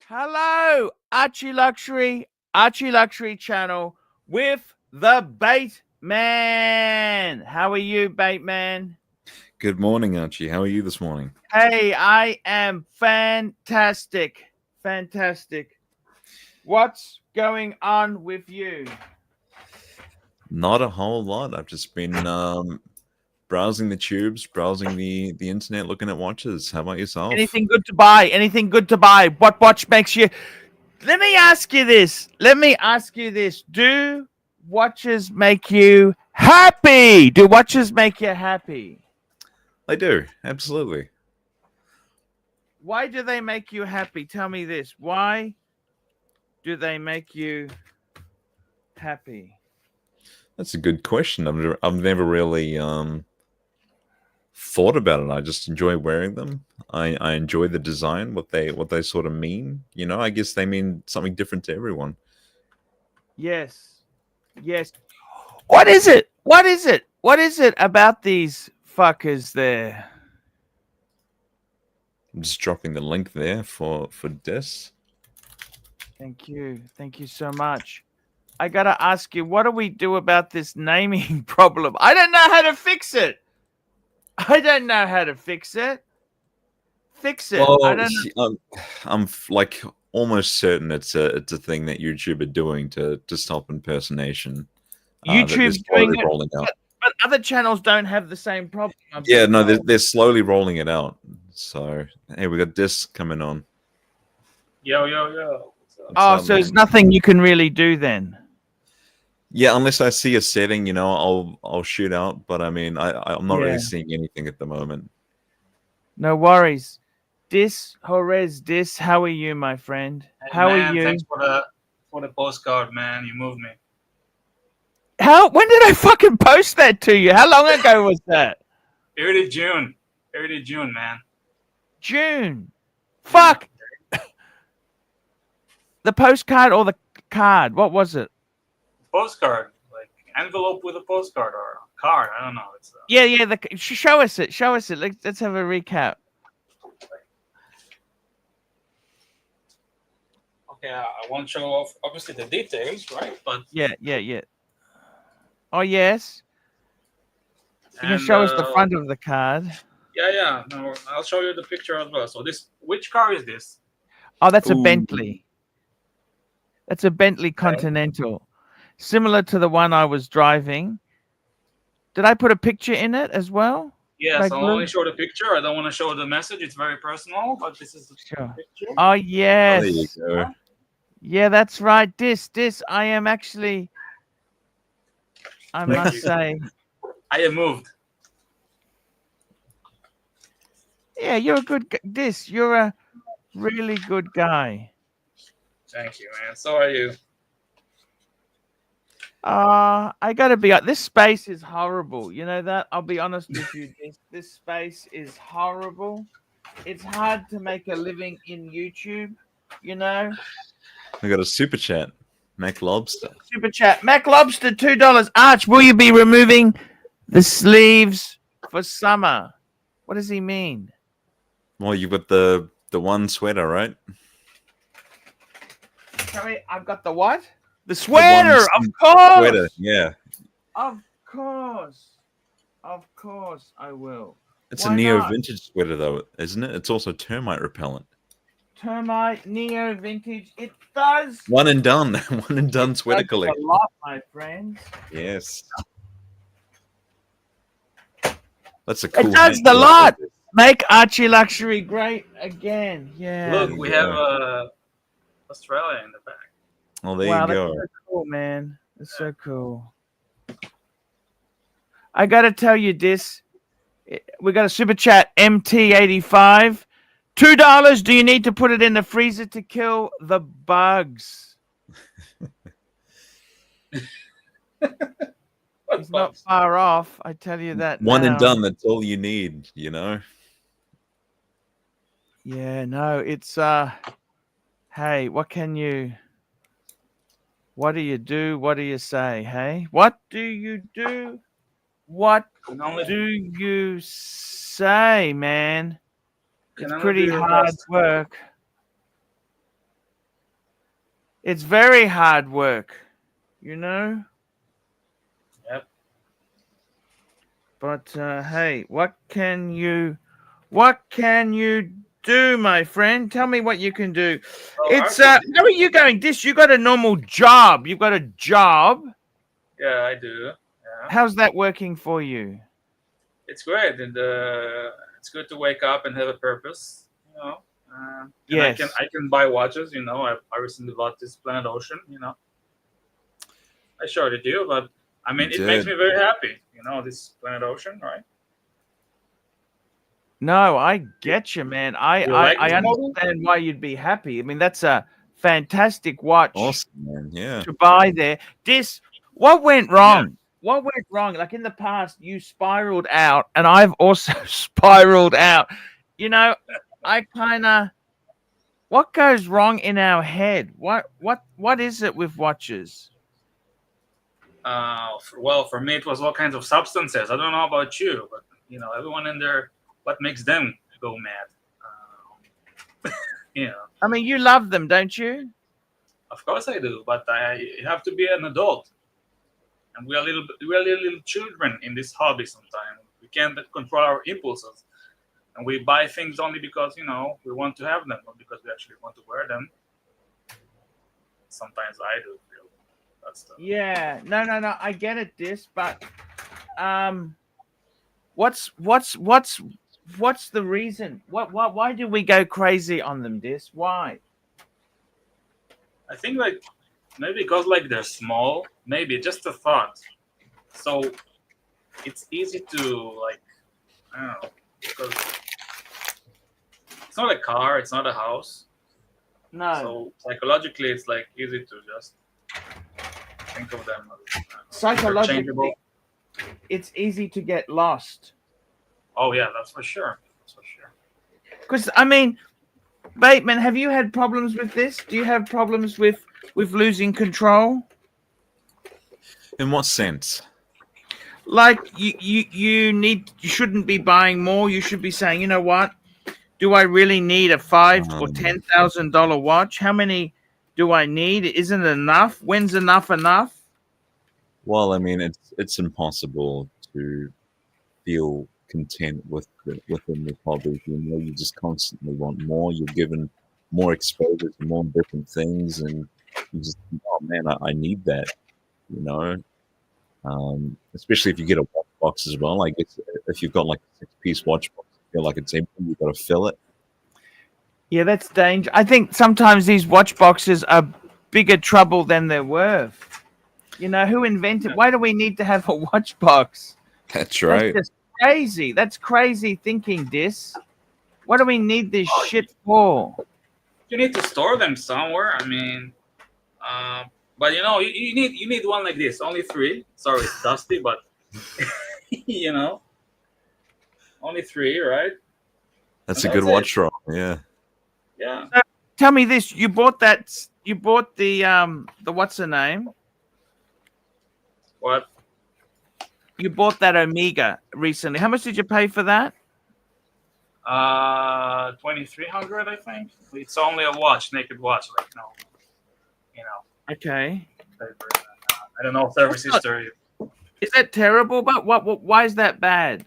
Hello, Archie Luxury channel with the Bait Man. How are you, Bait Man? Good morning, Archie. How are you this morning? Hey, I am fantastic. Fantastic. What's going on with you? Not a whole lot. I've just been browsing the tubes, browsing the internet, looking at watches. How about yourself? Anything good to buy? Anything good to buy? What watch makes you... Let me ask you this. Do watches make you happy? Do watches make you happy? I do, absolutely. Why do they make you happy? Tell me this. Why do they make you happy? That's a good question. I've never really thought about it. I just enjoy wearing them. I enjoy the design, what they sort of mean. You know, I guess they mean something different to everyone. Yes. Yes. What is it? What is it? What is it about these fuckers there? I'm just dropping the link there for this. Thank you. Thank you so much. I gotta ask you, what do we do about this naming problem? I don't know how to fix it. Fix it. Well, I don't know. I'm like almost certain it's a thing that YouTube are doing to stop impersonation. YouTube's doing it, rolling out. but other channels don't have the same problem. Yeah, no, they're slowly rolling it out. So hey, we got this coming on. Yo. Oh, so there's nothing you can really do then. Yeah, unless I see a setting, you know, I'll shoot out. But I mean, I'm not really seeing anything at the moment. No worries. Horez, how are you, my friend? Hey, how man, are you? Thanks for the postcard, man. You moved me. When did I fucking post that to you? How long ago was that? Early June, man. June. Fuck. The postcard or the card? What was it? Postcard, like envelope with a postcard or a card. I don't know. It's yeah. Show us it. Let's have a recap. Okay, I won't show off obviously the details, right? But yeah. Oh yes. You can show us the front of the card. Yeah. No, I'll show you the picture as well. So which car is this? Oh, that's a Bentley. That's a Bentley Continental, similar to the one I was driving. Did I put a picture in it as well? Yes, I'll only show the picture. I don't want to show the message. It's very personal, but this is the picture. Oh, yes. Oh, there you go. Yeah, that's right. This, I am actually, I must say. I am moved. Yeah, you're a good, you're a really good guy. Thank you, man. So are you. I gotta be, this space is horrible. You know that? I'll be honest with you. This space is horrible. It's hard to make a living in YouTube, you know? We got a super chat. Mac Lobster. Super chat. Mac Lobster, $2. Arch, will you be removing the sleeves for summer? What does he mean? Well, you've got the one sweater, right? Sorry, I've got the what? The sweater, of course. Sweater, yeah. Of course I will. It's a neo vintage sweater, though, isn't it? It's also termite repellent. Termite, neo vintage. It does. One and done. One and done sweater collection. A lot, my friends. Yes. That's a cool. It does the lot. Make Archie Luxury great again. Yeah. Look, we have Australia in the back. Oh, there you go. That's so cool, man. That's so cool. I got to tell you this. We got a super chat, MT85. $2. Do you need to put it in the freezer to kill the bugs? It's not far off. I tell you that. One and done. That's all you need, you know? Yeah, no, it's, hey, what do you do? What do you say? Hey, what do you do? What do you say, man? It's pretty hard work. It's very hard work, you know. Yep. But hey, what can you do, my friend? Tell me what you can do. Oh, It's Archie, how are you going? This you got a normal job. You've got a job. yeah, I do. Yeah, How's that working for you? it's great, and it's good to wake up and have a purpose. You know, and Yes. I can buy watches. You know, I recently bought this Planet Ocean. You know, I showed it to you, but I mean, it makes me very happy. You know, this Planet Ocean, right? No, I get you, man. You like I this model? understand why you'd be happy. I mean, that's a fantastic watch Awesome, man. Yeah. to buy there. What went wrong? What went wrong? Like in the past, you spiraled out, and I've also spiraled out. You know, I kind of. What goes wrong in our head? What is it with watches? Well, for me, it was all kinds of substances. I don't know about you, but you know, everyone in there, what makes them go mad? You know, I mean, you love them, don't you? of course I do, but you have to be an adult, and we are little children in this hobby. Sometimes we can't control our impulses, and we buy things only because you know we want to have them, not because we actually want to wear them. Sometimes I do feel that stuff. Yeah. No. I get it, but what's the reason? Why do we go crazy on them, Why? I think like maybe because like they're small, maybe just a thought. So it's easy to like I don't know because it's not a car, it's not a house. No. So psychologically, it's like easy to just think of them as Psychologically, interchangeable. it's easy to get lost. Oh yeah, that's for sure. That's for sure. Because I mean, Bateman, have you had problems with this? Do you have problems with losing control? In what sense? Like you shouldn't be buying more. You should be saying, you know what? Do I really need a $5,000 or $10,000 watch? How many do I need? Isn't it enough? When's enough enough? Well, I mean, it's impossible to feel content within the hobby. You know, you just constantly want more. You're given more exposure to more different things, and you just, oh man, I need that. You know, especially if you get a watch box as well. Like if you've got like a 6-piece watch box, you feel like it's empty. You've got to fill it. Yeah, that's dangerous. I think sometimes these watch boxes are bigger trouble than they're worth. You know, who invented? Why do we need to have a watch box? That's right. That's just crazy. That's crazy thinking, What do we need this shit for? You need to store them somewhere. I mean, but you know, you need one like this. Only 3. Sorry, it's dusty, but you know, only 3, right? That's And a good that's it. watch roll. Yeah. Yeah. Tell me this: you bought the what's the name? What? You bought that Omega recently. How much did you pay for that? 2,300, I think. It's only a watch, naked watch, like no, you know. Okay. I don't know service history. Is that terrible? But why is that bad?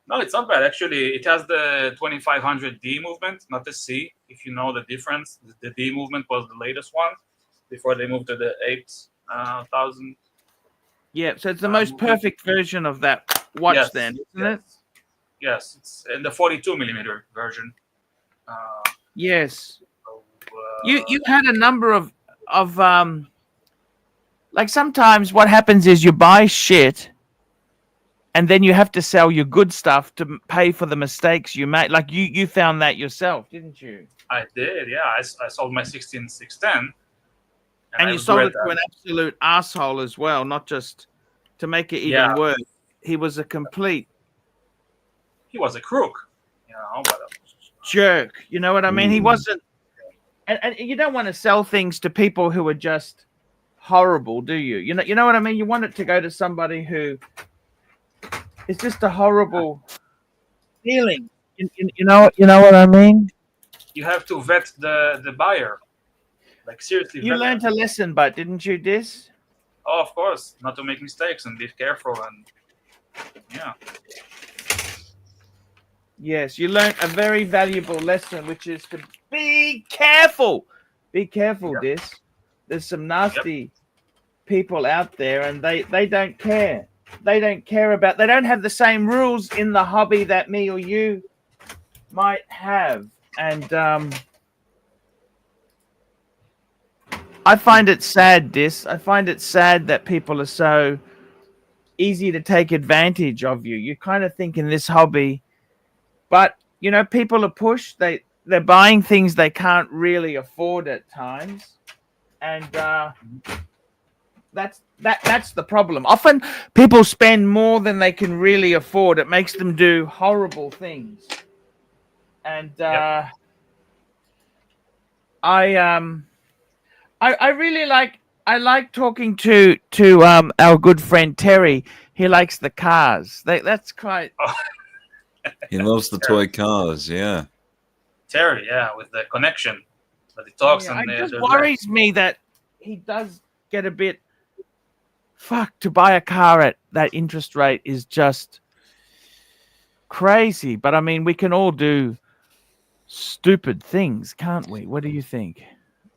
No, it's not bad. Actually, it has the 2500 D movement, not the C. If you know the difference, the D movement was the latest one before they moved to the 8000. Yeah, so it's the most perfect version of that watch, Yes, then, isn't it? Yes, it's in the 42 millimeter version. Yes. So, You had a number of like sometimes what happens is you buy shit and then you have to sell your good stuff to pay for the mistakes you made. Like you found that yourself, didn't you? I did, yeah. I sold my 16610. And you sold it to an absolute asshole as well, not just to make it even worse. He was a complete He was a crook, you know. But, jerk. You know what I mean? He wasn't. And you don't want to sell things to people who are just horrible, do you? You know what I mean? You want it to go to somebody who is just a horrible feeling. You know what I mean? you have to vet the buyer. Like seriously, You learned a lesson, but didn't you, Dis? Oh, of course, not to make mistakes and be careful and yeah. Yes, you learned a very valuable lesson, which is to be careful. Be careful, Yep. Dis. There's some nasty people out there, and they don't care. They don't care about. They don't have the same rules in the hobby that me or you might have, and I find it sad, Dis. I find it sad that people are so easy to take advantage of you. You kind of think in this hobby, but you know, people are pushed. They're buying things they can't really afford at times, and that's the problem. Often people spend more than they can really afford. It makes them do horrible things, and I really like talking to our good friend Terry. He likes the cars. That's quite. He loves the toy cars, yeah. Terry, with the connection that he talks Yeah, and it just worries me that he does get a bit. Fuck, to buy a car at that interest rate is just crazy. But I mean, we can all do stupid things, can't we? What do you think?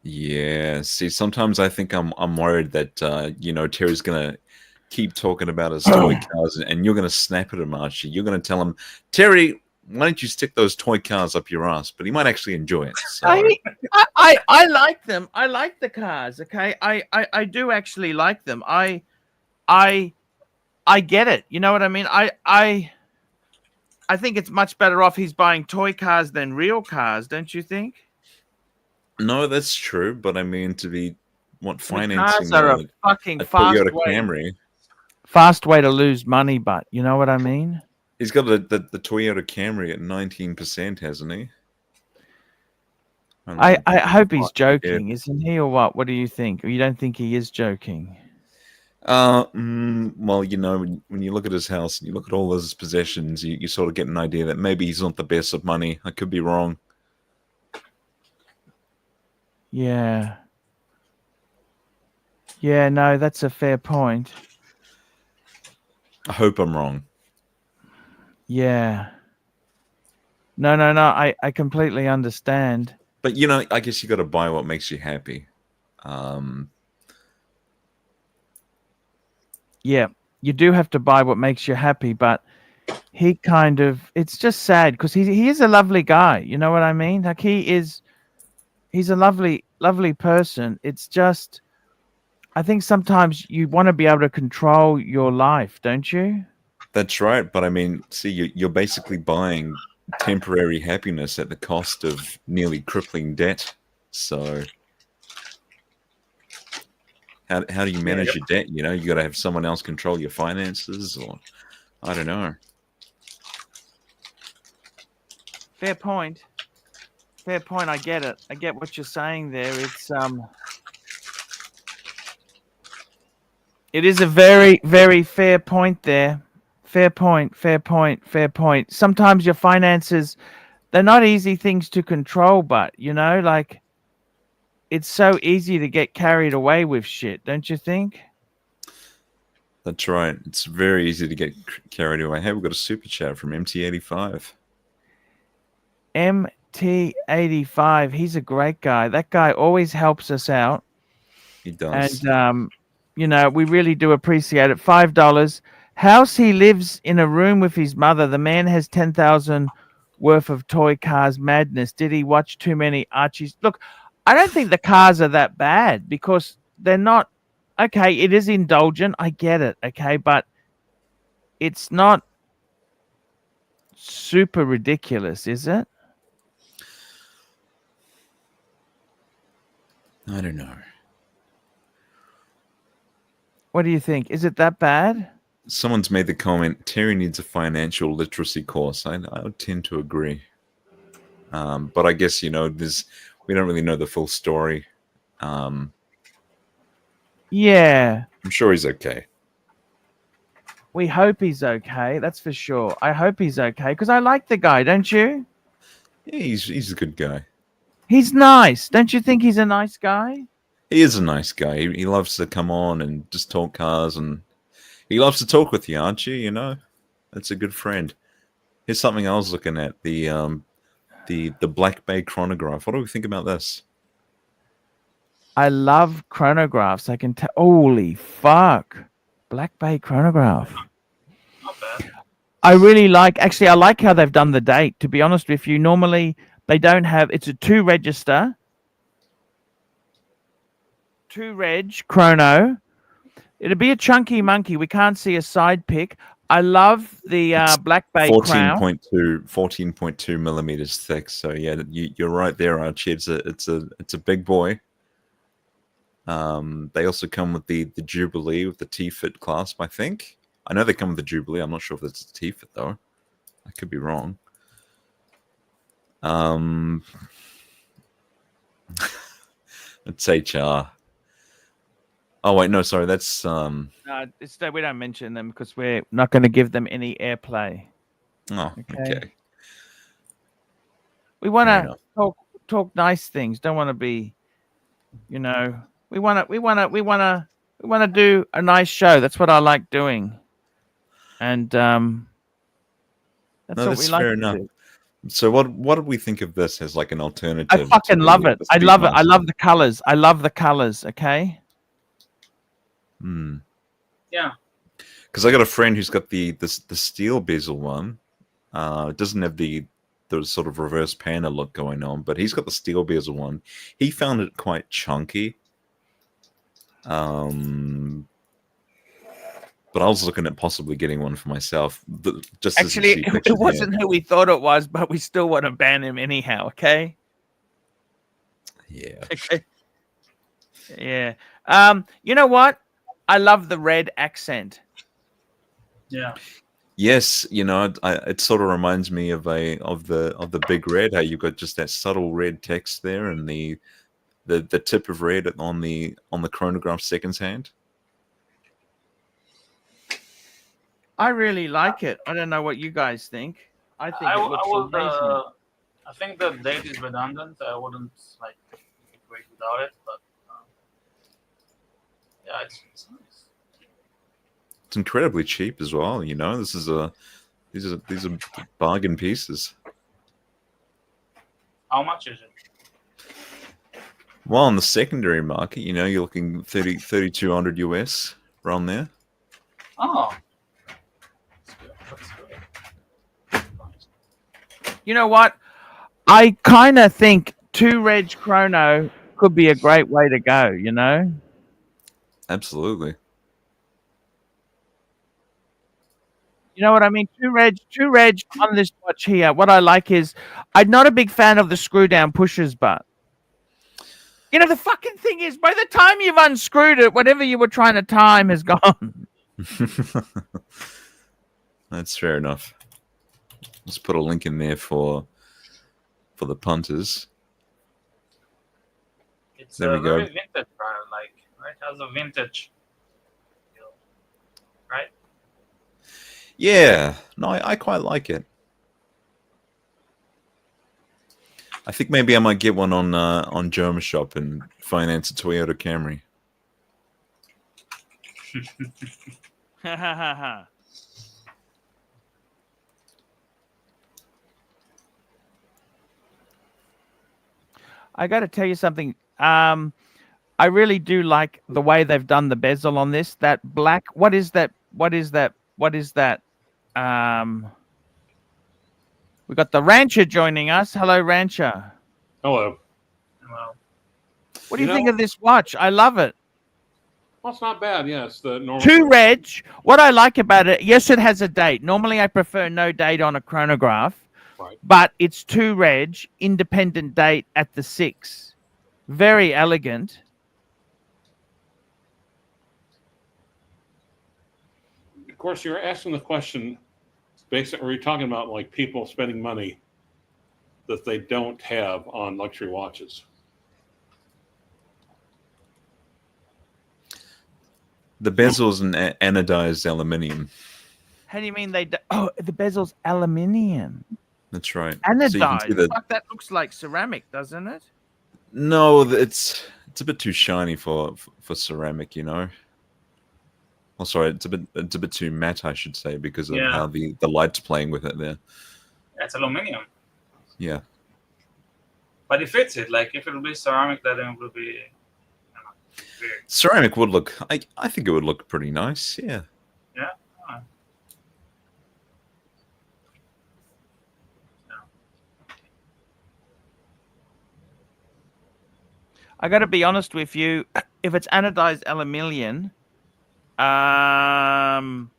Yeah. See, sometimes I think I'm worried that you know, Terry's gonna keep talking about his toy cars, and you're gonna snap at him, Archie. You're gonna tell him, Terry, why don't you stick those toy cars up your ass? But he might actually enjoy it. So. I like them. I like the cars. Okay, I do actually like them. I get it. You know what I mean? I think it's much better off he's buying toy cars than real cars, don't you think? No, that's true. But I mean, to be financing cars are a fucking Toyota Camry. Fast way to lose money, but you know what I mean? He's got the Toyota Camry at 19%, hasn't he? I hope he's joking, isn't he, or what? What do you think? Or you don't think he is joking? Well, you know, when you look at his house and you look at all his possessions, you sort of get an idea that maybe he's not the best of money. I could be wrong. Yeah. Yeah, no, that's a fair point. I hope I'm wrong. Yeah. No. I completely understand. But, you know, I guess you got to buy what makes you happy. Yeah, you do have to buy what makes you happy, but he kind of, it's just sad because he is a lovely guy. You know what I mean? Like he's a lovely person. It's just, I think sometimes you want to be able to control your life, don't you? That's right. But I mean, see, you're basically buying temporary happiness at the cost of nearly crippling debt. So how do you manage your debt? You know, you got to have someone else control your finances, or I don't know. Fair point. I get it. I get what you're saying there. It is a very, very fair point there. Fair point. Sometimes your finances, they're not easy things to control, but you know, like it's so easy to get carried away with shit, don't you think? That's right. It's very easy to get carried away. Hey, we've got a super chat from MT85. MT85, he's a great guy. That guy always helps us out. He does. And you know, we really do appreciate it. $5. House he lives in a room with his mother. The man has 10,000 worth of toy cars. Madness. Did he watch too many Archies? Look, I don't think the cars are that bad because they're not. Okay, it is indulgent. I get it. Okay, but it's not super ridiculous, is it? I don't know. What do you think? Is it that bad? Someone's made the comment, Terry needs a financial literacy course. I would tend to agree. But I guess, you know, we don't really know the full story. Yeah. I'm sure he's okay. We hope he's okay. That's for sure. I hope he's okay because I like the guy, don't you? Yeah, he's a good guy. He's nice. Don't you think he's a nice guy? He is a nice guy. He loves to come on and just talk cars, and he loves to talk with you, Archie. You know, that's a good friend. Here's something I was looking at: the Black Bay chronograph. What do we think about this? I love chronographs. I can tell. Holy fuck. Black Bay chronograph. Not bad. I really like, actually, I like how they've done the date. To be honest with you, normally they don't have, it's a 2-register, 2-reg chrono. It'd be a chunky monkey. We can't see a side pick. I love the Black Bay crown. 14.2 millimeters thick. So yeah, you're right there, Archie. It's a big boy. They also come with the Jubilee with the T-fit clasp, I think. I know they come with the Jubilee. I'm not sure if it's a T-fit though. I could be wrong. It's HR. Oh wait, no, sorry, that's It's that we don't mention them because we're not going to give them any airplay. Oh, okay. We want to talk nice things. Don't want to be, you know. We want to do a nice show. That's what I like doing, and that's what we like fair to enough. do. So what did we think of this as like an alternative? I fucking love it. I love it. I love the colors. I love the colors. Okay. Yeah. Because I got a friend who's got the steel bezel one. It doesn't have the sort of reverse panel look going on, but he's got the steel bezel one. He found it quite chunky. But I was looking at possibly getting one for myself. Actually, it wasn't who we thought it was, but we still want to ban him anyhow. Okay. Yeah. Yeah. You know what? I love the red accent. Yeah. Yes, you know, it sort of reminds me of the big red. How you've got just that subtle red text there, and the tip of red on the chronograph seconds hand. I really like it. I don't know what you guys think. I think it looks amazing. I think the date is redundant. I wouldn't like great without it, but yeah, it's nice. It's incredibly cheap as well. You know, these are bargain pieces. How much is it? Well, on the secondary market, you know, you're looking 3,200 US around there. Oh, that's good. You know what? I kind of think 2-reg chrono could be a great way to go. You know. Absolutely. You know what I mean? 2-reg on this watch here. What I like is, I'm not a big fan of the screw down pushers, but you know, the fucking thing is, by the time you've unscrewed it, whatever you were trying to time has gone. That's fair enough. Let's put a link in there for the punters. It's there we go. Very vintage, like, right? It has a vintage feel, right? Yeah, no, I quite like it. I think maybe I might get one on German Shop and finance a Toyota Camry. I got to tell you something. I really do like the way they've done the bezel on this. That black. What is that? What is that? What is that? We got the Rancher joining us. Hello, Rancher. Hello. Well, What do you think of this watch? I love it. Well, it's not bad. Yeah, it's the normal. 2-reg. What I like about it, yes, it has a date. Normally, I prefer no date on a chronograph, Right. but it's 2-reg, independent date at the 6. Very elegant. Of course, you're asking the question. Basically, are you talking about like people spending money that they don't have on luxury watches? The bezel's an anodized aluminium. How do you mean they? Oh, the bezel's aluminium. That's right. Anodized. So you can see Fuck, that looks like ceramic, doesn't it? No, it's a bit too shiny for ceramic, you know. Oh, sorry, it's a bit too matte, I should say, because of Yeah. how the light's playing with it there. It's aluminium. Yeah. But it fits it. Like if it will be ceramic, then it will be weird. Ceramic would look. I think it would look pretty nice. Yeah. Yeah. Oh. I got to be honest with you. If it's anodized aluminium, I'm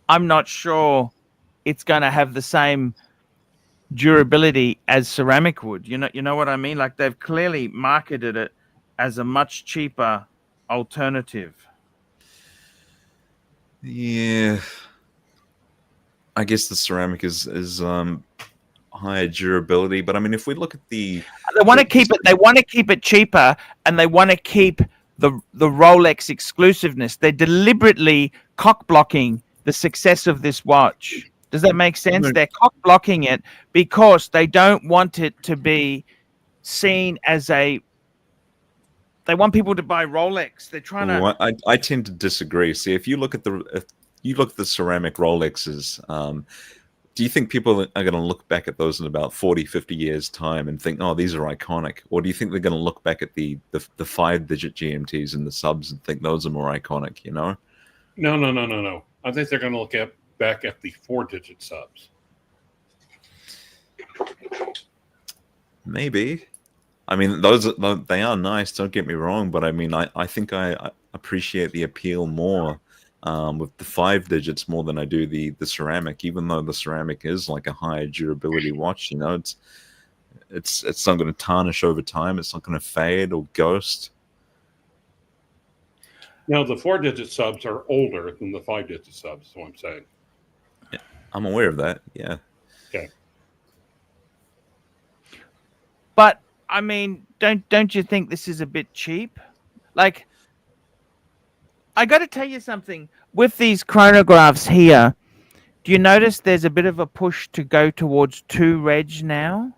not sure it's going to have the same durability as ceramic would. You know what I mean? Like they've clearly marketed it as a much cheaper alternative. Yeah. I guess the ceramic is higher durability, but I mean, if we look at the, They want to keep it. They want to keep it cheaper, and they want to keep the Rolex exclusiveness. They're deliberately cock blocking the success of this watch. Does that make sense? They're cock blocking it because they don't want it to be seen as a. They want people to buy Rolex. They're trying to. I tend to disagree. See, if you look at the ceramic Rolexes, do you think people are going to look back at those in about 40, 50 years' time and think, oh, these are iconic? Or do you think they're going to look back at the 5-digit GMTs and the subs and think those are more iconic, you know? No. I think they're going to look back at the 4-digit subs. Maybe. I mean, they are nice, don't get me wrong, but I mean, I think I appreciate the appeal more with the 5 digits more than I do the ceramic, even though the ceramic is like a higher durability watch. You know, it's not going to tarnish over time. It's not going to fade or ghost. Now, the 4-digit subs are older than the 5-digit subs, is what I'm saying. Yeah, I'm aware of that. Yeah. Okay. But I mean, don't you think this is a bit cheap? Like, I got to tell you something. With these chronographs here, do you notice there's a bit of a push to go towards 2 reg now?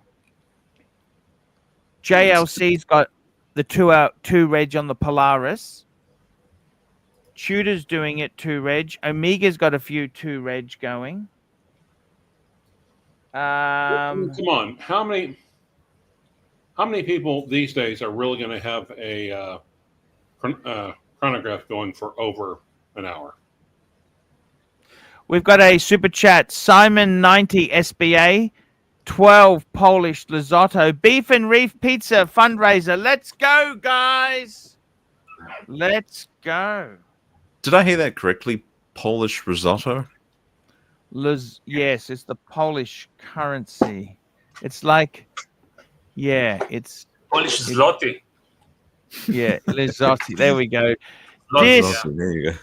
JLC's got the 2 reg on the Polaris. Tudor's doing it 2 reg. Omega's got a few 2 reg going. Come on, how many people these days are really going to have a chronograph going for over an hour? We've got a super chat. Simon 90 SBA, 12 Polish Lizotto, Beef and Reef Pizza fundraiser. Let's go, guys. Let's go. Did I hear that correctly? Polish risotto? Yes, it's the Polish currency. It's like, yeah, it's Polish zloty. yeah, Lizotti. There we go. Risotto, there you go.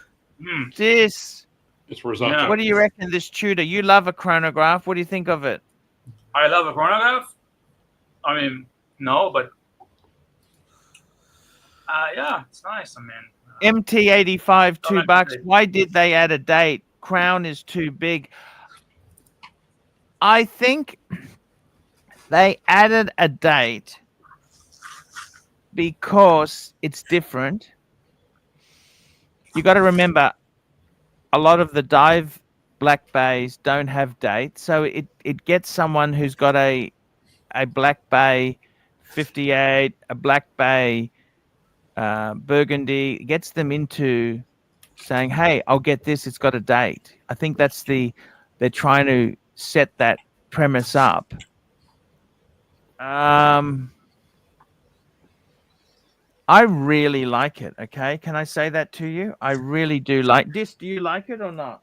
This. It's risotto. Yeah. What do you reckon, this Tudor? You love a chronograph. What do you think of it? I love a chronograph. I mean, no, but yeah, it's nice. I mean, MT85, $2. $2. Why did they add a date? Crown is too big. I think they added a date because it's different. You got to remember, a lot of the dive Black Bays don't have dates, so it gets someone who's got a Black Bay 58, a Black Bay Burgundy, gets them into saying, hey, I'll get this, it's got a date. I think that's they're trying to set that premise up. I really like it, okay? Can I say that to you? I really do like this. Do you like it or not?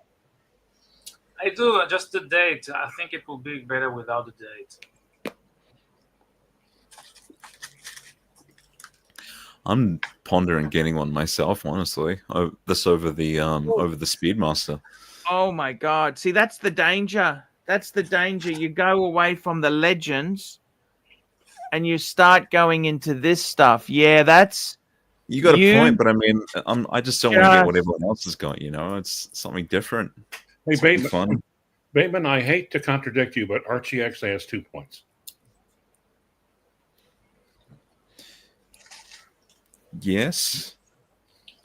I do, just the date. I think it will be better without the date. I'm pondering getting one myself, honestly. Over the Speedmaster. Oh my God. See, that's the danger. That's the danger. You go away from the legends and you start going into this stuff. Yeah, that's... You got a point, but I mean, I just don't want to get what everyone else has got, you know? It's something different. Hey, Something fun. Bateman, I hate to contradict you, but Archie actually has 2 points. Yes.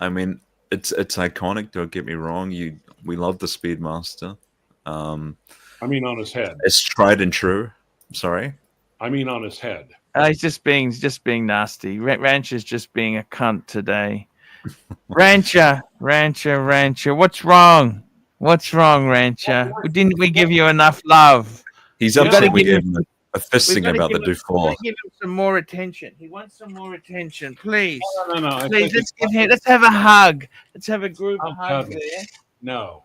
I mean, it's iconic. Don't get me wrong. We love the Speedmaster. I mean, on his head. It's tried and true. Sorry. I mean, on his head. He's just being nasty. Rancher's just being a cunt today. Rancher. What's wrong? What's wrong, Rancher? Didn't we give you enough love? He's We've upset gotta we give gave him a fisting about the Dufour. Give him some more attention. He wants some more attention, please. No. Please, let's have a hug. Let's have a group hug there. No.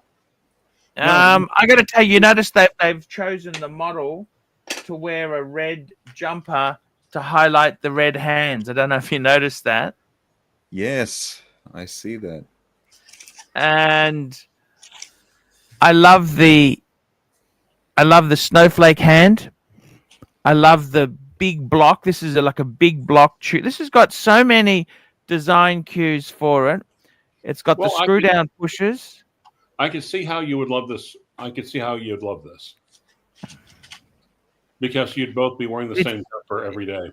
I got to tell you, notice that they've chosen the model to wear a red jumper to highlight the red hands. I don't know if you noticed that. Yes, I see that. And I love the snowflake hand. I love the big block. This is like a big block tube. This has got so many design cues for it. It's got the screw down pushers. I can see how you would love this. Because you'd both be wearing the same jumper every day.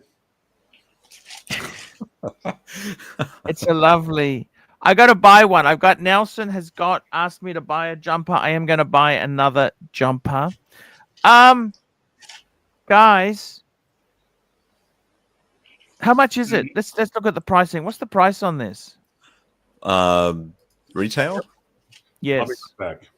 It's a lovely. I got to buy one. Nelson has asked me to buy a jumper. I am going to buy another jumper. Guys, how much is it? Let's look at the pricing. What's the price on this? Retail? Yes. I'll be back.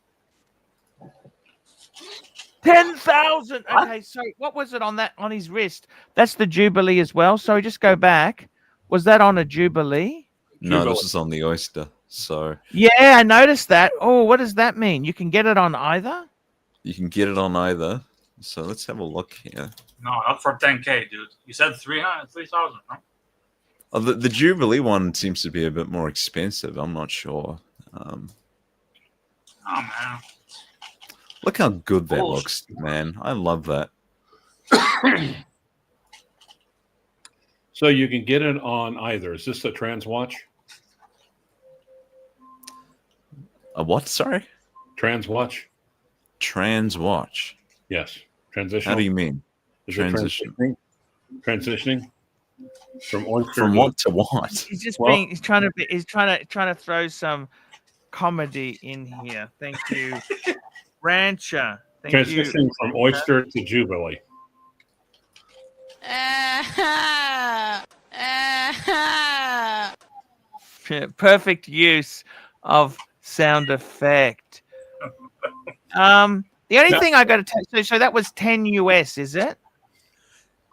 10,000. Okay, so what was it on his wrist? That's the Jubilee as well. Sorry, just go back. Was that on a Jubilee? No, this is on the Oyster. So yeah, I noticed that. Oh, what does that mean? You can get it on either? you can get it on either. So let's have a look here. No, not for 10K, dude. You said 3,000, no? Oh, the Jubilee one seems to be a bit more expensive. I'm not sure. Oh, man. Look how good that looks, man. I love that. So you can get it on either. Is this a trans watch? A what? Sorry? Trans watch? Trans watch. Yes. Transitional. How do you mean? Is Transition. it transitioning? From oyster From what to what? He's just being. He's trying to throw some comedy in here. Thank you, Rancher. Thank transitioning you. from oyster to Jubilee. Perfect use of sound effect. The only thing I got to tell you, so that was 10 US, is it?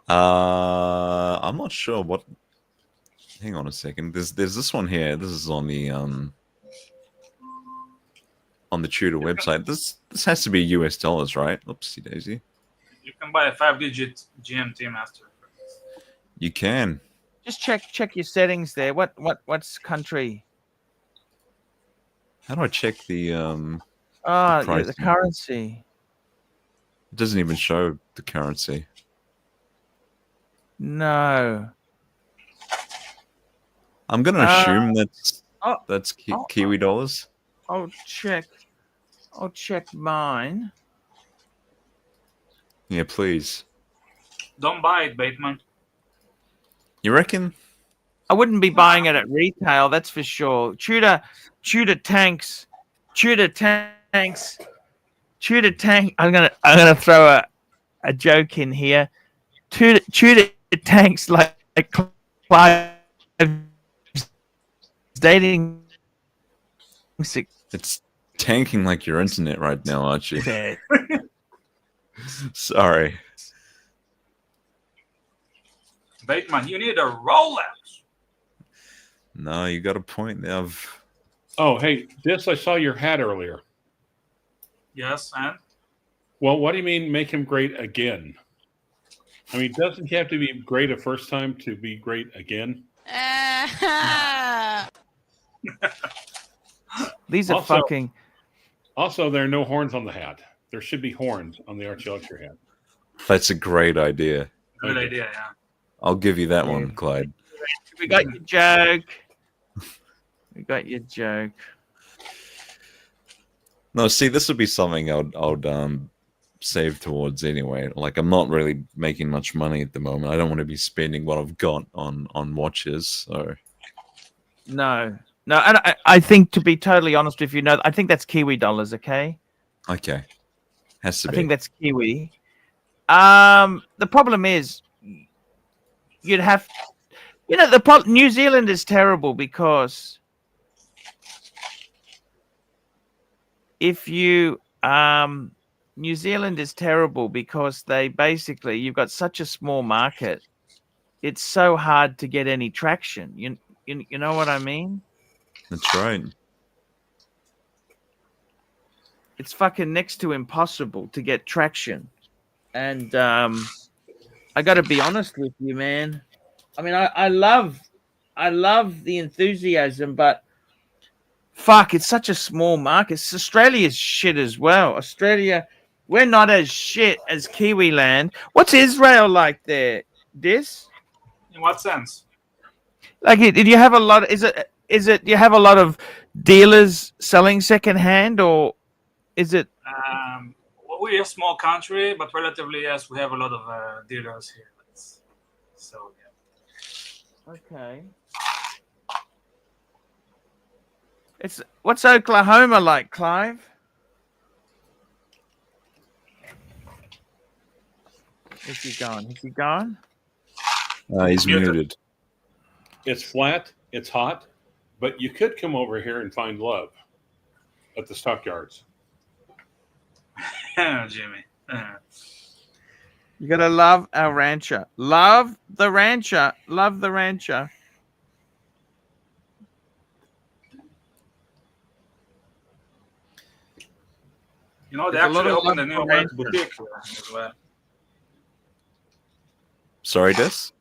I'm not sure what. Hang on a second. There's this one here. This is on the Tudor website. This has to be US dollars, right? Oopsie daisy. You can buy a 5-digit GMT master. You can. Just check your settings there. What's country? How do I check the Yeah, the pricing? currency. It doesn't even show the currency. No. I'm gonna assume that's Kiwi dollars. I'll check mine. Yeah, please. Don't buy it, Bateman. You reckon? I wouldn't be buying it at retail, that's for sure. Tudor tanks. I'm gonna throw a joke in here. Tudor tanks like Clive's dating. It's tanking like your internet right now, Archie. Sorry. Bateman, you need a Rolex. No, you got a point there. Oh, hey, I saw your hat earlier. Yes, and? Well, what do you mean make him great again? I mean, doesn't he have to be great a first time to be great again? These are fucking... Also, there are no horns on the hat. There should be horns on the Archie LUXURIA hat. That's a great idea. Good idea, yeah. I'll give you that one, Clyde. We got your joke. No, see, this would be something I would save towards anyway. Like, I'm not really making much money at the moment. I don't want to be spending what I've got on watches. So No, and I think, to be totally honest with you, no, I think that's Kiwi dollars. Okay, Okay, has to I be. think that's Kiwi. The problem is, you'd have, New Zealand is terrible because if you New Zealand is terrible because they basically, you've got such a small market. It's so hard to get any traction. You know what I mean? That's right. It's fucking next to impossible to get traction. And I got to be honest with you, man. I mean, I love the enthusiasm, but fuck, it's such a small market. Australia's shit as well. Australia, we're not as shit as Kiwi land. What's Israel like there? This? In what sense? Like, did you have a lot? Is it? Do you have a lot of dealers selling secondhand, or is it? We're a small country, but relatively, yes, we have a lot of dealers here. So yeah. Okay. What's Oklahoma like, Clive? Is he gone? Is he gone? He's muted. It's flat, it's hot, but you could come over here and find love at the stockyards. Jimmy. You gotta love our rancher. Love the rancher. Love the rancher. You know, they There's a lot actually of opened a love new for Rolex rancher. boutique as well. Sorry, Des?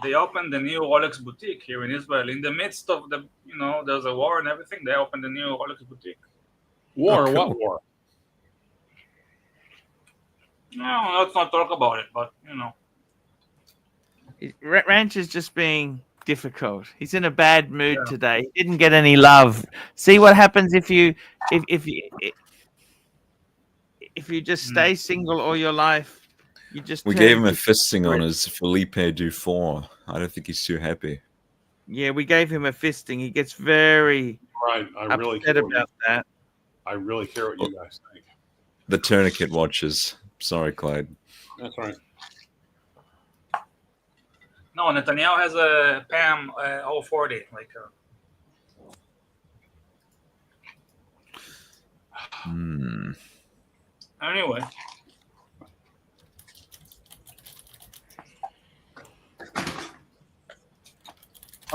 They opened the new Rolex boutique here in Israel. In the midst of the, there's a war and everything, they opened the new Rolex boutique. War? Oh, cool. What war? No, let's not talk about it, but, Rancher's just being difficult. He's in a bad mood today. He didn't get any love. See what happens if you just stay single all your life. You just We gave him a fisting on his Felipe Dufour. I don't think he's too happy. Yeah, we gave him a fisting. He gets very Right. I really upset care about that. I really care what you guys think. The tourniquet watches. Sorry, Clyde. That's right. no, Netanyahu has a PAM 040. Anyway.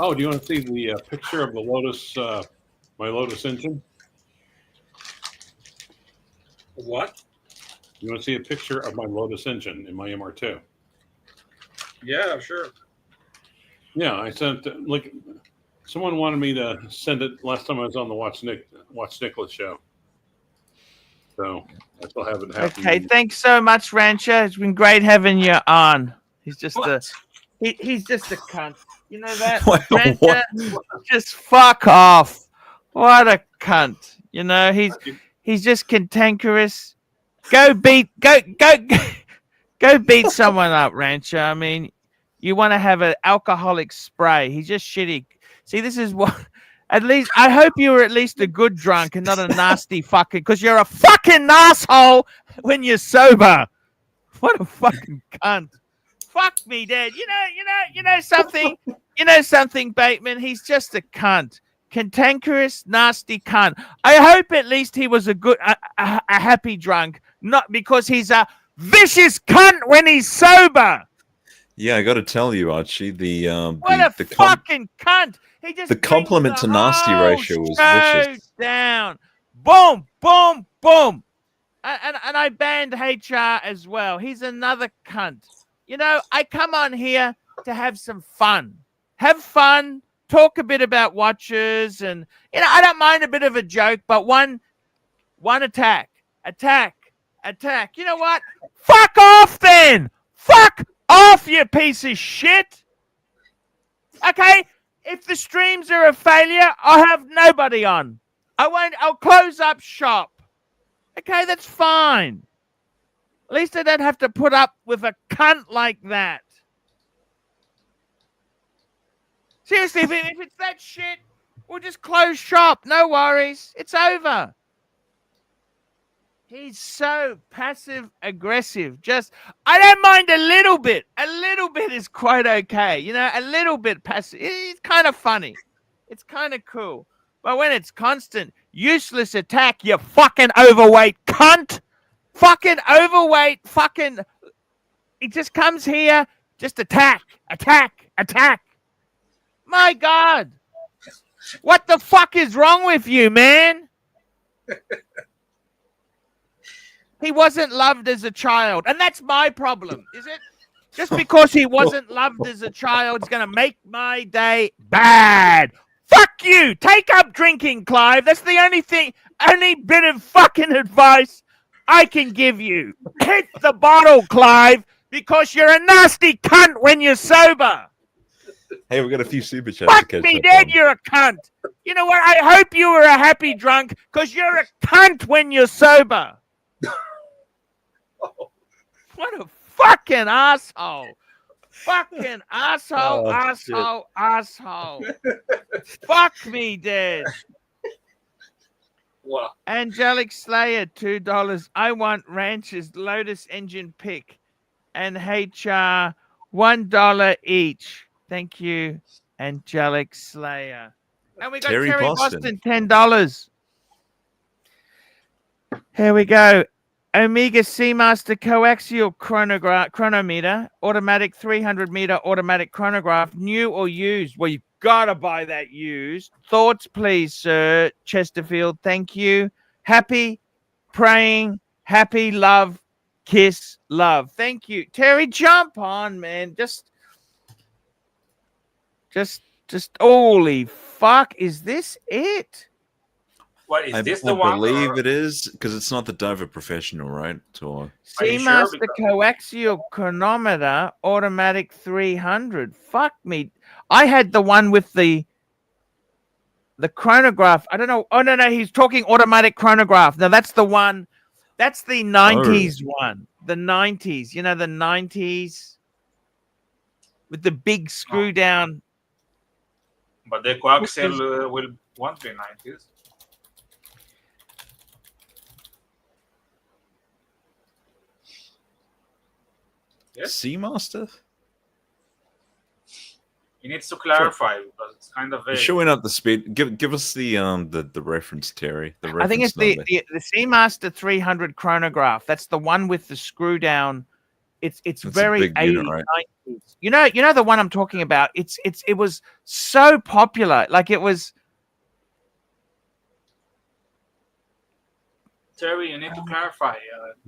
Oh, do you want to see the picture of the Lotus, my Lotus engine? What? You want to see a picture of my Lotus engine in my MR2? Yeah, sure. Yeah, I sent. Like, someone wanted me to send it last time I was on the Watch Nicholas show. So I still haven't happened. Okay, thanks so much, Rancher. It's been great having you on. He's just he's just a cunt. You know that? Rancher, just fuck off. What a cunt. You know, he's just cantankerous. Go beat someone up, Rancher. I mean, you want to have an alcoholic spray. He's just shitty. See, this is what. At least I hope you were at least a good drunk and not a nasty fucking. Because you're a fucking asshole when you're sober. What a fucking cunt. Fuck me, Dad. You know something. You know something, Bateman. He's just a cunt. Cantankerous, nasty cunt. I hope at least he was a happy drunk, not because he's a vicious cunt when he's sober. Yeah, I got to tell you, Archie, What a fucking cunt. He just the compliment to nasty ratio was vicious. Down. Boom, boom, boom. And I banned HR as well. He's another cunt. You know, I come on here to have some fun. Have fun. Talk a bit about watches, and I don't mind a bit of a joke, but one attack. You know what? Fuck off then. Fuck off, you piece of shit. Okay, if the streams are a failure, I'll have nobody on. I'll close up shop. Okay, that's fine. At least I don't have to put up with a cunt like that. Seriously, if it's that shit, We'll just close shop. No worries. It's over. He's so passive aggressive. Just, I don't mind a little bit. A little bit is quite okay. You know, a little bit passive. It's kind of funny. It's kind of cool. But when it's constant, useless attack, you fucking overweight cunt. Fucking overweight, fucking. He just comes here, just attack, attack, attack. My God. What the fuck is wrong with you, man? He wasn't loved as a child. And that's my problem, is it? Just because he wasn't loved as a child is going to make my day bad. Fuck you. Take up drinking, Clive. That's the only bit of fucking advice I can give you. Hit the bottle, Clive, because you're a nasty cunt when you're sober. Hey, we've got a few super chats. Fuck me dead, you're a cunt. You know what? I hope you were a happy drunk, because you're a cunt when you're sober. What a fucking asshole. Fucking asshole, Oh, asshole, asshole. Fuck me dead. Wow. Angelic Slayer, $2. I want Ranch's Lotus Engine pick and HR $1 each. Thank you, Angelic Slayer. And we got Terry Terry Boston. Boston, $10. Here we go. Omega Seamaster coaxial chronometer, automatic 300-meter automatic chronograph, new or used? Well, you've got to buy that used. Thoughts, please, sir. Chesterfield, thank you. Happy, praying, happy, love, kiss, love. Thank you. Terry, jump on, man. Just, holy fuck, is this it? What is I this the one? believe or- it is, because it's not the Dover Professional, right? Or Are you sure? Seamaster Because- coaxial chronometer, automatic 300. Fuck me. I had the one with the chronograph. I don't know. Oh, no, he's talking automatic chronograph. Now, that's the one. That's the 90s one. The 90s. You know, the 90s with the big screw down. But the coaxial will want the 90s. Yes. Seamaster? He needs to clarify because it's kind of vague. Showing up the speed. Give us the reference, Terry. The reference I think it's number. the Seamaster 300 chronograph. That's the one with the screw down. It's That's a very big 80s, unit, right? 90s. You know the one I'm talking about. It was so popular. Like it was. Terry, you need to clarify.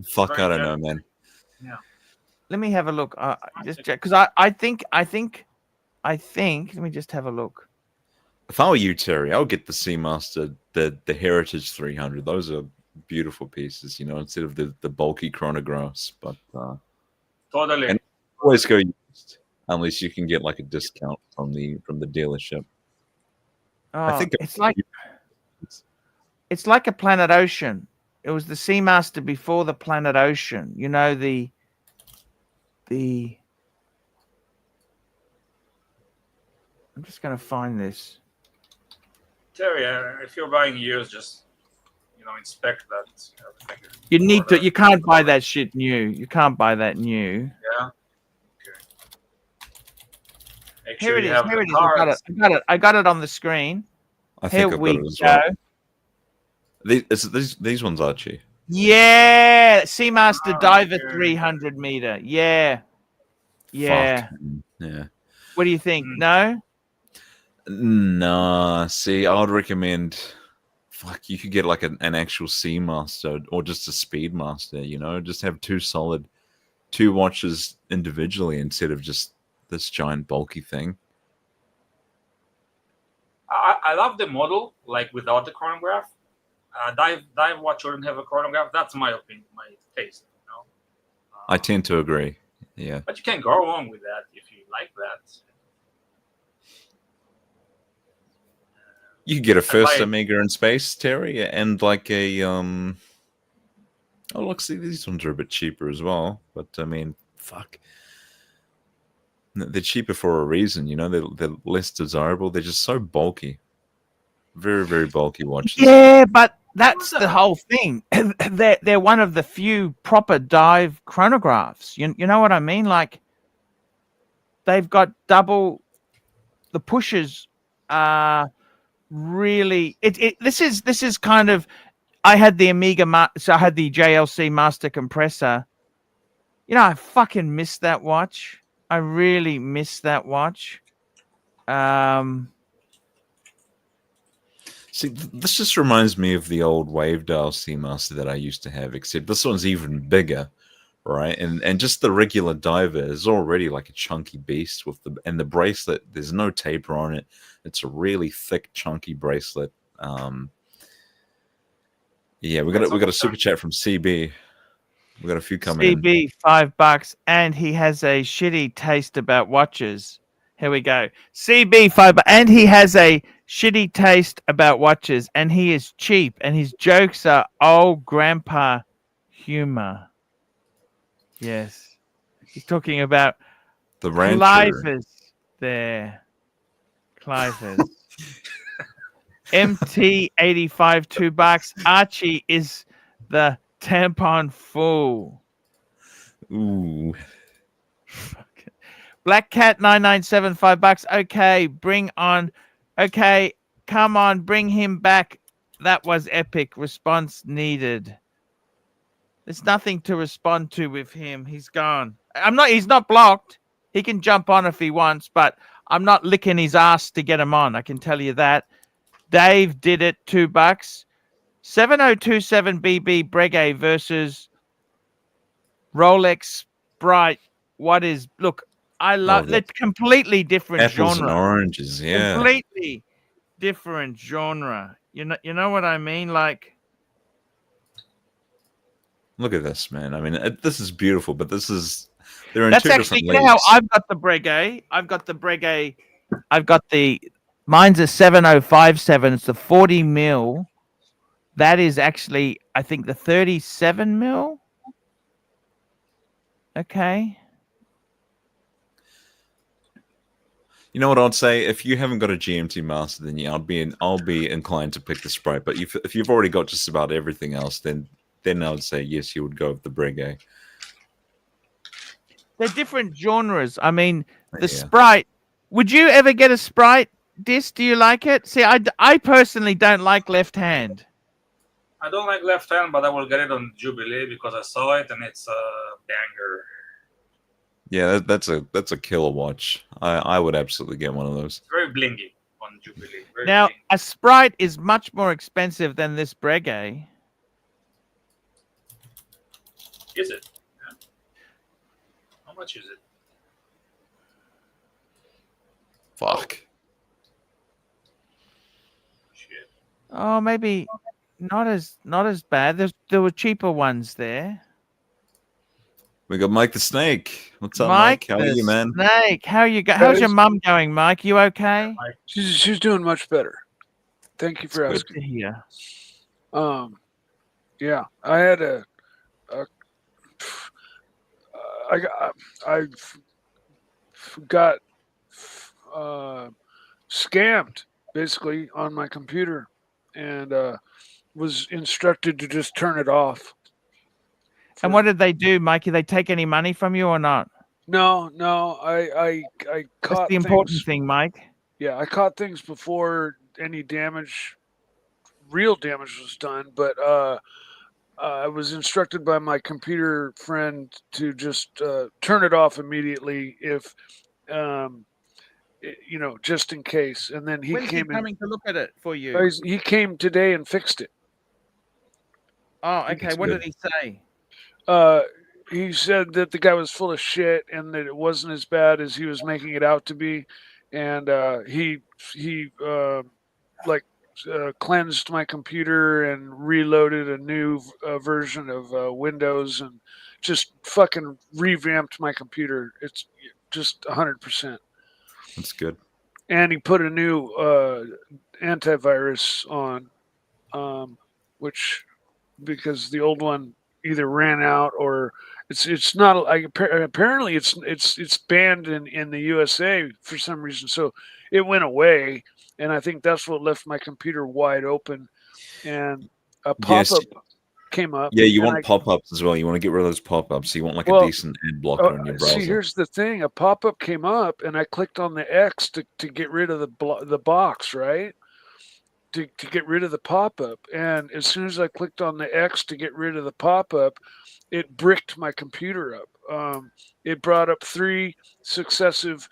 Fuck, very I don't know, good. man. Let me have a look. Just check because I think. Let me just have a look. If I were you, Terry, I would get the Seamaster, the Heritage 300. Those are beautiful pieces, you know, instead of the bulky chronographs. But Totally. And- always go used, unless you can get like a discount from the dealership. Oh, I think it's like a Planet Ocean. It was the Seamaster before the Planet Ocean. You know the. I'm just going to find this. Terry, if you're buying years, just inspect that. Everything. You need to. You can't buy that shit new. You can't buy that new. Yeah. Okay. Make Here sure it you is. have Here the it is. I got it. I got it on the screen. I Here think I've we got it as go. well. These ones, Archie. Yeah, Seamaster Oh, Diver okay. 300 meter. Yeah. Yeah. Fuck. Yeah. What do you think? No? Nah, see, I would recommend. Fuck, you could get like an actual Seamaster or just a Speedmaster. You know, just have two watches individually instead of just this giant bulky thing. I love the model, like without the chronograph. Dive watch shouldn't have a chronograph. That's my opinion, my taste. I tend to agree. Yeah. But you can go wrong with that if you like that. You could get a first buy- Omega in space, Terry, and like a Oh, look, see, these ones are a bit cheaper as well. But I mean, fuck, they're cheaper for a reason. You know, they're less desirable. They're just so bulky. Very, very bulky watches. Yeah, but that's the whole thing. They're one of the few proper dive chronographs. You know what I mean? Like they've got double the pushes. Really, this is kind of. I had the so I had the JLC Master compressor. You know, I fucking missed that watch. I really missed that watch. See, this just reminds me of the old wave dial Seamaster that I used to have, except this one's even bigger, right? And just the regular diver is already like a chunky beast with the bracelet. There's no taper on it. It's a really thick, chunky bracelet. Yeah, we got a super chat from CB. We got a few coming in. CB $5, and he has a shitty taste about watches. Here we go. CB $5, and he has a shitty taste about watches, and he is cheap, and his jokes are old grandpa humor. Yes, he's talking about The Rancher. Clivers there. Clivers. MT85 $2. Archie is the tampon fool. Ooh. Black Cat 997 $5. Okay, okay, come on, bring him back. That was epic. Response needed. There's nothing to respond to with him. He's gone. He's not blocked. He can jump on if he wants, but I'm not licking his ass to get him on. I can tell you that. Dave did it, $2. 7027 BB Breguet versus Rolex Sprite. What is, look, I love it's completely different Apples genre. and oranges, yeah. Completely different genre. You know what I mean? Like, look at this, man. I mean, this is beautiful, but they're in that's two actually, different you know how leagues. I've got mine's a 7057. It's the 40 mil. That is actually, I think, the 37 mil. Okay. You know what I'd say? If you haven't got a GMT Master, then yeah, I'll be inclined to pick the Sprite. But if you've already got just about everything else, then I would say yes, you would go with the Breguet. They're different genres. I mean, the Sprite. Would you ever get a Sprite disc? Do you like it? See, I personally don't like left hand. I don't like left hand, but I will get it on Jubilee because I saw it and it's a banger. Yeah, that's a killer watch. I would absolutely get one of those. Very blingy on Jubilee. Now, a Sprite is much more expensive than this Breguet. Is it? Yeah. How much is it? Fuck. Shit. Oh, maybe not as bad. There were cheaper ones there. We got Mike the Snake. What's up, Mike? How are you, man? Snake. How are you? How's your mum going, Mike? You okay? She's doing much better. Thank you for asking. Good to hear. Yeah, I had I got scammed basically on my computer, and was instructed to just turn it off. And what did they do, Mikey? Did they take any money from you or not? No. I caught That's the important things, thing, Mike. Yeah, I caught things before any real damage was done. But I was instructed by my computer friend to just turn it off immediately if, just in case. And then he came coming to look at it for you. He came today and fixed it. Oh, okay. What did he say? He said that the guy was full of shit and that it wasn't as bad as he was making it out to be, and he cleansed my computer and reloaded a new version of Windows and just fucking revamped my computer. It's just 100%. That's good. And he put a new antivirus on, which because the old one either ran out It's not like apparently it's banned in the USA for some reason. So it went away, and I think that's what left my computer wide open. And a Yes. pop-up came up. Yeah, you and want pop-ups as well. You want to get rid of those pop-ups. You want like a Well, decent ad blocker on your browser. See, here's the thing: a pop-up came up, and I clicked on the X to get rid of the box, right? To get rid of the pop-up, and as soon as I clicked on the X to get rid of the pop-up, it bricked my computer up. It brought up 3 successive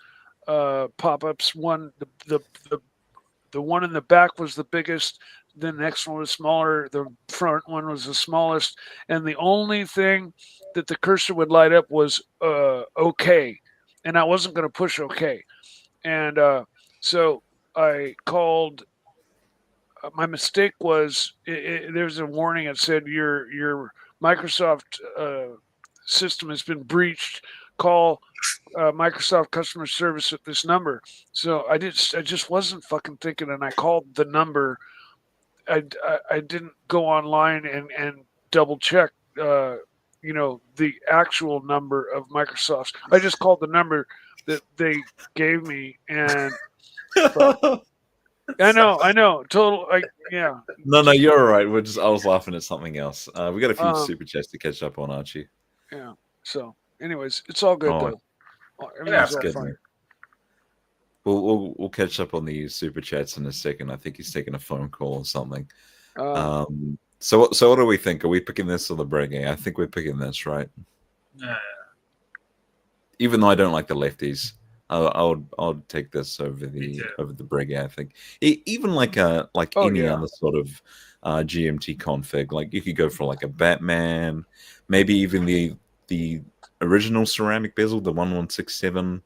pop-ups. One, the one in the back was the biggest. The next one was smaller. The front one was the smallest, and the only thing that the cursor would light up was OK, and I wasn't going to push OK, and so I called. My mistake was there's a warning that said your Microsoft system has been breached. Call Microsoft customer service at this number. So I just wasn't fucking thinking, and I called the number. I didn't go online and double check the actual number of Microsoft's. I just called the number that they gave me, and I know, total. Yeah. No, you're all right. I was laughing at something else. We got a few super chats to catch up on, Archie. Yeah. So, anyways, it's all good though. That's good, man. We'll catch up on the super chats in a second. I think he's taking a phone call or something. So what do we think? Are we picking this or the Breguet? I think we're picking this, right? Even though I don't like the lefties. I'll take this over the Breguet. I think even like any other sort of GMT config, like you could go for like a Batman, maybe even the original ceramic bezel, the 116710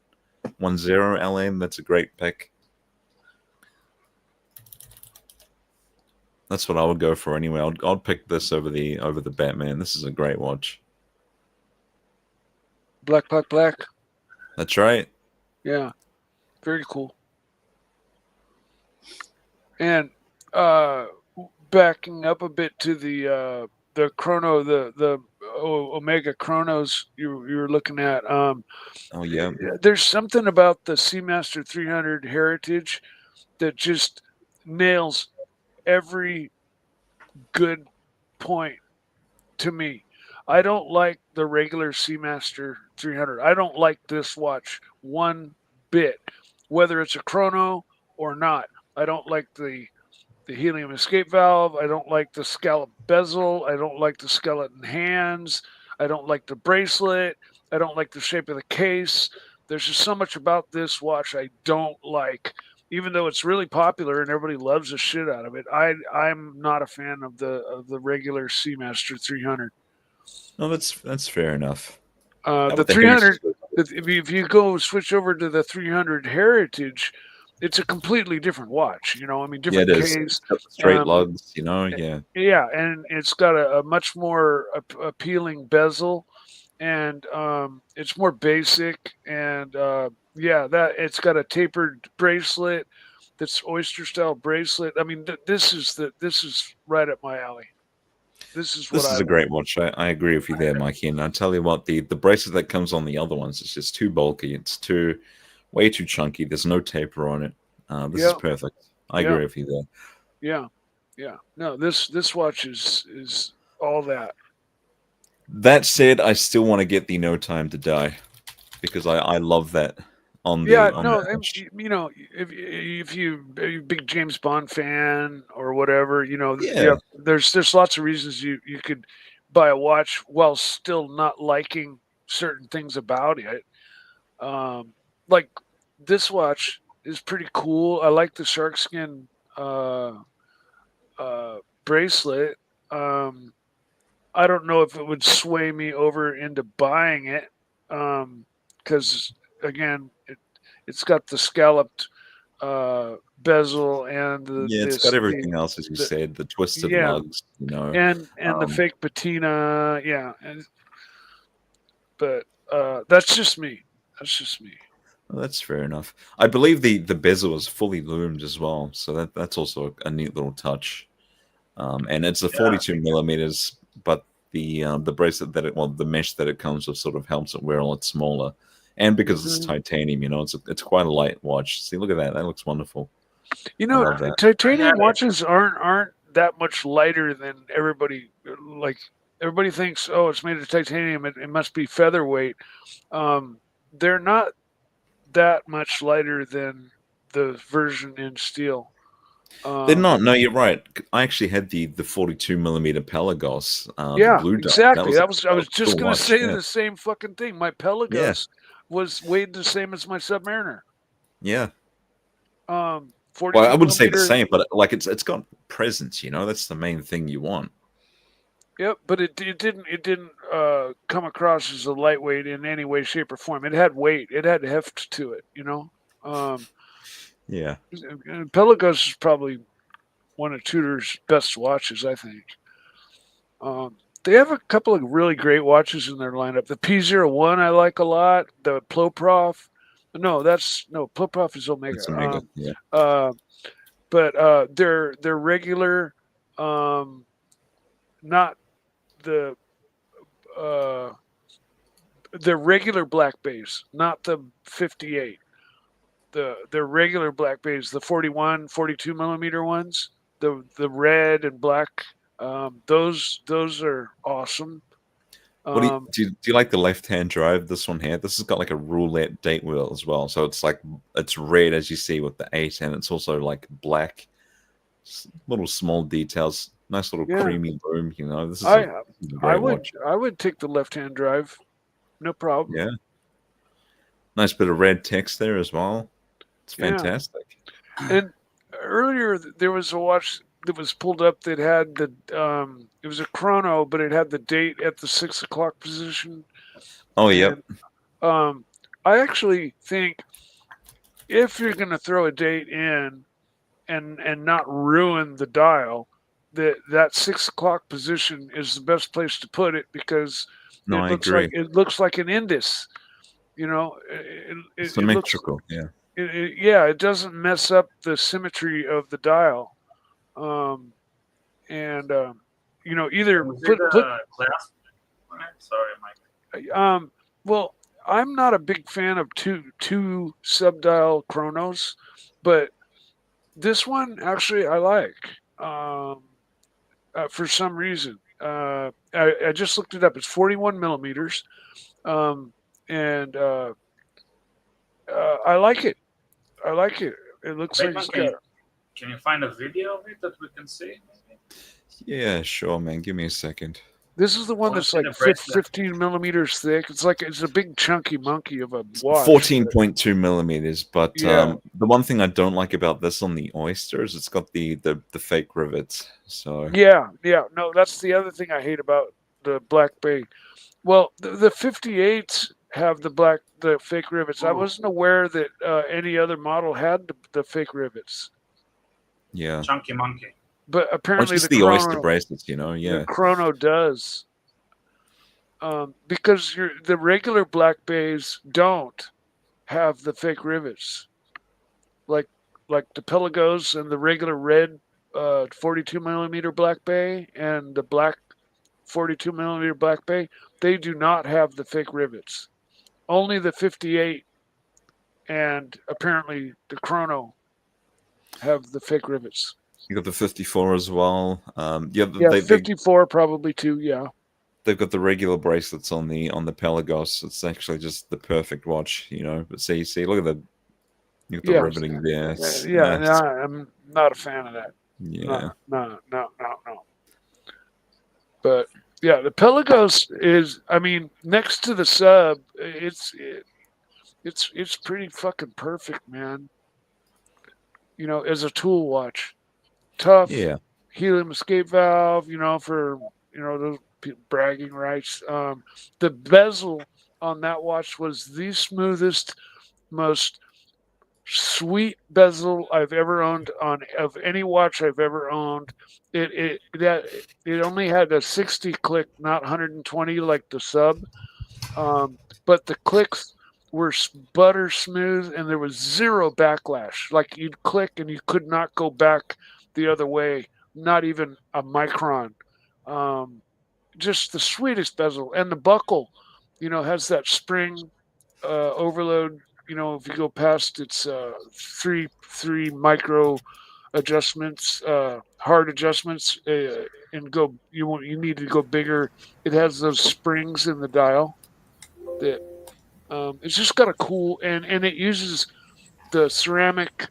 LM. That's a great pick. That's what I would go for anyway. I'd pick this over the Batman. This is a great watch. Black. That's right. Yeah, very cool. And backing up a bit to the chrono, the Omega chronos you were looking at. Oh yeah. There's something about the Seamaster 300 Heritage that just nails every good point to me. I don't like the regular Seamaster 300. I don't like this watch one bit, whether it's a chrono or not. I don't like the helium escape valve. I don't like the scallop bezel. I don't like the skeleton hands. I don't like the bracelet. I don't like the shape of the case. There's just so much about this watch I don't like. Even though it's really popular and everybody loves the shit out of it, I'm not a fan of the regular Seamaster 300. No, that's fair enough. The 300, if you go switch over to the 300 Heritage, it's a completely different watch. I mean, different case, straight lugs. Yeah. Yeah, and it's got a much more appealing bezel, and it's more basic, and that it's got a tapered bracelet, that's oyster style bracelet. I mean, this is right up my alley. This is a great watch. I agree with you there, Mikey. And I tell you what, the bracelet that comes on the other ones is just too bulky. It's way too chunky. There's no taper on it. This is perfect. I agree with you there. Yeah. No, this watch is all that. That said, I still want to get the No Time to Die because I love that. If you're a big James Bond fan or whatever, there's lots of reasons you could buy a watch while still not liking certain things about it. Like this watch is pretty cool. I like the sharkskin bracelet. I don't know if it would sway me over into buying it because again, it's got the scalloped bezel and it's got everything else, as you said, the twisted lugs, and the fake patina, but that's just me. Well, that's fair enough. I believe the bezel is fully loomed as well, so that's also a neat little touch. And it's a 42 millimeters, but the bracelet that the mesh that it comes with sort of helps it wear a lot smaller, and because it's titanium, it's quite a light watch. See, look at that. That looks wonderful. You I know, love that. titanium watches aren't that much lighter than everybody. Like everybody thinks, oh, it's made of titanium. It must be featherweight. They're not that much lighter than the version in steel. They're not. No, you're right. I actually had the 42 millimeter Pelagos. Yeah, the blue dot. exactly. I was just cool gonna watch, say yeah. the same fucking thing. My Pelagos was weighed the same as my Submariner. Yeah. 42 Well, I wouldn't say the millimeter. same, but like it's got presence. That's the main thing you want. Yep, but it didn't come across as a lightweight in any way, shape, or form. It had weight. It had heft to it. Yeah. Pelagos is probably one of Tudor's best watches, I think. They have a couple of really great watches in their lineup. The P01 I like a lot. The Ploprof. Ploprof is Omega. It's Omega. Yeah. But they're regular, not the regular black bays, not the 58. The regular black bays, the 41, 42 millimeter ones, the red and black. Those are awesome. What do you like the left-hand drive? This one here. This has got like a roulette date wheel as well. So it's red as you see with the 8, and it's also like black, little small details. Nice little creamy boom. This is a great watch. I would take the left-hand drive, no problem. Yeah. Nice bit of red text there as well. It's fantastic. And earlier there was a watch that was pulled up that had it was a chrono, but it had the date at the 6 o'clock position. Oh, yep. I actually think if you're going to throw a date in and not ruin the dial, that 6 o'clock position is the best place to put it, because I agree. it looks like an Indus. It Symmetrical, it doesn't mess up the symmetry of the dial. Either put clasp. Sorry, Mike. Well, I'm not a big fan of two sub-dial chronos, but this one actually I like for some reason. I just looked it up. It's 41 millimeters, and I like it. I like it. It looks like it's got. Can you find a video of it that we can see? Maybe? Yeah, sure, man. Give me a second. This is the one that's like 15 millimeters thick. It's a big chunky monkey of a watch. 14.2 millimeters. But the one thing I don't like about this on the Oyster is it's got the fake rivets. So no, that's the other thing I hate about the Black Bay. Well, the 58s have the fake rivets. I wasn't aware that any other model had the fake rivets. Yeah, chunky monkey. But apparently the Oyster bracelets, the chrono does, because the regular Black Bays don't have the fake rivets, like the Pelagos and the regular red 42 millimeter Black Bay and the black 42 millimeter Black Bay. They do not have the fake rivets. Only the 58 and apparently the chrono have the fake rivets. You got the 54 as well. 54 probably too. Yeah, they've got the regular bracelets on the Pelagos. It's actually just the perfect watch, But see, look at the riveting there. I'm not a fan of that. Yeah, no. But yeah, the Pelagos is. I mean, next to the sub, it's pretty fucking perfect, man. As a tool watch. Tough, helium escape valve, for those bragging rights. The bezel on that watch was the smoothest, most sweet bezel I've ever owned of any watch I've ever owned. It only had a 60 click, not 120 like the sub, but the clicks were butter smooth and there was zero backlash. Like you'd click and you could not go back the other way, not even a micron. just the sweetest bezel, and the buckle, has that spring overload. If you go past its three micro adjustments, hard adjustments, and you need to go bigger. It has those springs in the dial that it's just got a cool, and it uses the ceramic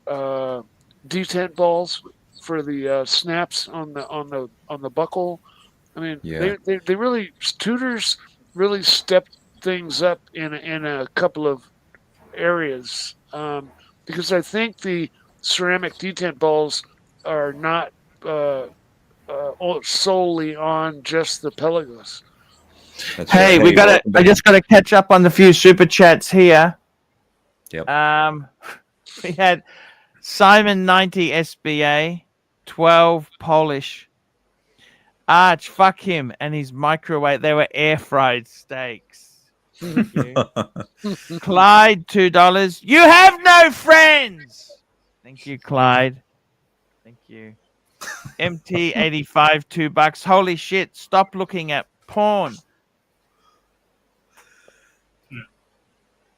detent balls for the snaps on the buckle. I mean, Yeah. they really, Tudors really stepped things up in a couple of areas, because I think the ceramic detent balls are not solely on just the pelagos. That's Hey, right. Welcome I back. just gotta catch up on the few super chats here. Yep. We had Simon 90 SBA, 12 Polish. Arch, fuck him and his microwave. They were air fried steaks. Thank you. Clyde, $2. You have no friends. Thank you, Clyde. Thank you. MT85, $2. Holy shit! Stop looking at porn.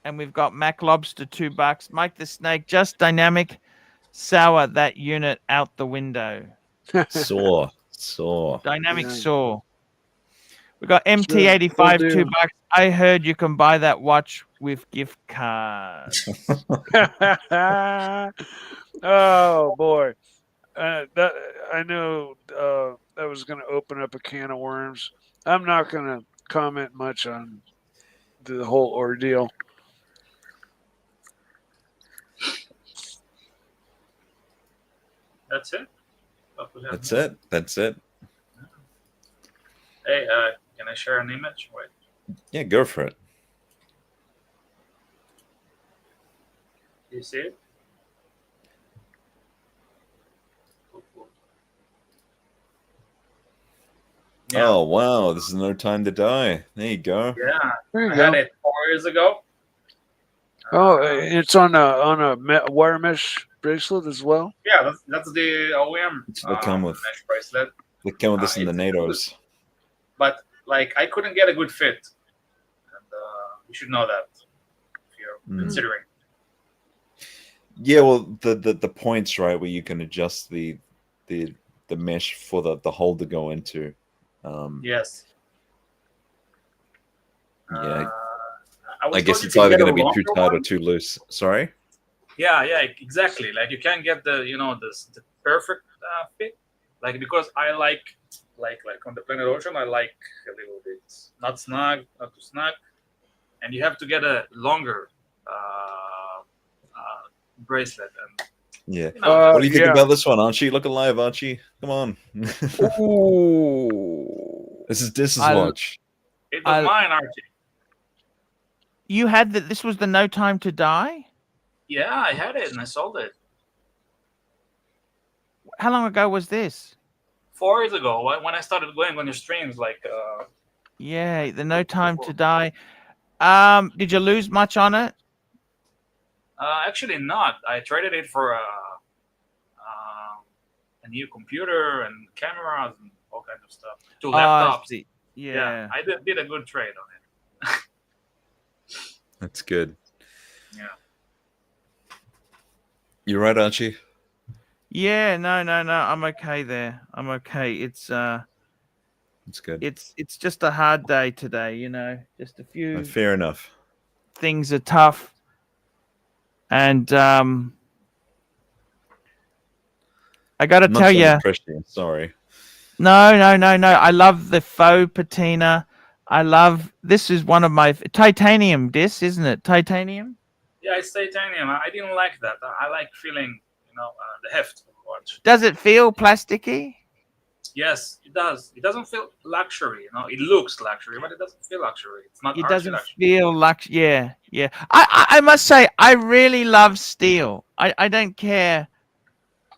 And we've got Mac Lobster, $2. Mike the Snake, just dynamic. Sour that unit out the window. Saw. Dynamic Yeah. saw. We got MT85, will do. $2. I heard you can buy that watch with gift cards. Oh boy, that I know that was going to open up a can of worms. I'm not going to comment much on the whole ordeal. That's it. That's it. Hey, can I share an image? Wait. Yeah, go for it. Do you see it? Cool. Yeah. Oh wow, this is No Time to Die. There you go. Yeah, There you I go. had it 4 years ago. Oh, it's on a wire mesh bracelet as well. Yeah, that's the OEM It's what come with. mesh bracelet. They come with this in the It's NATOs. But like, I couldn't get a good fit, and you should know that if you're considering. Yeah, well, the points, right, where you can adjust the mesh for the hole to go into. Yes. Yeah, I was I guess told you it's can either get a going to be too longer tight or one. too loose. Sorry. Yeah, exactly. Like, you can't get the the perfect fit. Like, because I like on the Planet Ocean, I like a little bit not snug, not too snug, and you have to get a longer bracelet. And Yeah. Uh, What do you think yeah. about this one, Archie? Look alive, Archie. Come on. Ooh. This is I- watch. it was mine, Archie. You had that. This was the No Time to Die. Yeah, I had it and I sold it How long ago was this? 4 years ago when I started going on your streams. Like, Yeah, the No Time to Die. Did you lose much on it? actually not. I traded it for a new computer and cameras and all kinds of stuff. 2 laptops. Yeah. I did a good trade on it. That's good. Yeah. You're right, Archie. Yeah, no. I'm okay there. I'm okay. It's It's good. it's just a hard day today, Just a few Fair enough. things are tough. And I got to I'm not tell trying you, to pressure you, sorry. no. I love the faux patina. This is one of my titanium discs, isn't it? Titanium? Yeah, it's titanium. I didn't like that. I like feeling, the heft of the watch. Does it feel plasticky? Yes, it does. It doesn't feel luxury. It looks luxury, but it doesn't feel luxury. It's not. It Archie doesn't luxury. feel like, yeah. I must say, I really love steel. I don't care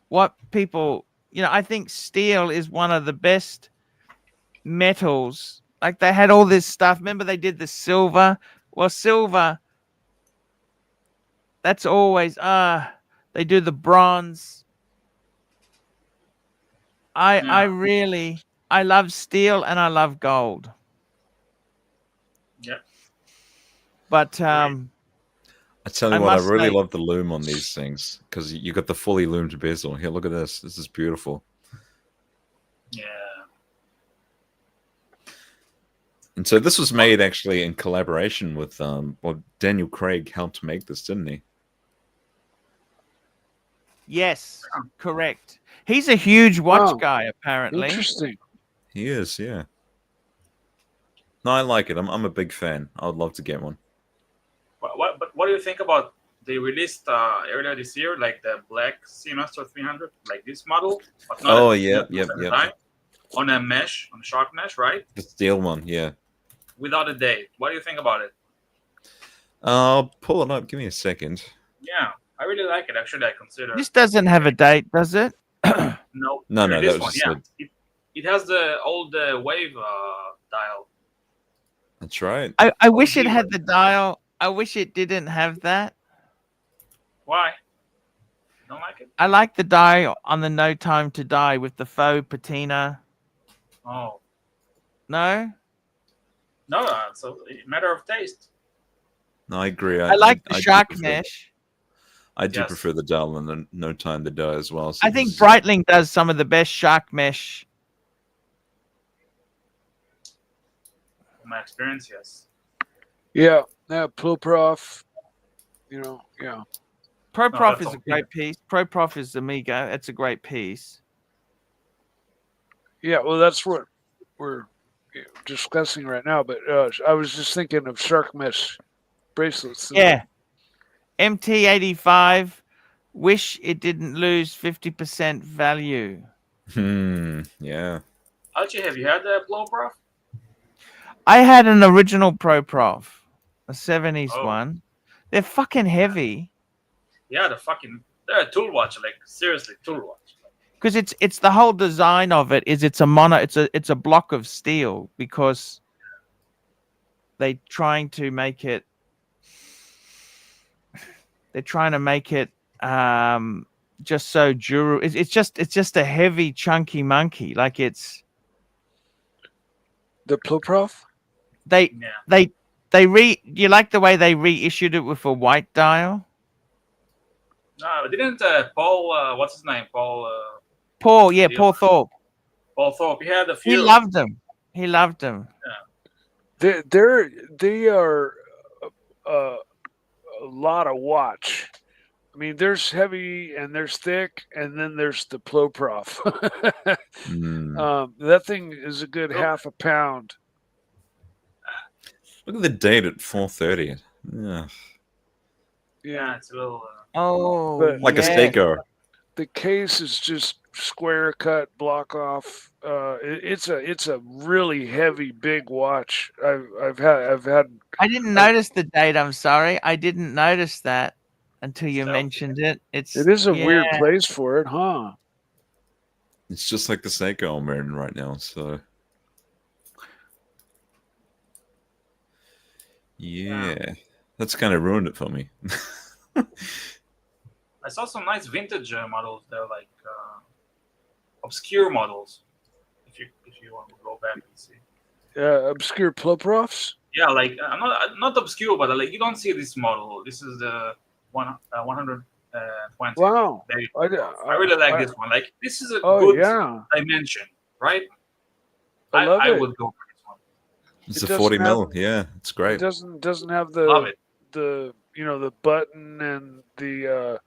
what people, I think steel is one of the best metals. Like, they had all this stuff. Remember they did the silver? Well, silver, that's always, they do the bronze. I really I love steel and I love gold. Yeah. But I tell you I what, I must really say- love the loom on these things because you got the fully loomed bezel. Here, look at this. This is beautiful. Yeah. And so this was made actually in collaboration with well, Daniel Craig helped make this, didn't he? yes, correct. He's a huge watch Wow. guy, apparently. Interesting. He is, yeah. No, I like it. I'm a big fan. I would love to get one. But what do you think about they released earlier this year, like the black Seamaster 300, like this model? But not Oh, a- yep, not yep, at the yep. time, on a mesh, on shark mesh, right? The steel one, yeah. Without a date. What do you think about it? I'll pull it up. Give me a second. Yeah, I really like it. Actually, I consider. This doesn't have a date, does it? No, No, this that was one, just yeah. It has the old wave dial. That's right. I wish it had the dial. I wish it didn't have that. Why? Don't like it? I like the dial on the No Time to Die with the faux patina. Oh No? no, it's a matter of taste. No, I agree. I like the do shark prefer- mesh. I do Yes. prefer the dial and the No Time to Die as well. So I think this is- Breitling does some of the best shark mesh. From my experience, yes. Yeah. Yeah. Ploprof. You know. Yeah. ProProf that's is a all. great piece. ProProf is Amigo. It's a great piece. Yeah. Well, that's what we're discussing right now. But I was just thinking of shark mesh bracelets. Yeah. MT85. Wish it didn't lose 50% value. Yeah. Archie, have you had the Blow Prof? I had an original ProProf, a 70s Oh. one. They're fucking heavy Yeah, they're a tool watch, like seriously, tool watch. because it's the whole design of it is it's a block of steel because they're trying to make it just so durable. It's just a heavy chunky monkey. Like it's The Ploprof. they Yeah. you like the way they reissued it with a white dial? No, didn't Paul? What's his name? Paul. Paul, yeah, Yeah. Paul Thorpe. Paul Thorpe. He had a few. He loved them. He loved them. They are a lot of watch. I mean, there's heavy and there's thick, and then there's the Ploprof. That thing is a good half a pound. Look at the date at 4:30. Yeah. Yeah, it's a little. Oh, But- Like a yeah. Seiko. The case is just square cut, block off. It's a really heavy, big watch. I've had. I didn't notice the date. I'm sorry. I didn't notice that until you So- mentioned it. It is a weird yeah. place for it, huh? It's just like the Seiko I'm wearing right now. So. Yeah. That's kind of ruined it for me. I saw some nice vintage models. They're like obscure models. If you want to go back and see. Obscure Ploprofs. Yeah, like not obscure, but like you don't see this model. This is the 120. Wow. Baby. I I really like this one. Like this is a Oh good yeah, dimension, right? I love I it. would go for this one. It's It a doesn't 40 have- mil. Yeah, it's It great. doesn't have Love the it. the button and the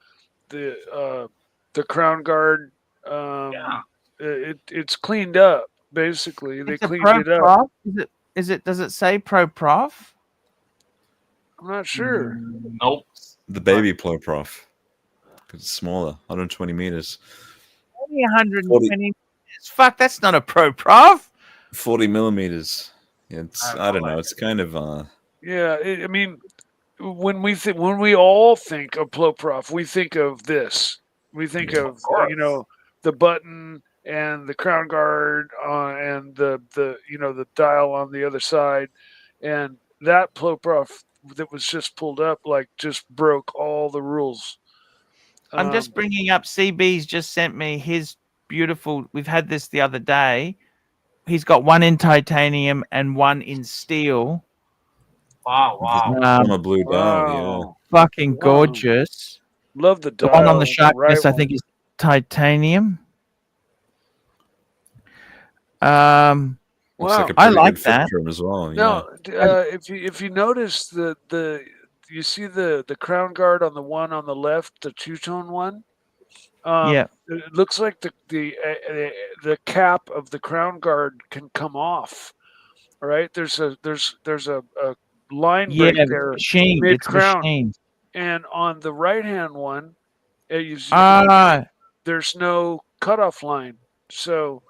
crown guard. Yeah. It's cleaned up basically. They It's a cleaned Pro it up. Prof? Does it say Pro Prof? I'm not sure. Nope. The baby Ploprof. 'Cause it's smaller, 120 meters. Only 120. Fuck, that's not a Pro Prof. 40 millimeters. Yeah, it's, I I don't know. like It's kind of Yeah, I mean, when we all think of Ploprof, we think of this. We think Yeah. of course. the button and the crown guard and the dial on the other side, and that Ploprof that was just pulled up just broke all the rules. I'm just bringing up CB's just sent me his beautiful. We've had this the other day. He's got one in titanium and one in steel. Wow. On a blue dial, yeah. Wow. Fucking Wow. gorgeous. Love the The one on the dial, sharpness, right I think, one. is titanium. Looks like a I pretty like good that. fit for him as well. Yeah. No, if you notice the you see the crown guard on the one on the left, the two-tone one. Yeah. It looks like the cap of the crown guard can come off. All right, there's a line Yeah, break there machined. mid It's crown, machined. and on the right hand one, Ah, there's no cutoff line. So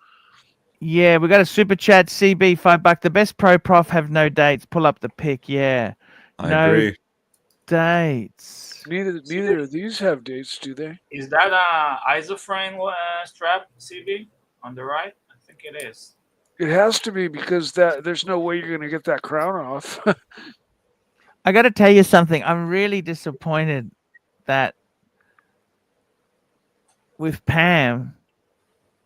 yeah, we got a super chat. CB $5. The best pro prof have no dates. Pull up the pic. Yeah, I no agree. dates. neither of these have dates, do they? Is that a isoframe strap, CB, on the right? I think it is. It has to be because there's no way you're going to get that crown off. I got to tell you something. I'm really disappointed that with Pam,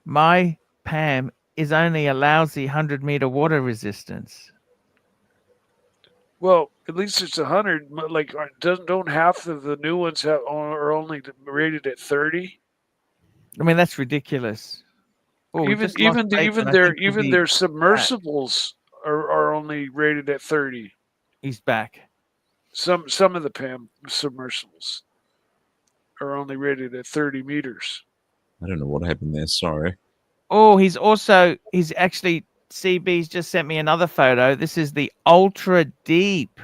my Pam is only a lousy 100-meter water resistance. Well, at least it's 100. Like, don't half of the new ones are only rated at 30? I mean, that's ridiculous. Oh, we Even just lost Bateman. I think he'll be their submersibles are only rated at 30. He's back. Some of the PAM submersibles are only rated at 30 meters. I don't know what happened there. Sorry. Oh, he's actually, CB's just sent me another photo. This is the Ultra Deep.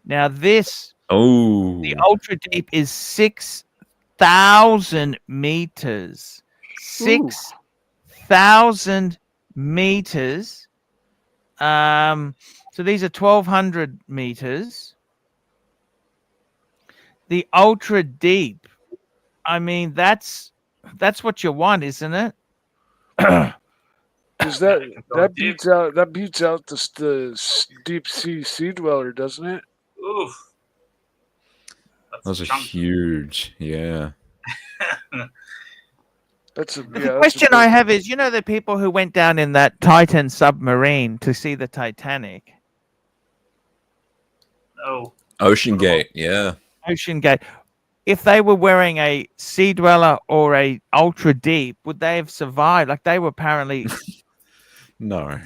Now the Ultra Deep is 6,000 meters. 6,000 meters. So these are 1,200 meters. The Ultra Deep. I mean, that's what you want, isn't it? Because that beats out the deep sea dweller, doesn't it? Oof. Those are huge. Yeah. The question I have is, the people who went down in that Titan submarine to see the Titanic. Oh. Ocean Gate. Yeah. Ocean Gate. If they were wearing a Sea Dweller or a Ultra Deep, would they have survived? Like, they were apparently. No.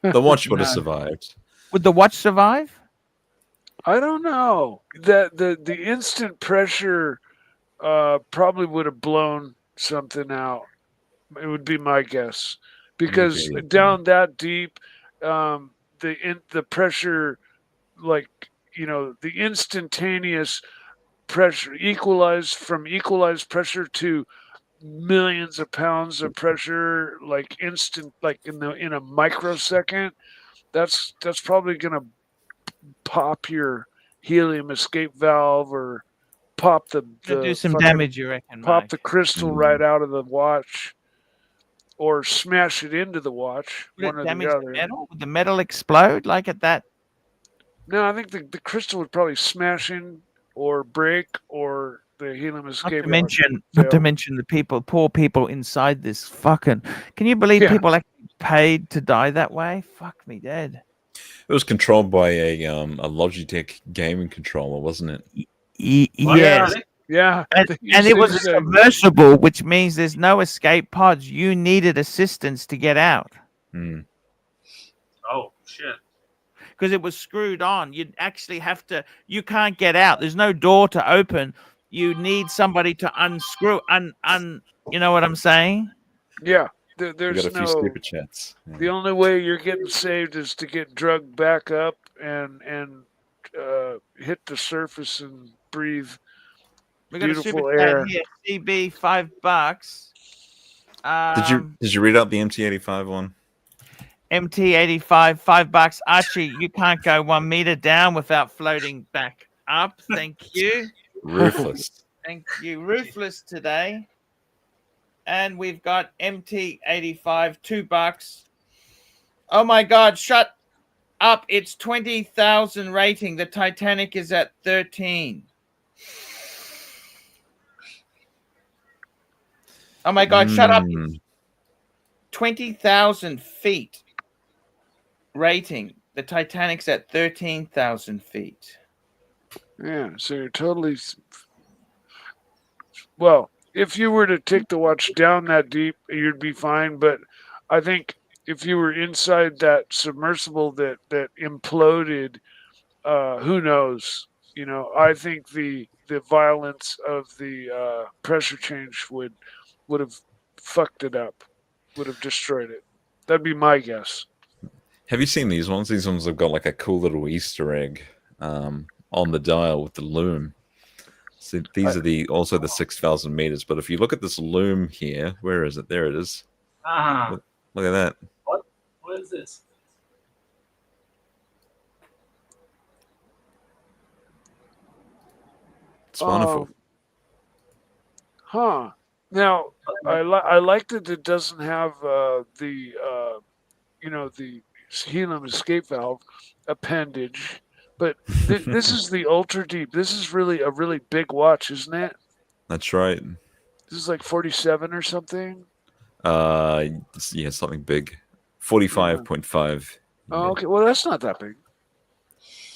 The watch would have survived. Would the watch survive? I don't know. The instant pressure probably would have blown something out. It would be my guess, because down that deep, the pressure, like, the instantaneous pressure equalized pressure to millions of pounds of pressure, like instant, like in a microsecond. That's probably gonna pop your helium escape valve, or pop the do some damage, you reckon? Pop Mike? the crystal right out of the watch, or smash it into the watch. Would One it or damage the the other. metal? Would the metal explode like at that? No, I think the crystal would probably smash in or break, or the helium escape. Not to mention the poor people inside this fucking. Can you believe people actually paid to die that way? Fuck me dead. It was controlled by a Logitech gaming controller, wasn't it? Yes. Yeah. And it was a submersible, which means there's no escape pods. You needed assistance to get out. Oh, shit. Because it was screwed on. You'd actually have to. You can't get out. There's no door to open. You need somebody to unscrew. You know what I'm saying? Yeah. There's we got a few super chats. Yeah. The only way you're getting saved is to get drugged back up and hit the surface and breathe We got beautiful a super air. chat here. CB $5. Did you read out the MT85 one? MT85 $5. Archie, you can't go 1 meter down without floating back up. Thank you. Ruthless. Thank you. Ruthless today. And we've got MT85 $2. Oh my God! Shut up! It's 20,000 rating. The Titanic is at 13. Oh my God! Shut up! 20,000 feet rating. The Titanic's at 13,000 feet. Yeah, so you're totally. Well, if you were to take the watch down that deep, you'd be fine. But I think if you were inside that submersible that imploded, who knows? You know, I think the violence of the pressure change would have fucked it up, would have destroyed it. That'd be my guess. Have you seen these ones? These ones have got like a cool little Easter egg on the dial with the loom. So these are also the 6,000 meters. But if you look at this loom here, where is it? There it is. Ah, Look at that. what is this? It's wonderful. Huh. Now, I like that it doesn't have the helium escape valve appendage, but this is the ultra deep. This is really a really big watch, isn't it? That's right. This is like 47 or something. Yeah, something big. 45.5. Oh, okay. Well, that's not that big.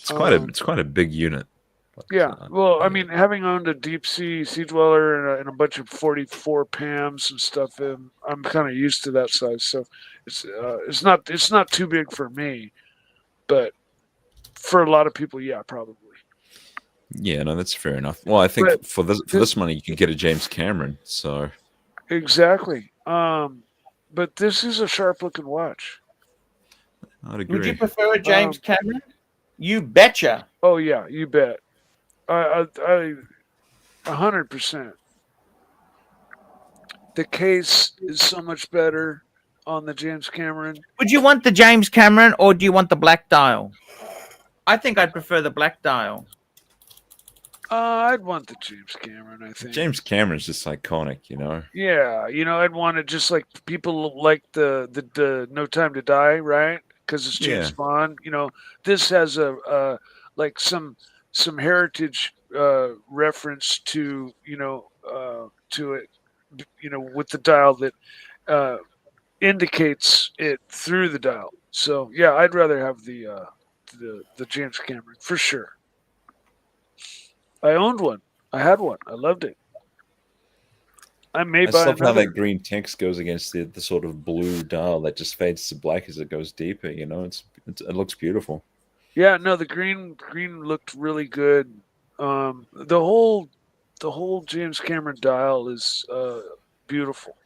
It's quite a big unit. But, Yeah. Well, I mean, having owned a deep sea dweller and a bunch of 44 PAMs and stuff, I'm kind of used to that size. So it's not too big for me, but for a lot of people, yeah, probably. yeah, no, that's fair enough. Well, I think for this money, you can get a James Cameron. So Exactly. But this is a sharp looking watch. I'd agree. Would you prefer a James Cameron? You betcha. Oh yeah, you bet. I 100%. The case is so much better on the James Cameron. Would you want the James Cameron or do you want the black dial? I think I'd prefer the black dial. I'd want the James Cameron, I think. James Cameron's just iconic, you know. Yeah, I'd want it just like people like the No Time to Die, right? Because it's James Bond. This has a like some heritage reference to to it, with the dial that indicates it through the dial. So yeah, I'd rather have the James Cameron for sure. I owned one. I had one. I loved it. I may I buy love how another. that green text goes against the sort of blue dial that just fades to black as it goes deeper. You know, it looks beautiful. Yeah, no, the green looked really good. The whole James Cameron dial is beautiful.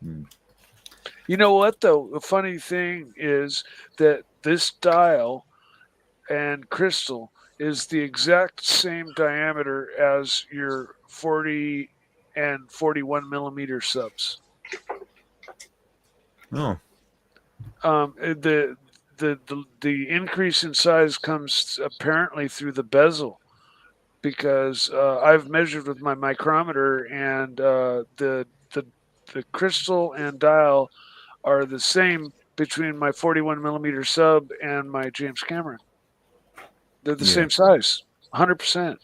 You know what though? The funny thing is that this dial and crystal is the exact same diameter as your 40 and 41 millimeter subs. Oh, The increase in size comes apparently through the bezel, because I've measured with my micrometer, and the crystal and dial are the same between my 41 millimeter sub and my James Cameron. They're the same size, 100%.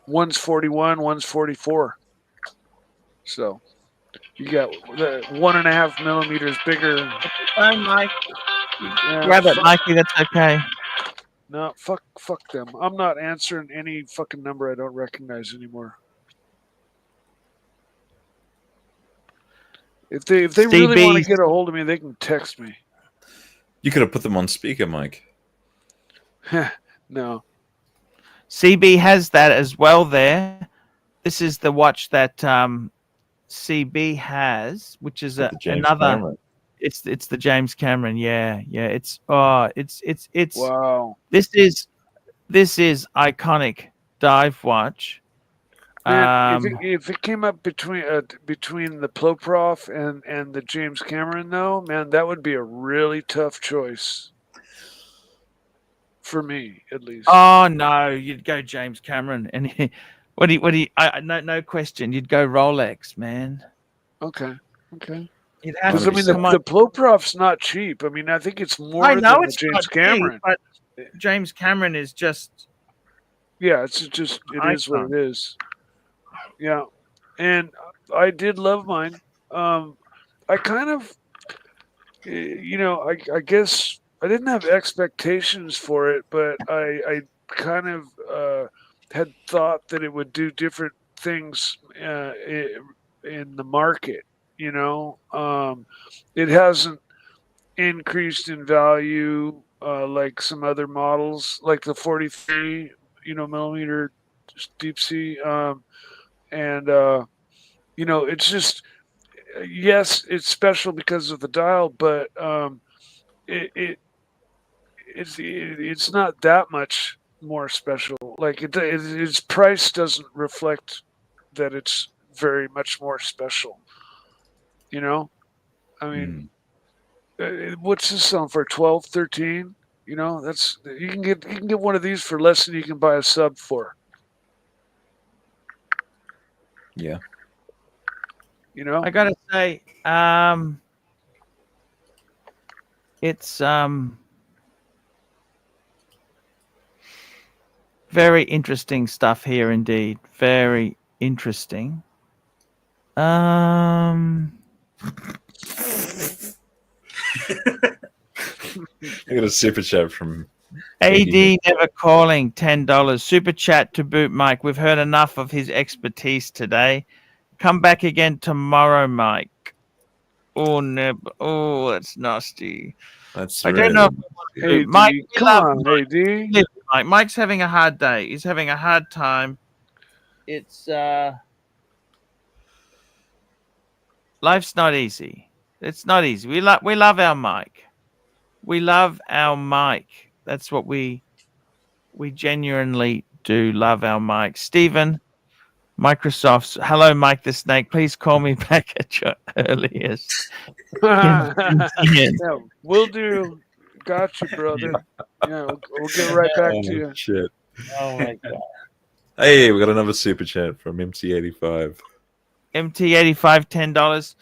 One's 41, one's 44. So you got the 1.5 millimeters bigger. Fine, Mike. Yeah, Grab it, Mikey. That's okay. No, fuck them. I'm not answering any fucking number I don't recognize anymore. If they really want to get a hold of me, they can text me. you could have put them on speaker, Mike. No. CB has that as well there. This is the watch that CB has, which is another. Cameron. It's the James Cameron. Yeah. It's Wow. This is iconic dive watch. Man, if it came up between the Ploprof and the James Cameron, though, man, that would be a really tough choice for me, at least. Oh no, you'd go James Cameron, and no question, you'd go Rolex, man. Okay. You'd have Because to. I mean, the Ploprof's not cheap. I mean, I think it's more I know than it's the James not Cameron. cheap, but James Cameron is just. Yeah, it is what it is. Yeah. and I did love mine. I kind of, I guess I didn't have expectations for it, but I kind of had thought that it would do different things in the market. It hasn't increased in value like some other models, like the 43, millimeter deep sea, and it's just yes, it's special because of the dial, but it's not that much more special. Like its price doesn't reflect that it's very much more special. I mean, what's this selling for? 12, 13? That's you can get one of these for less than you can buy a sub for. Yeah. I gotta say, it's very interesting stuff here indeed. Very interesting. I got a super chat from AD never calling $10. Super chat to boot Mike. We've heard enough of his expertise today. Come back again tomorrow, Mike. Oh, Neb. Oh, that's nasty. That's I don't know. Hey, Mike, come on, AD. Mike. Mike's having a hard day. He's having a hard time. It's life's not easy. It's not easy. We love our Mike. We love our Mike. That's what we genuinely do love our Mike. Stephen, Microsoft's hello, Mike the Snake. Please call me back at your earliest. Yeah, will do. Got you, brother. Yeah, we'll get right back to you. Shit. Oh my god. Hey, we got another super chat from MT85. MT85, $10.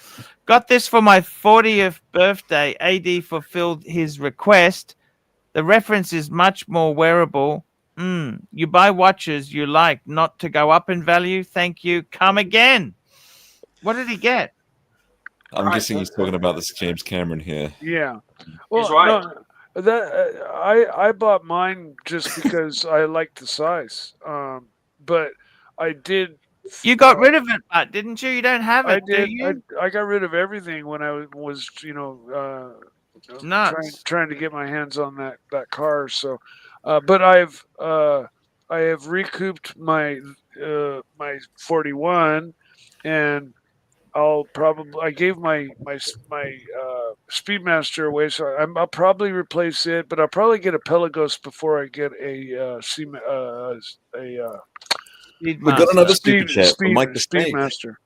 Got this for my 40th birthday. AD fulfilled his request. The reference is much more wearable. You buy watches you like, not to go up in value. Thank you. Come again. What did he get? I'm guessing he's talking about this James Cameron here. Yeah. Well, He's right. no, that I bought mine just because I liked the size. But I did. You got rid of it, but didn't you? You don't have it, I did. do you? I got rid of everything when I was, Nuts. trying to get my hands on that car. So, but I have recouped my 41, and I gave my Speedmaster away, so I'll probably replace it, but I'll probably get a Pelagos before I get a We got another super chat from Mike the Snake. Speedmaster.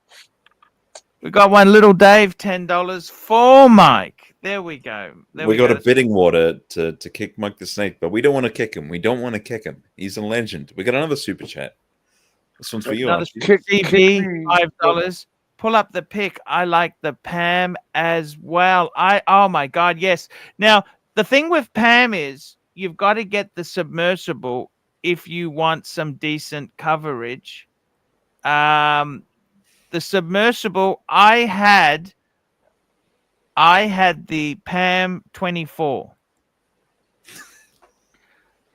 We got one, little Dave, $10 for Mike. There we go. We got a bidding war to kick Mike the Snake, but we don't want to kick him. We don't want to kick him. He's a legend. We got another super chat. This one's for you, Archie. CB, $5. Pull up the pic. I like the Pam as well. Oh my god, yes. Now the thing with Pam is you've got to get the submersible if you want some decent coverage. The submersible I had the Pam 24.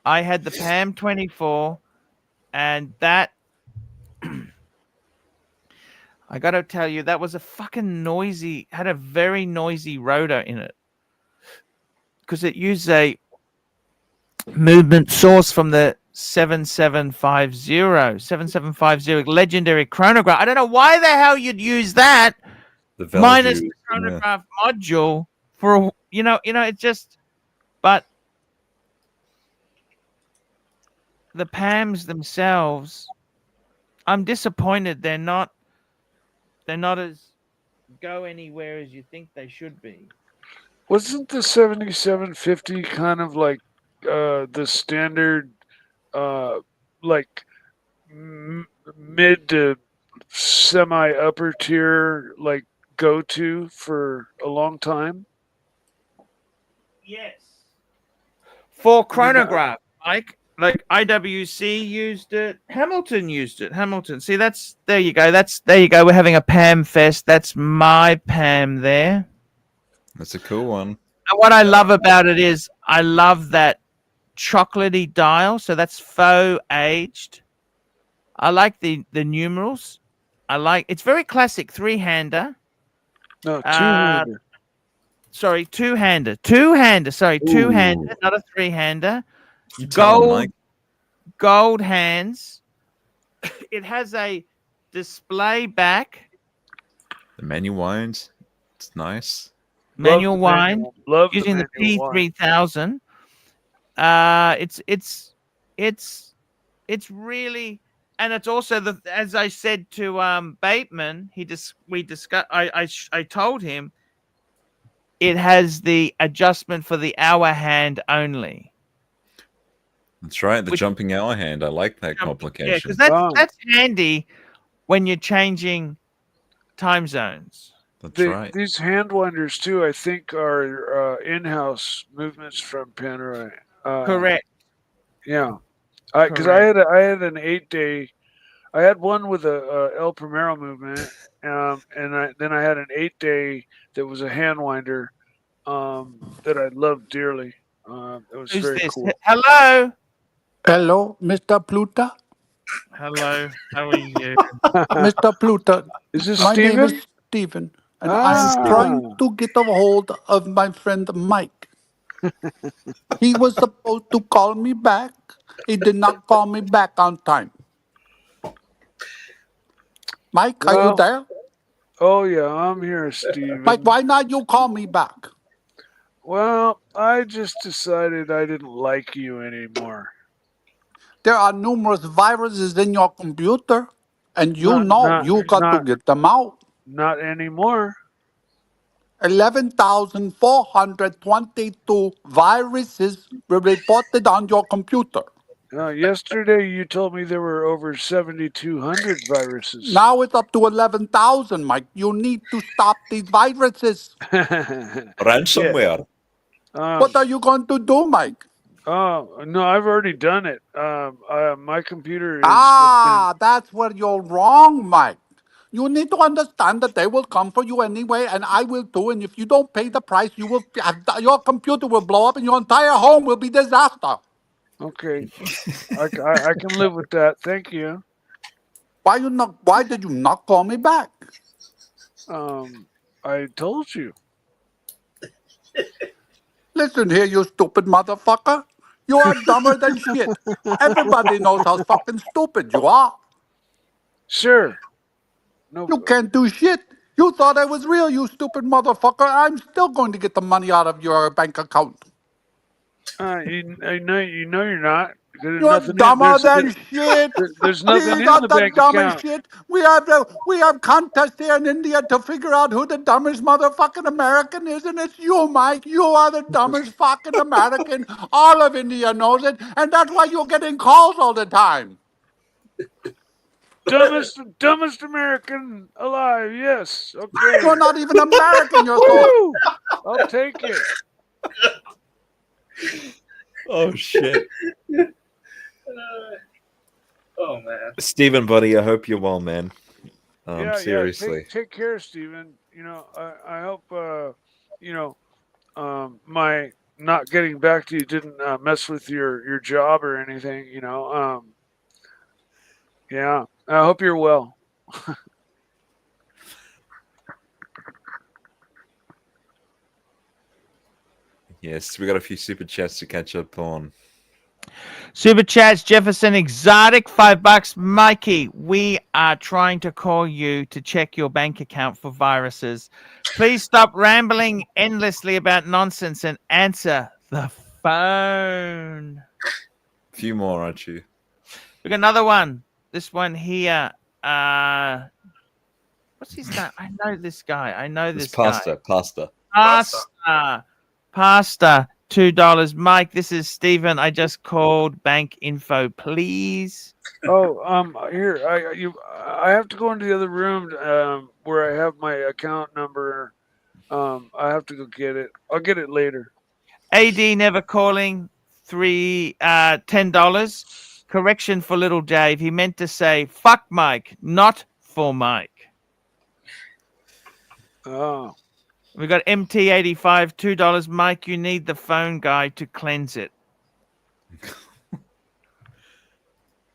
I had the Pam 24, and that I got to tell you, that was a fucking noisy, had a very noisy rotor in it because it used a movement source from the 7750 legendary chronograph. I don't know why the hell you'd use that minus the chronograph module for, it just, but the PAMs themselves, I'm disappointed they're not as go anywhere as you think they should be. Wasn't the 7750 kind of like the standard, like mid to semi upper tier, like go to for a long time? Yes. For chronograph, Mike. like IWC used it. Hamilton used it. Hamilton. See, there you go. There you go. We're having a Pam fest. That's my Pam there. That's a cool one. And what I love about it is I love that chocolatey dial. So that's faux aged. I like the numerals. It's very classic 3-hander. No, two-hander. Sorry, two-hander. Two-hander. Sorry, two-hander, not a 3-hander. Gold hands. It has a display back. The manual wines. It's nice. Manual wine. Love using the P3000. It's really, and it's also as I said to Bateman, we discussed. I told him it has the adjustment for the hour hand only. That's right, the jumping hour hand. I like that complication. Yeah, because that's handy when you're changing time zones. That's right. These hand winders too, I think, are in-house movements from Panerai. Correct. Yeah, because I had an 8-day. I had one with a El Primero movement, and then I had an 8-day that was a hand winder that I loved dearly. It was very cool. Hello. Hello, Mr. Pluta. Hello. How are you? Mr. Pluta. Is this My Steven? name is Stephen, and I'm trying to get a hold of my friend Mike. He was supposed to call me back. He did not call me back on time. Mike, are you there? Oh yeah, I'm here, Steven. Mike, why not you call me back? Well, I just decided I didn't like you anymore. There are numerous viruses in your computer, and you got to get them out. Not anymore. 11,422 viruses were reported on your computer. Yesterday you told me there were over 7,200 viruses. Now it's up to 11,000, Mike. You need to stop these viruses. Ransomware. What are you going to do, Mike? Oh, no, I've already done it. My computer is... that's where you're wrong, Mike. You need to understand that they will come for you anyway, and I will too. And if you don't pay the price, your computer will blow up and your entire home will be disaster. Okay. I can live with that. Thank you. Why did you not call me back? I told you. Listen here, you stupid motherfucker. You are dumber than shit. Everybody knows how fucking stupid you are. Sure. No, You can't do shit. You thought I was real, you stupid motherfucker. I'm still going to get the money out of your bank account. You know you're not. You're dumber than shit. There's nothing in not the the bank dumbest account. shit. We have contests here in India to figure out who the dumbest motherfucking American is, and it's you, Mike. You are the dumbest fucking American. All of India knows it, and that's why you're getting calls all the time. Dumbest American alive. Yes. Okay. You're not even American. You're so. I'll take it. Oh shit. Oh man, Stephen, buddy, I hope you're well, man. Seriously. Take care, Stephen. I hope my not getting back to you didn't mess with your job or anything. Yeah. I hope you're well. Yes, we got a few super chats to catch up on. Super chats, Jefferson Exotic, $5. Mikey, we are trying to call you to check your bank account for viruses. Please stop rambling endlessly about nonsense and answer the phone. A few more, Archie. We got another one. This one here. What's his name? I know this guy. Pasta. $2. Mike, this is Stephen. I just called bank info, please. Oh, here. I have to go into the other room where I have my account number. I have to go get it. I'll get it later. AD never calling. $10. Correction for little Dave. He meant to say fuck Mike, not for Mike. Oh, We got MT85, $2. Mike, you need the phone guy to cleanse it.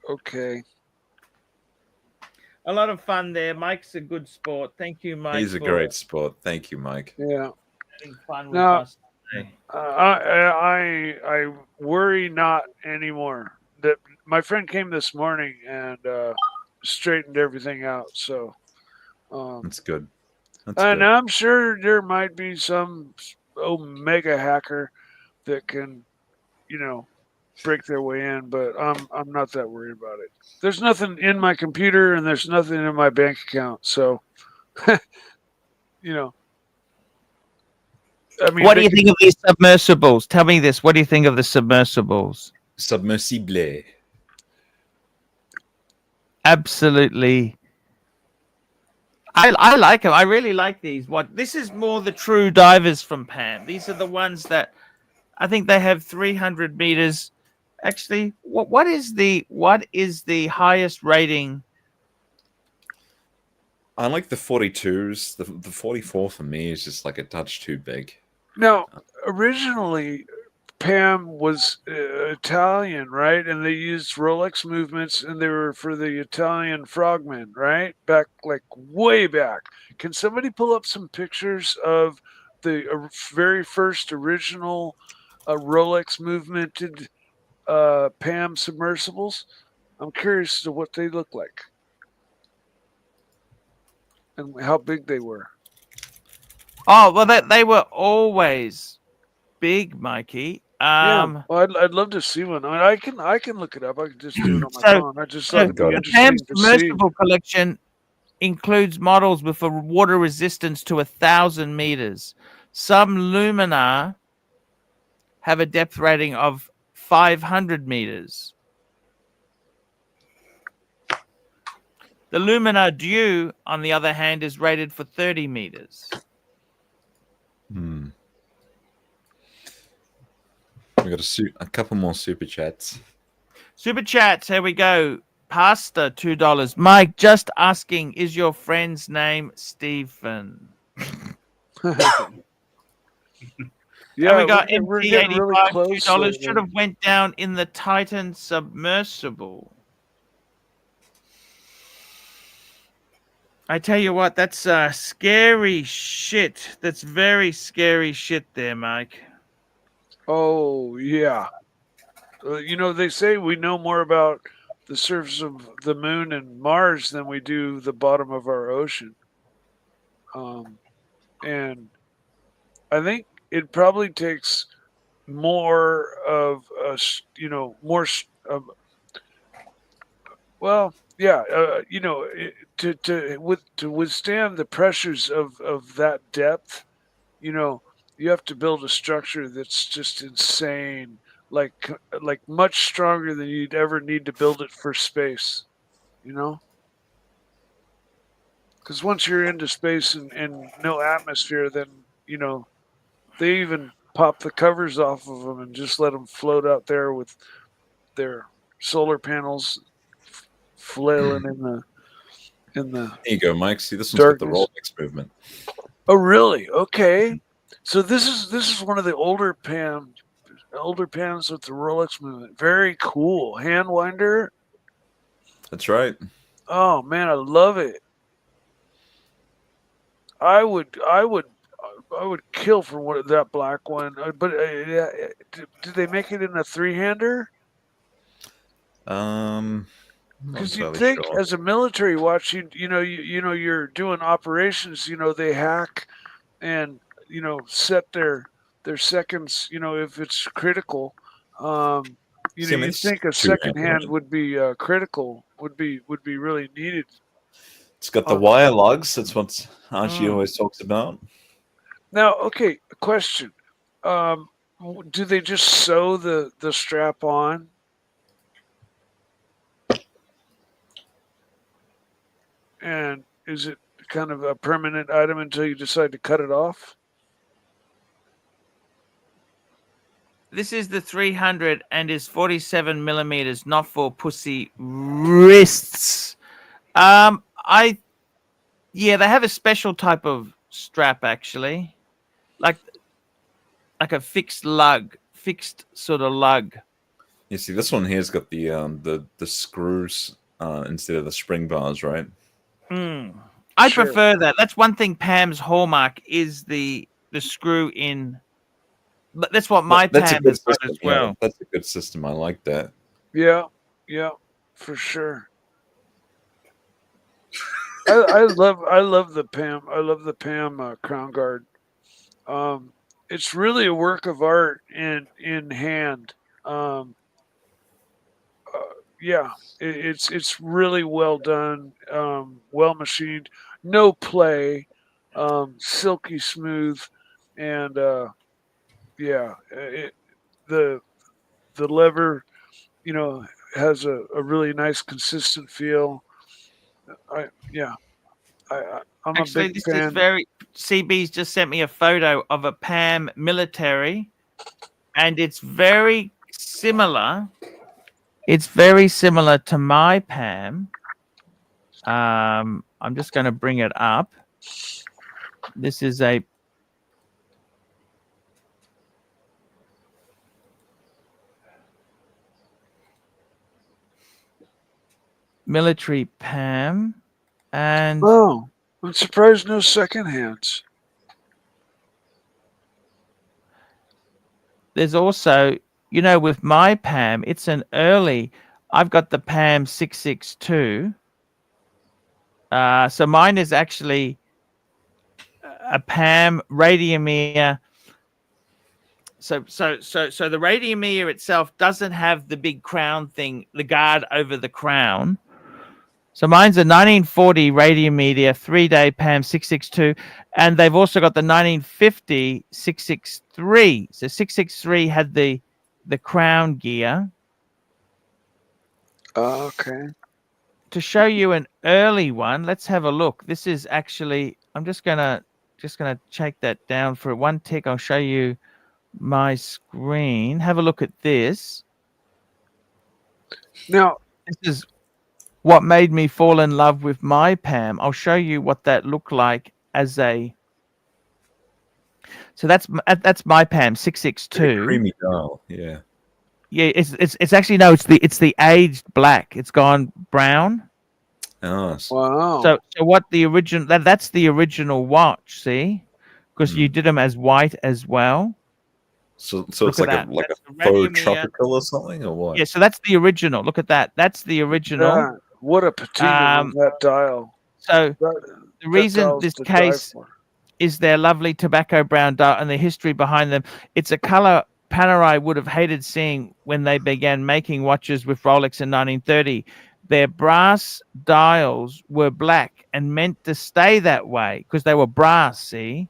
okay. A lot of fun there. Mike's a good sport. Thank you, Mike. He's a for great sport. Thank you, Mike. Yeah. having fun with Now, us today. I worry not anymore. That my friend came this morning and straightened everything out. So, That's good. That's and good. I'm sure there might be some mega hacker that can, break their way in, but I'm not that worried about it. There's nothing in my computer and there's nothing in my bank account. So, I mean, What do you think of these submersibles? Tell me this. What do you think of the submersibles? Submersible. Absolutely. I like them. I really like these. This is more the true divers from Pam. These are the ones that I think they have 300 meters. Actually, what is the highest rating? I like the 42s. The 44 for me is just like a touch too big. Now, originally, Pam was Italian, right? And they used Rolex movements, and they were for the Italian frogmen, right? Back, like, way back. Can somebody pull up some pictures of the very first original Rolex movemented Pam submersibles? I'm curious to what they look like and how big they were. Oh, well, they were always big, Mikey. Yeah, well, I'd love to see one. I can look it up. I can just do it on my phone. I just thought it'd be the Pam interesting to see. submersible collection includes models with a water resistance to 1,000 meters. Some Lumina have a depth rating of 500 meters. The Lumina Dew, on the other hand, is rated for 30 meters. We got a couple more super chats. Super chats, here we go. Pasta, $2. Mike, just asking, is your friend's name Stephen? Yeah, and we got we're getting really MT85, close. $2. Should have went down in the Titan submersible. I tell you what, that's scary shit. That's very scary shit there, Mike. Oh, yeah. They say we know more about the surface of the moon and Mars than we do the bottom of our ocean. And I think it probably takes more of us, more. To withstand the pressures of that depth, you have to build a structure that's just insane, like much stronger than you'd ever need to build it for space, because once you're into space and no atmosphere, then they even pop the covers off of them and just let them float out there with their solar panels flailing in the There you go, Mike. See, this one's got the darkness. Rolex movement. Oh, really? Okay. So this is one of the older pans with the Rolex movement. Very cool. Hand winder. That's right. Oh man, I love it. I would kill for that black one. But did they make it in a three-hander? Because you think as a military watch, you're doing operations. They hack and set their seconds. If it's critical, you think a second hand would be critical. Would be really needed. It's got the wire lugs. That's what Archie always talks about. Now, okay, a question. Do they just sew the strap on? And is it kind of a permanent item until you decide to cut it off? This is the 300 and is 47 millimeters, not for pussy wrists. They have a special type of strap actually, like a fixed sort of lug. You see, this one here's got the screws instead of the spring bars, right? I Sure. prefer that. That's one thing. Pam's hallmark is the screw in. But that's what my That's a Pam good has got system. as well. Yeah, that's a good system. I like that. Yeah, for sure. I love the Pam. I love the Pam crown guard. It's really a work of art in hand. It's really well done, well machined, no play, silky smooth, and the lever, has a really nice consistent feel. I'm Actually, a big this fan. is very. CB's just sent me a photo of a Pam military, and it's very similar. It's very similar to my Pam. I'm just going to bring it up. This is a military Pam, and Oh, I'm surprised no second hands. there's also, with my Pam, it's an early. I've got the Pam 662. So mine is actually a Pam radium ear. So the radium ear itself doesn't have the big crown thing, the guard over the crown. So mine's a 1940 radium media 3-day Pam 662, and they've also got the 1950 663. So 663 had the crown gear. Okay. To show you an early one, let's have a look. This is actually, I'm just gonna take that down for one tick. I'll show you my screen. Have a look at this. Now, This is what made me fall in love with my Pam. I'll show you what that looked like as a. So that's my Pam 662. Creamy dial, yeah. Yeah, it's actually no, it's the aged black. It's gone brown. Oh, wow. So what the original that's the original watch. See, because you did them as white as well. so Look it's at like that. a That's the faux radium ear. tropical or something, or what? Yeah, so that's the original. Look at that. That's the original. Yeah, what a patina on that dial. So The reason this case is their lovely tobacco brown dial and the history behind them. It's a color Panerai would have hated seeing when they began making watches with Rolex in 1930. Their brass dials were black and meant to stay that way because they were brass, see?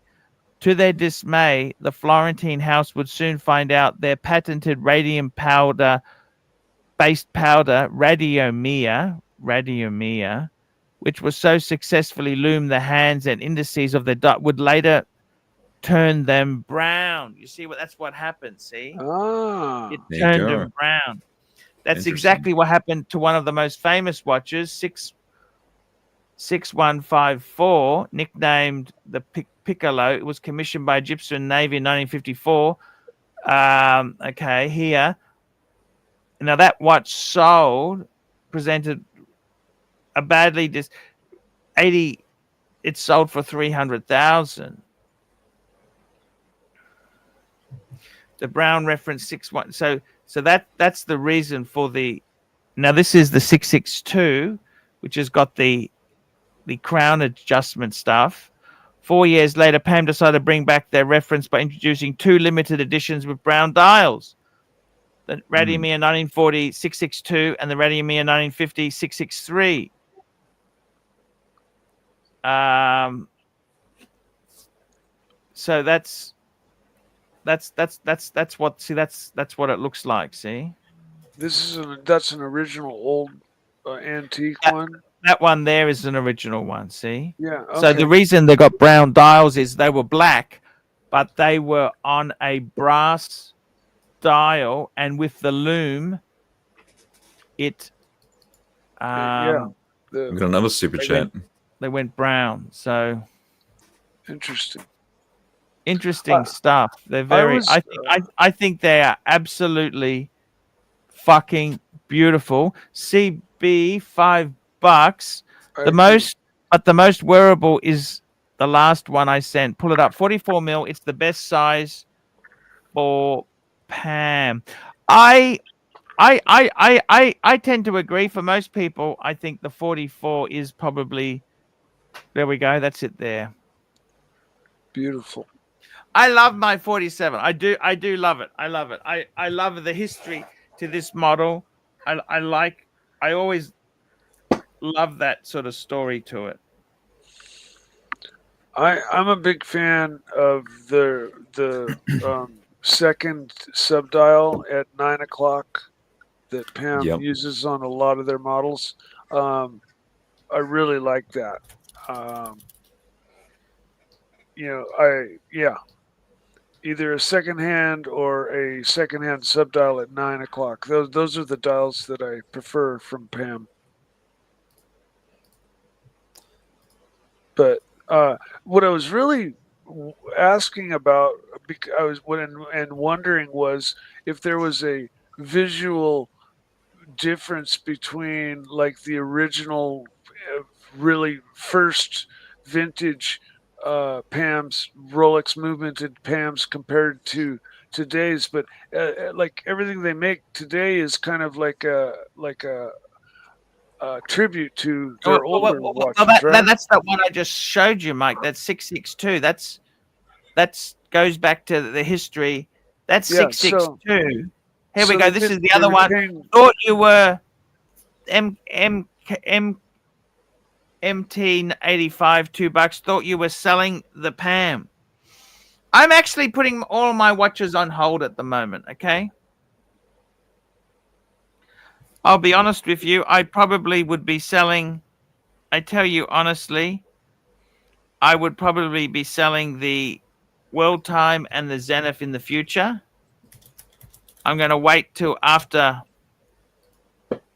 To their dismay, the Florentine house would soon find out their patented radium powder-based powder, radiomere, which was so successfully loomed the hands and indices of the dot, would later turn them brown. You see that's what happened, see? Ah, It There you turned go. them brown. That's Interesting. exactly what happened to one of the most famous watches, 6154, nicknamed the Piccolo. It was commissioned by Egyptian Navy in 1954. Okay, here. Now that watch presented a badly 80. It sold for 300,000. The brown reference 61. So that's the reason for the. Now this is the 662, which has got the crown adjustment stuff. 4 years later, Pam decided to bring back their reference by introducing 2 limited editions with brown dials. The Radiomere 1940 662 and the Radiomere 1950 663. So that's what it looks like. See, that's an original old antique one. That one there is an original one. See, Yeah. Okay. So the reason they got brown dials is they were black, but they were on a brass dial, and with the loom, it Yeah. We got another super chat. they went brown. So Interesting. interesting stuff. They're I very. was, I think they are absolutely fucking beautiful. CB $5. I The agree. most, but the most wearable is the last one I sent. Pull it up. 44 mil. It's the best size for Pam. I tend to agree. For most people, I think the 44 is probably. There we go. That's it there. Beautiful. I love my 47. I do love it. I love it. I love the history to this model. I always love that sort of story to it. I'm a big fan of the second subdial at 9 o'clock that Pam Yep. uses on a lot of their models. I really like that. Either a secondhand or a secondhand subdial at 9 o'clock. Those are the dials that I prefer from Pam. But what I was really asking about, and wondering was if there was a visual difference between like the original, really first vintage Pam's, Rolex movemented Pam's compared to today's. But like everything they make today is kind of like a tribute to their older watches, right? That's the one I just showed you, Mike. That's 662. That's goes back to the history. That's 662. Here we go. This is the other one. Thought you were MT85, $2. Thought you were selling the Pam. I'm actually putting all my watches on hold at the moment. Okay. I'll be honest with you. I probably would be selling. I tell you honestly, I would probably be selling the World Time and the Zenith in the future. I'm going to wait till after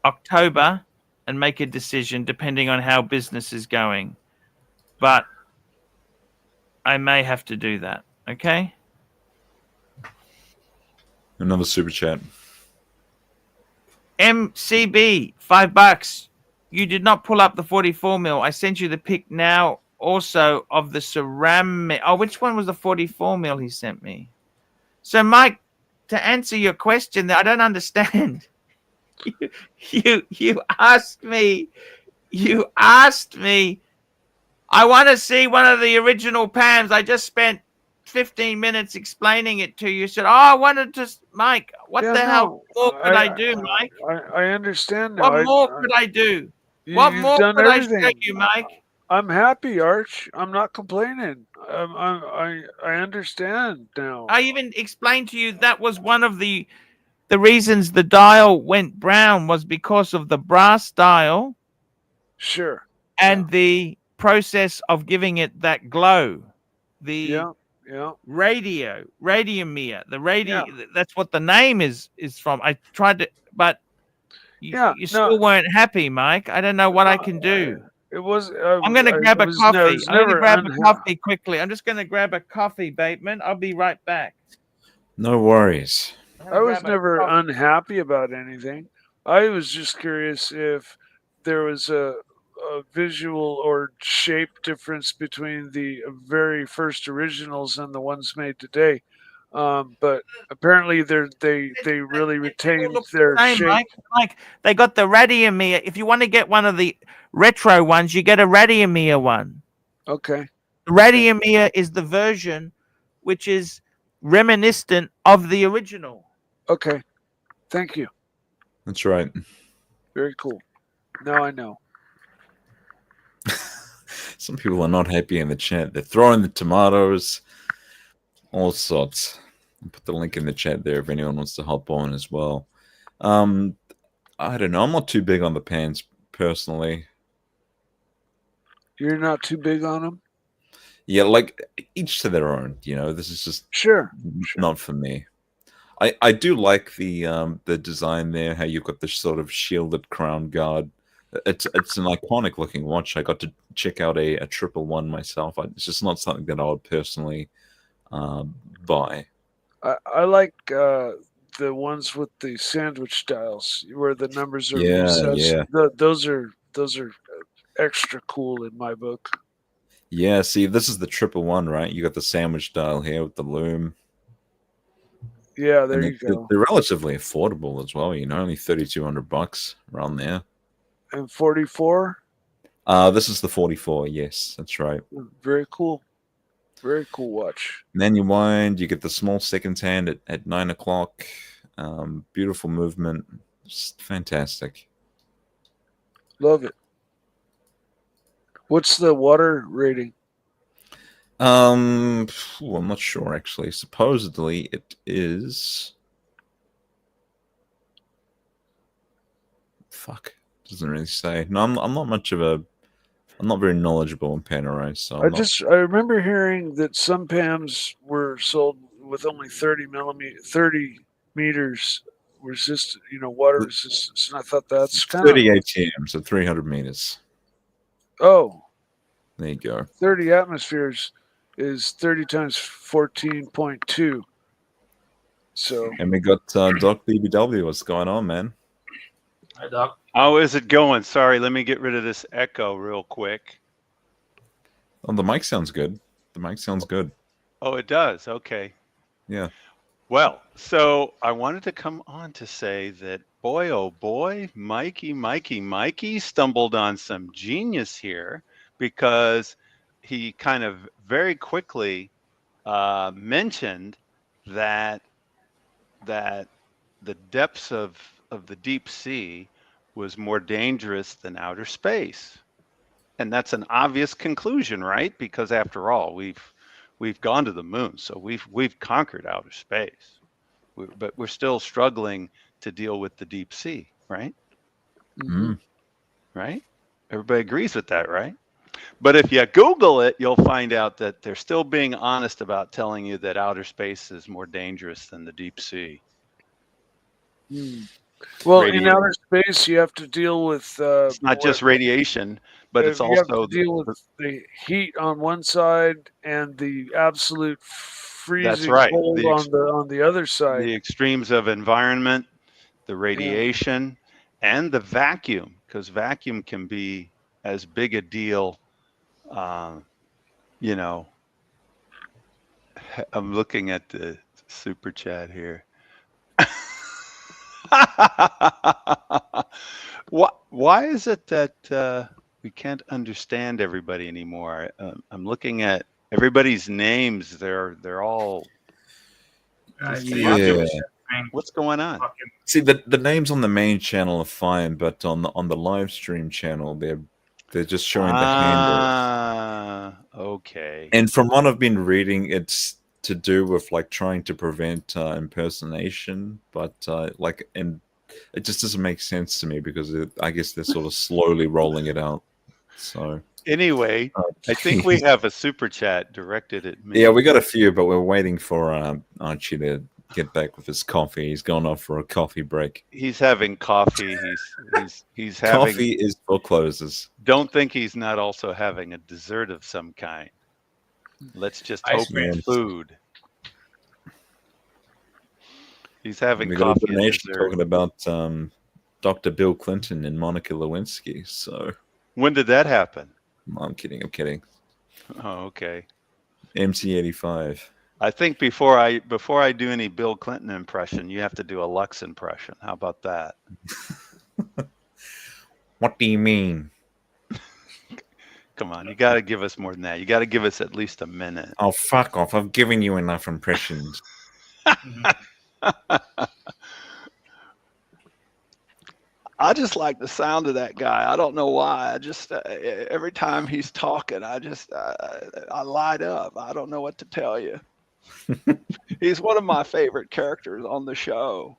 October and make a decision depending on how business is going. But I may have to do that. Okay. Another super chat. MCB, $5. You did not pull up the 44 mil. I sent you the pic now also of the ceramic. Oh, which one was the 44 mil he sent me? So, Mike, to answer your question, I don't understand. You asked me. I want to see one of the original Pams. I just spent 15 minutes explaining it to you. You said, "Oh, I wanted to." Mike, what the hell more could I do, Mike? I understand now. What more could I do? What You've more done could everything. I show you, Mike? I'm happy, Arch. I'm not complaining. I understand now. I even explained to you that was one of the reasons the dial went brown was because of the brass dial. Sure. And the process of giving it that glow. The radiomere. The radio. That's what the name is from. I tried to, but you still weren't happy, Mike. I don't know what I can do. It was. I'm going to grab a coffee. I'm going to grab a coffee quickly. I'm just going to grab a coffee, Bateman. I'll be right back. No worries. I was never unhappy about anything. I was just curious if there was a visual or shape difference between the very first originals and the ones made today. But apparently they really retained their shape. Mike, they got the radiomere. If you want to get one of the retro ones, you get a radiomere one. Okay. The radiomere is the version which is reminiscent of the original. Okay. Thank you. That's right. Very cool. Now I know. Some people are not happy in the chat. They're throwing the tomatoes, all sorts. I'll put the link in the chat there if anyone wants to hop on as well. I don't know. I'm not too big on the Pans personally. You're not too big on them? Yeah, like each to their own. You know, this is just sure. not for me. I do like the design there. How you've got this sort of shielded crown guard. It's an iconic looking watch. I got to check out a 111 myself. It's just not something that I would personally buy. I like the ones with the sandwich styles where the numbers are Yeah, recessed. yeah. Those are extra cool in my book. Yeah, see, this is the 111, right? You got the sandwich style here with the loom. Yeah, there And you go. they're relatively affordable as well. You know, only $3,200 around there. And 44. This is the 44. Yes, that's right. Very cool. Very cool watch. And then you wind. You get the small second hand at 9 o'clock. Beautiful movement. Just fantastic. Love it. What's the water rating? I'm not sure actually. Supposedly it is. Fuck, doesn't really say. No, I'm not much of a. I'm not very knowledgeable in Panerai, so I remember hearing that some PAMs were sold with only 30 meters resistant, water resistance, and I thought that's kind of 30 ATM, so 300 meters. Oh, There you go. 30 atmospheres is 30 times 14.2. So, And we got Doc BBW. What's going on, man? Hi, Doc. How is it going? Sorry, let me get rid of this echo real quick. Oh, the mic sounds good. The mic sounds good. Oh, it does. Okay. Yeah. Well, so I wanted to come on to say that, boy, oh boy, Mikey stumbled on some genius here, because he kind of very quickly mentioned that the depths of the deep sea was more dangerous than outer space. And that's an obvious conclusion, right? Because after all, we've gone to the moon, so we've conquered outer space. But we're still struggling to deal with the deep sea, right? Mm. Right? Everybody agrees with that, right? But if you Google it, you'll find out that they're still being honest about telling you that outer space is more dangerous than the deep sea. well, in outer space, you have to deal with. It's not just radiation, but it's you also have to deal with the heat on one side and the absolute freezing right. cold on the other side. The extremes of environment, the radiation, and the vacuum, because vacuum can be as big a deal. I'm looking at the super chat here. Why is it that we can't understand everybody anymore? I'm looking at everybody's names. They're all. Yeah. What's going on? See, the names on the main channel are fine, but on the live stream channel, they're just showing the handles. Okay. And from what I've been reading, it's to do with like trying to prevent impersonation, but and it just doesn't make sense to me, because I guess they're sort of slowly rolling it out. So anyway, I think we have a super chat directed at me. Yeah, we got a few, but we're waiting for Archie to get back with his coffee. He's gone off for a coffee break. He's having coffee. He's having Coffee is for closers. Don't think he's not also having a dessert of some kind. Let's just hope it's food. He's having we coffee. Got a donation talking about Dr. Bill Clinton and Monica Lewinsky. So when did that happen? I'm kidding. Oh, okay. MC85. I think before I do any Bill Clinton impression, you have to do a Lux impression. How about that? What do you mean? Come on, you got to give us more than that. You got to give us at least a minute. Oh, fuck off. I've given you enough impressions. I just like the sound of that guy. I don't know why. I just every time he's talking, I light up. I don't know what to tell you. He's one of my favorite characters on the show.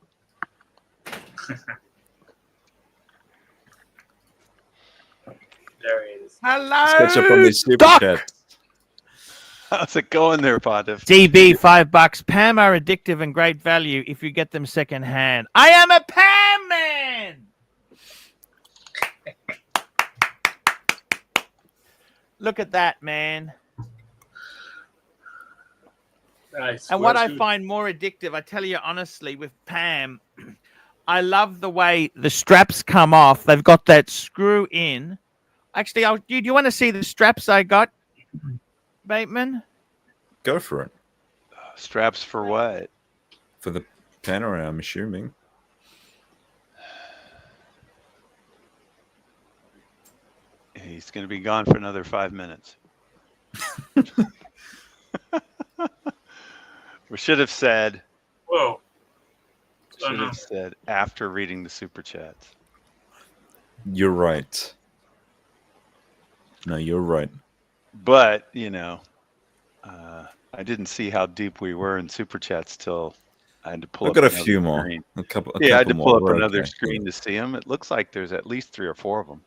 There he is. Hello. Let's catch up on these super chats. How's it going there, Pontiff? DB, $5. Pam are addictive and great value if you get them secondhand. I am a Pam man. Look at that, man. Nice. And what I find more addictive, I tell you honestly, with Pam, I love the way the straps come off. They've got that screw in. Actually, do you want to see the straps I got, Bateman? Go for it. Straps for what? For the Panerai, I'm assuming. He's going to be gone for another 5 minutes. We should have said. Whoa. Should have said after reading the super chats. You're right. No, you're right. But I didn't see how deep we were in super chats till I had to pull. I've up got a another few more. screen. A couple I had to more. pull up We're another okay. screen to see them. It looks like there's at least 3 or 4 of them.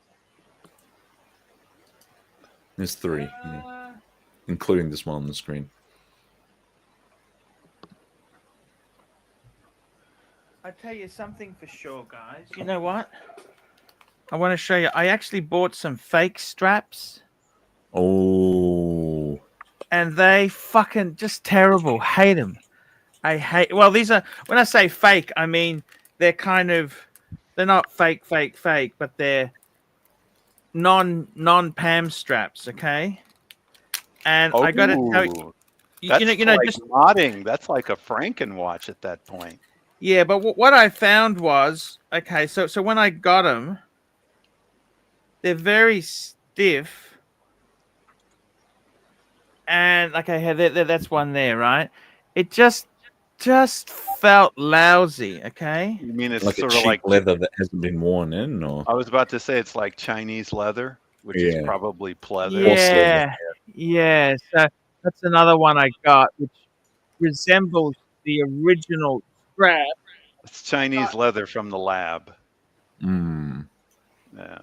There's 3, yeah. Including this one on the screen. I tell you something for sure, guys. You know what? I want to show you. I actually bought some fake straps. Oh. And they fucking just terrible. Hate them. I hate. Well, these are, when I say fake, I mean they're they're not fake, but they're non-Pam straps. Okay. And I got to tell you, that's like just modding. That's like a Franken watch at that point. yeah. But what I found was, okay, so when I got them, they're very stiff. And okay, that's one there, right? It just felt lousy. Okay. You mean it's Like a sort of cheap like leather that hasn't been worn in, or I was about to say it's like Chinese leather, which is Yeah. probably pleather. Yeah. So that's another one I got, which resembles the original strap. It's Chinese leather from the lab. Mm. Yeah.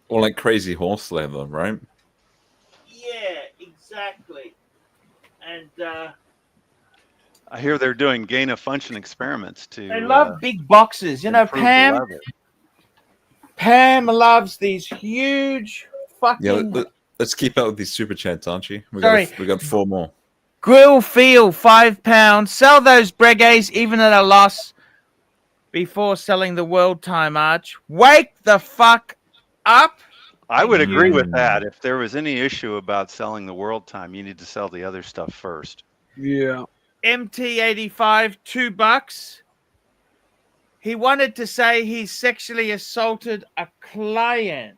Or like crazy horse leather, right? Yeah, exactly. And I hear they're doing gain of function experiments to. they love big boxes. You know, improve the Pam. leather. Pam loves these huge fucking. Yeah, let's keep up with these super chats, Archie. We Sorry. got 4 more. Grill Feel, £5. Sell those breguets even at a loss before selling the world time, Arch. Wake the fuck up. I would agree Yeah. with that. If there was any issue about selling the world time, you need to sell the other stuff first. Yeah. MT85, $2. He wanted to say he sexually assaulted a client.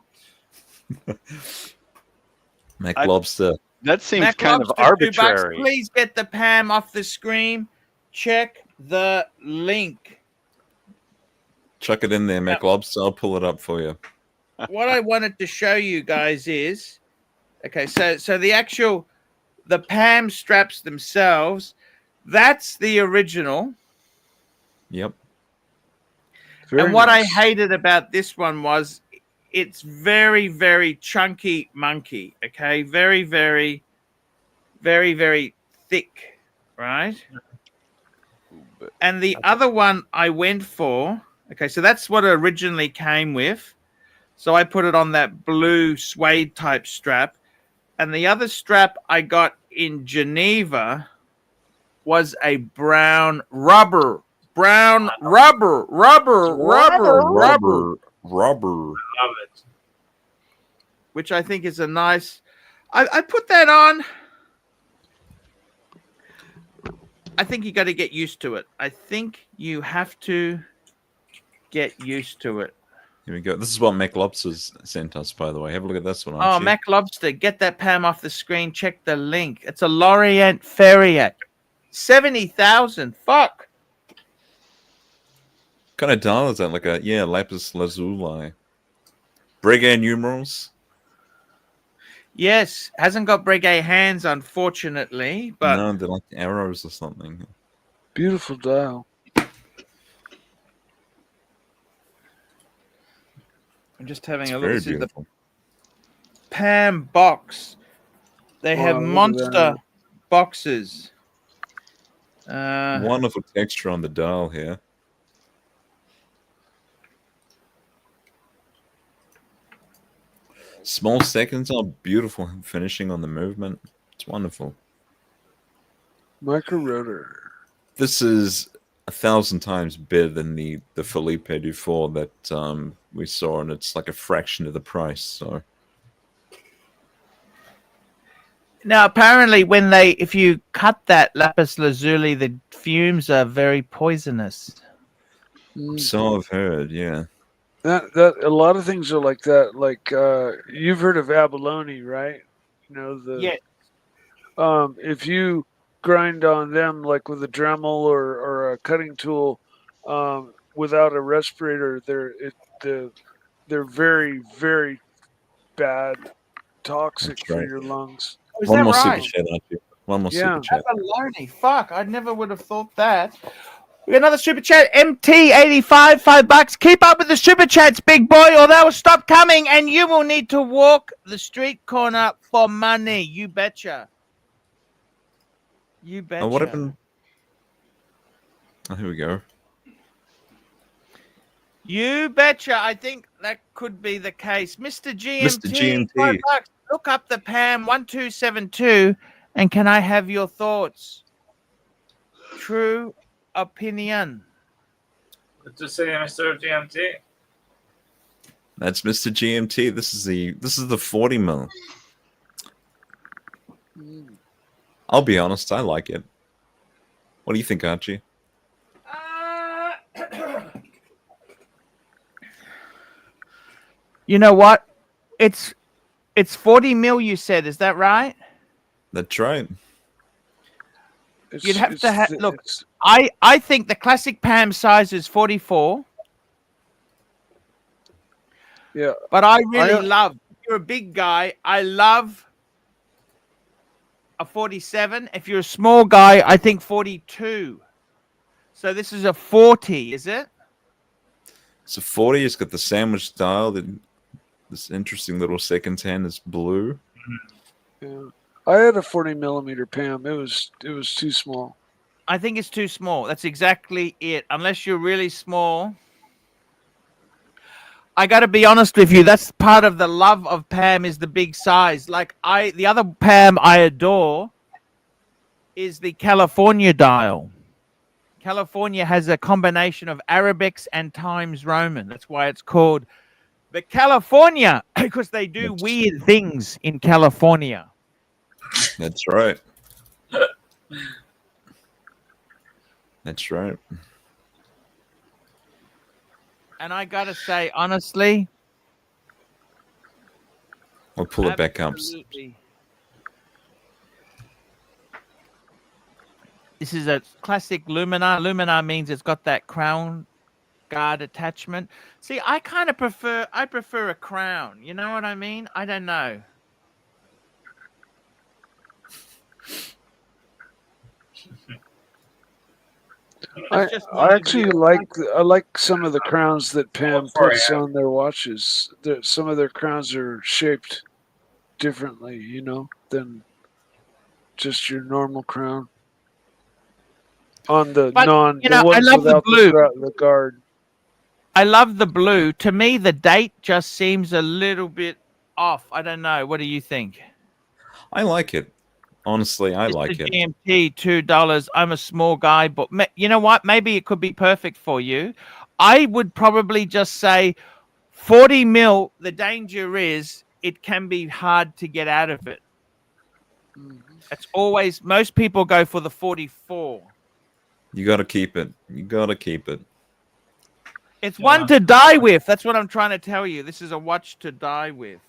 McLobster. That seems Mac kind of Lobster, $2. arbitrary. Please get the Pam off the screen. Check the link. Chuck it in there, McLobster. I'll pull it up for you. What I wanted to show you guys is, okay, so the Pam straps themselves, that's the original. Yep. And what I hated about this one was it's very, very chunky monkey, okay? Very, very, very, very thick, right? And the other one I went for, okay, so that's what it originally came with. So I put it on that blue suede type strap. And the other strap I got in Geneva was a brown rubber. Brown rubber. Rubber. Love it. Which I think is a nice. I put that on. I think you got to get used to it. I think you have to get used to it. Here we go. This is what McLobster's sent us, by the way. Have a look at this one. Oh, Archie. Mac Lobster, get that Pam off the screen. Check the link. It's a Lorient Ferriac. 70,000. Fuck. What kind of dial is that? Like a lapis lazuli. Breguet numerals. Yes, hasn't got Breguet hands, unfortunately, but No, they're like arrows or something. Beautiful dial. I'm just having It's a look. very This is the beautiful. Pam box. They have Wow, look at monster that. boxes. Wonderful texture on the dial here. Small seconds are beautiful finishing on the movement. It's wonderful. Micro rotor. This is 1,000 times better than the Felipe Dufour that we saw, and it's like a fraction of the price. So Now, apparently, if you cut that lapis lazuli, the fumes are very poisonous. so I've heard, yeah. That a lot of things are like that. Like you've heard of abalone, right? You know Yeah. if you grind on them like with a Dremel or a cutting tool without a respirator, they're very, very bad, toxic That's for right. your lungs. Is One that more right? super chat, Archie. One more Yeah. super chat. Abalone. Fuck, I never would have thought that. We got another super chat. MT85, $5. Keep up with the super chats, big boy, or they will stop coming, and you will need to walk the street corner for money. You betcha. You betcha. Oh, what happened? Oh, here we go. You betcha. I think that could be the case. Mr. GMT, Mr. GMT. $5. Look up the PAM 1272, and can I have your thoughts? True opinion. Good to see you, Mr. GMT. That's Mr. GMT. This is the 40 mil. I'll be honest, I like it. What do you think, Archie? You know what? It's 40 mil. You said, is that right? That's right. You'd have to look. I think the classic PAM size is 44. Yeah. But I really love. You're a big guy. I love a 47. If you're a small guy, I think 42. So this is a 40, is it? It's a 40. It's got the sandwich style. This interesting little second hand is blue. Yeah. I had a 40 millimeter PAM. It was too small. I think it's too small. That's exactly it. Unless you're really small. I got to be honest with you. That's part of the love of PAM is the big size. Like the other PAM I adore is the California dial. California has a combination of Arabics and Times Roman. That's why it's called the California, because they do weird things in California. That's right. That's right. And I got to say, honestly, I'll pull it back up. absolutely. This is a classic Luminar. Luminar means it's got that crown guard attachment. See, I prefer a crown. You know what I mean? I don't know. I actually like some of the crowns that Pam puts on their watches. Some of their crowns are shaped differently, you know, than just your normal crown. On the But, the I ones love the without blue. the guard. I love the blue. To me, the date just seems a little bit off. I don't know. What do you think? I like it. Honestly, I like it. GMT, $2. I'm a small guy, but you know what? Maybe it could be perfect for you. I would probably just say 40 mil. The danger is it can be hard to get out of it. It's always, most people go for the 44. You got to keep it. You got to keep it. It's one to die with. That's what I'm trying to tell you. This is a watch to die with.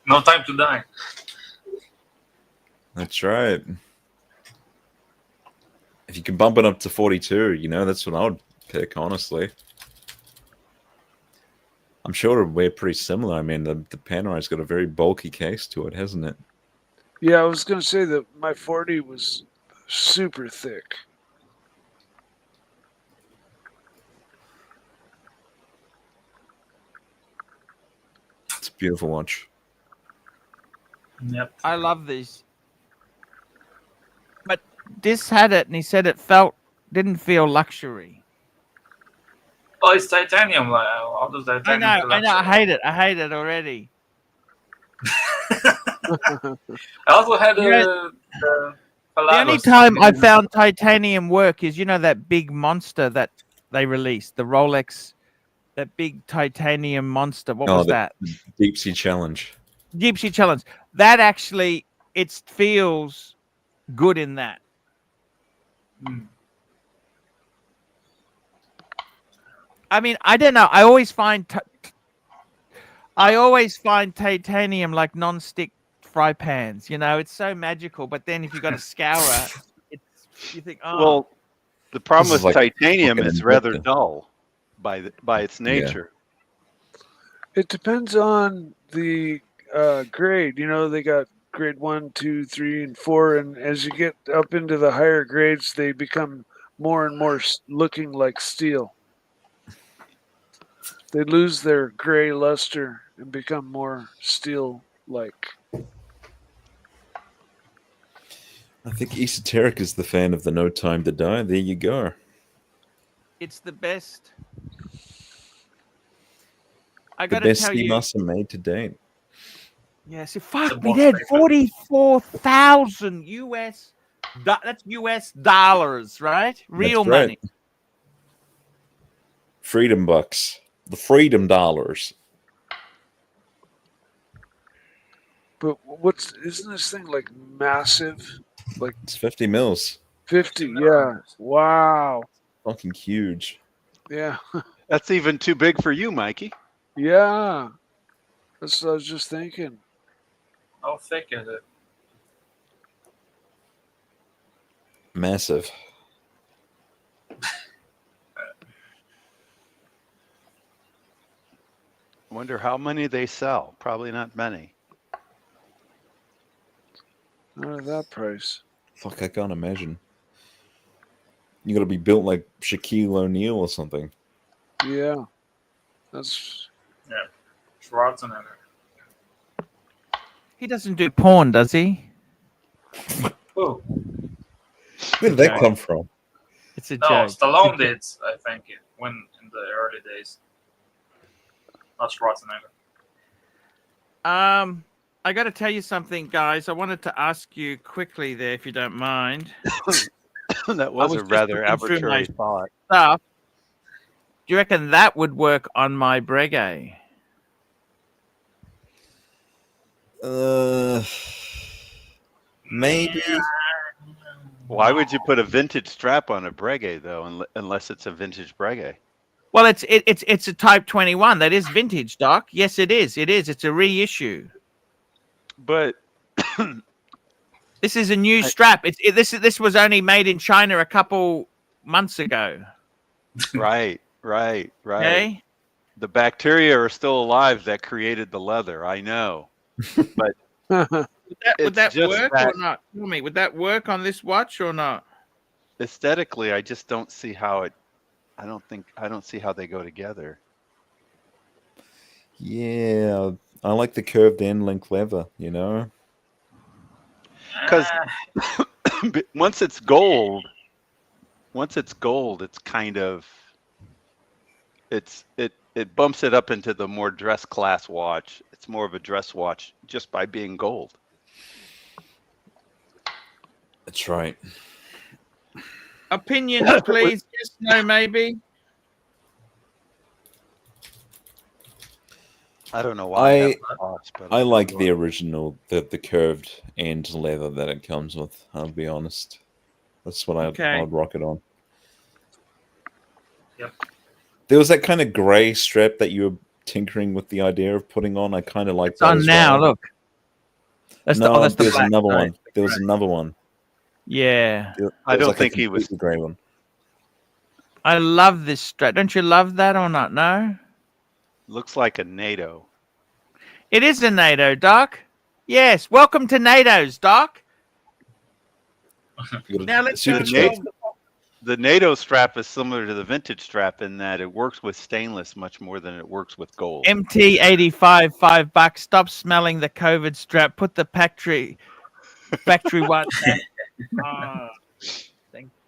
No time to die. That's right. If you can bump it up to 42, that's what I would pick, honestly. I'm sure we're pretty similar. I mean, the Panerai's got a very bulky case to it, hasn't it? Yeah, I was going to say that my 40 was super thick. It's a beautiful watch. Yep. I love these. Dis had it, and he said it didn't feel luxury. Oh, it's titanium. How does titanium? I know. I hate it. I hate it already. I also had The only Palladium. time I found titanium work is that big monster that they released, the Rolex, that big titanium monster. What was that? Deep Sea Challenge. Deep Sea Challenge. That actually, it feels good in that. Hmm. I mean, I don't know. I always find titanium like non-stick fry pans. It's so magical. But then if you got to scour, you think, oh, Well, the problem This with is like titanium fucking is rather inventive. dull by its nature. It depends on the grade. They got grade 1, 2, 3, and 4, and as you get up into the higher grades, they become more and more looking like steel. They lose their gray luster and become more steel-like. I think Esoteric is the fan of the No Time to Die. There you go. it's the best. I The got to best tell you. Seamaster made to date. Yeah, so fuck The me most dead. favorite. 44,000 US. That's US dollars, right? Real That's right. money. Freedom bucks. The freedom dollars. But isn't this thing like massive? Like It's 50 mils. 50? Yeah. Wow. Fucking huge. Yeah. That's even too big for you, Mikey. Yeah. That's what I was just thinking. How thick is it? Massive. I wonder how many they sell. Probably not many. Not at that price. Fuck, I can't imagine. You gotta be built like Shaquille O'Neal or something. Yeah. That's Schwarzenegger. He doesn't do porn, does he? Oh, Where did that Okay. come from? It's a no, joke. Stallone did. I think when in the early days. Not Schwarzenegger. I got to tell you something, guys. I wanted to ask you quickly there, if you don't mind. That was was a just rather looking through arbitrary my- thought. Stuff. Do you reckon that would work on my Breguet? Maybe. Why would you put a vintage strap on a Breguet though, unless it's a vintage Breguet? Well, it's a Type 21. That is vintage, Doc. Yes, it is. It is. It's a reissue. But This is a new strap. This was only made in China a couple months ago. right. Okay. The bacteria are still alive that created the leather. I know. But Would It's that just work that- or not? Tell me, would that work on this watch or not? aesthetically, I just don't see how it. I don't see how they go together. Yeah, I like the curved end link leather, you know? Because once it's gold, it's kind of it bumps it up into the more dress class watch. It's more of a dress watch just by being gold. That's right. Opinions, please. Yes, no, maybe. I don't know why. I But like the original, the curved end leather that it comes with. I'll be honest. That's what Okay. I'd rock it on. Yep. There was that kind of grey strap that you were tinkering with the idea of putting on. I kind of like It's that on as now. well. Look. That's No, that's the there's black. another Sorry. one. There was another one. Yeah. There I was don't like a think he was- completely grey one. I love this strap. Don't you love that or not? No? looks like a NATO. It is a NATO, Doc. Yes. Welcome to NATO's, Doc. You got a Now let's super go strap. to The NATO strap is similar to the vintage strap in that it works with stainless much more than it works with gold. MT85, $5. Stop smelling the COVID strap. Put the factory one.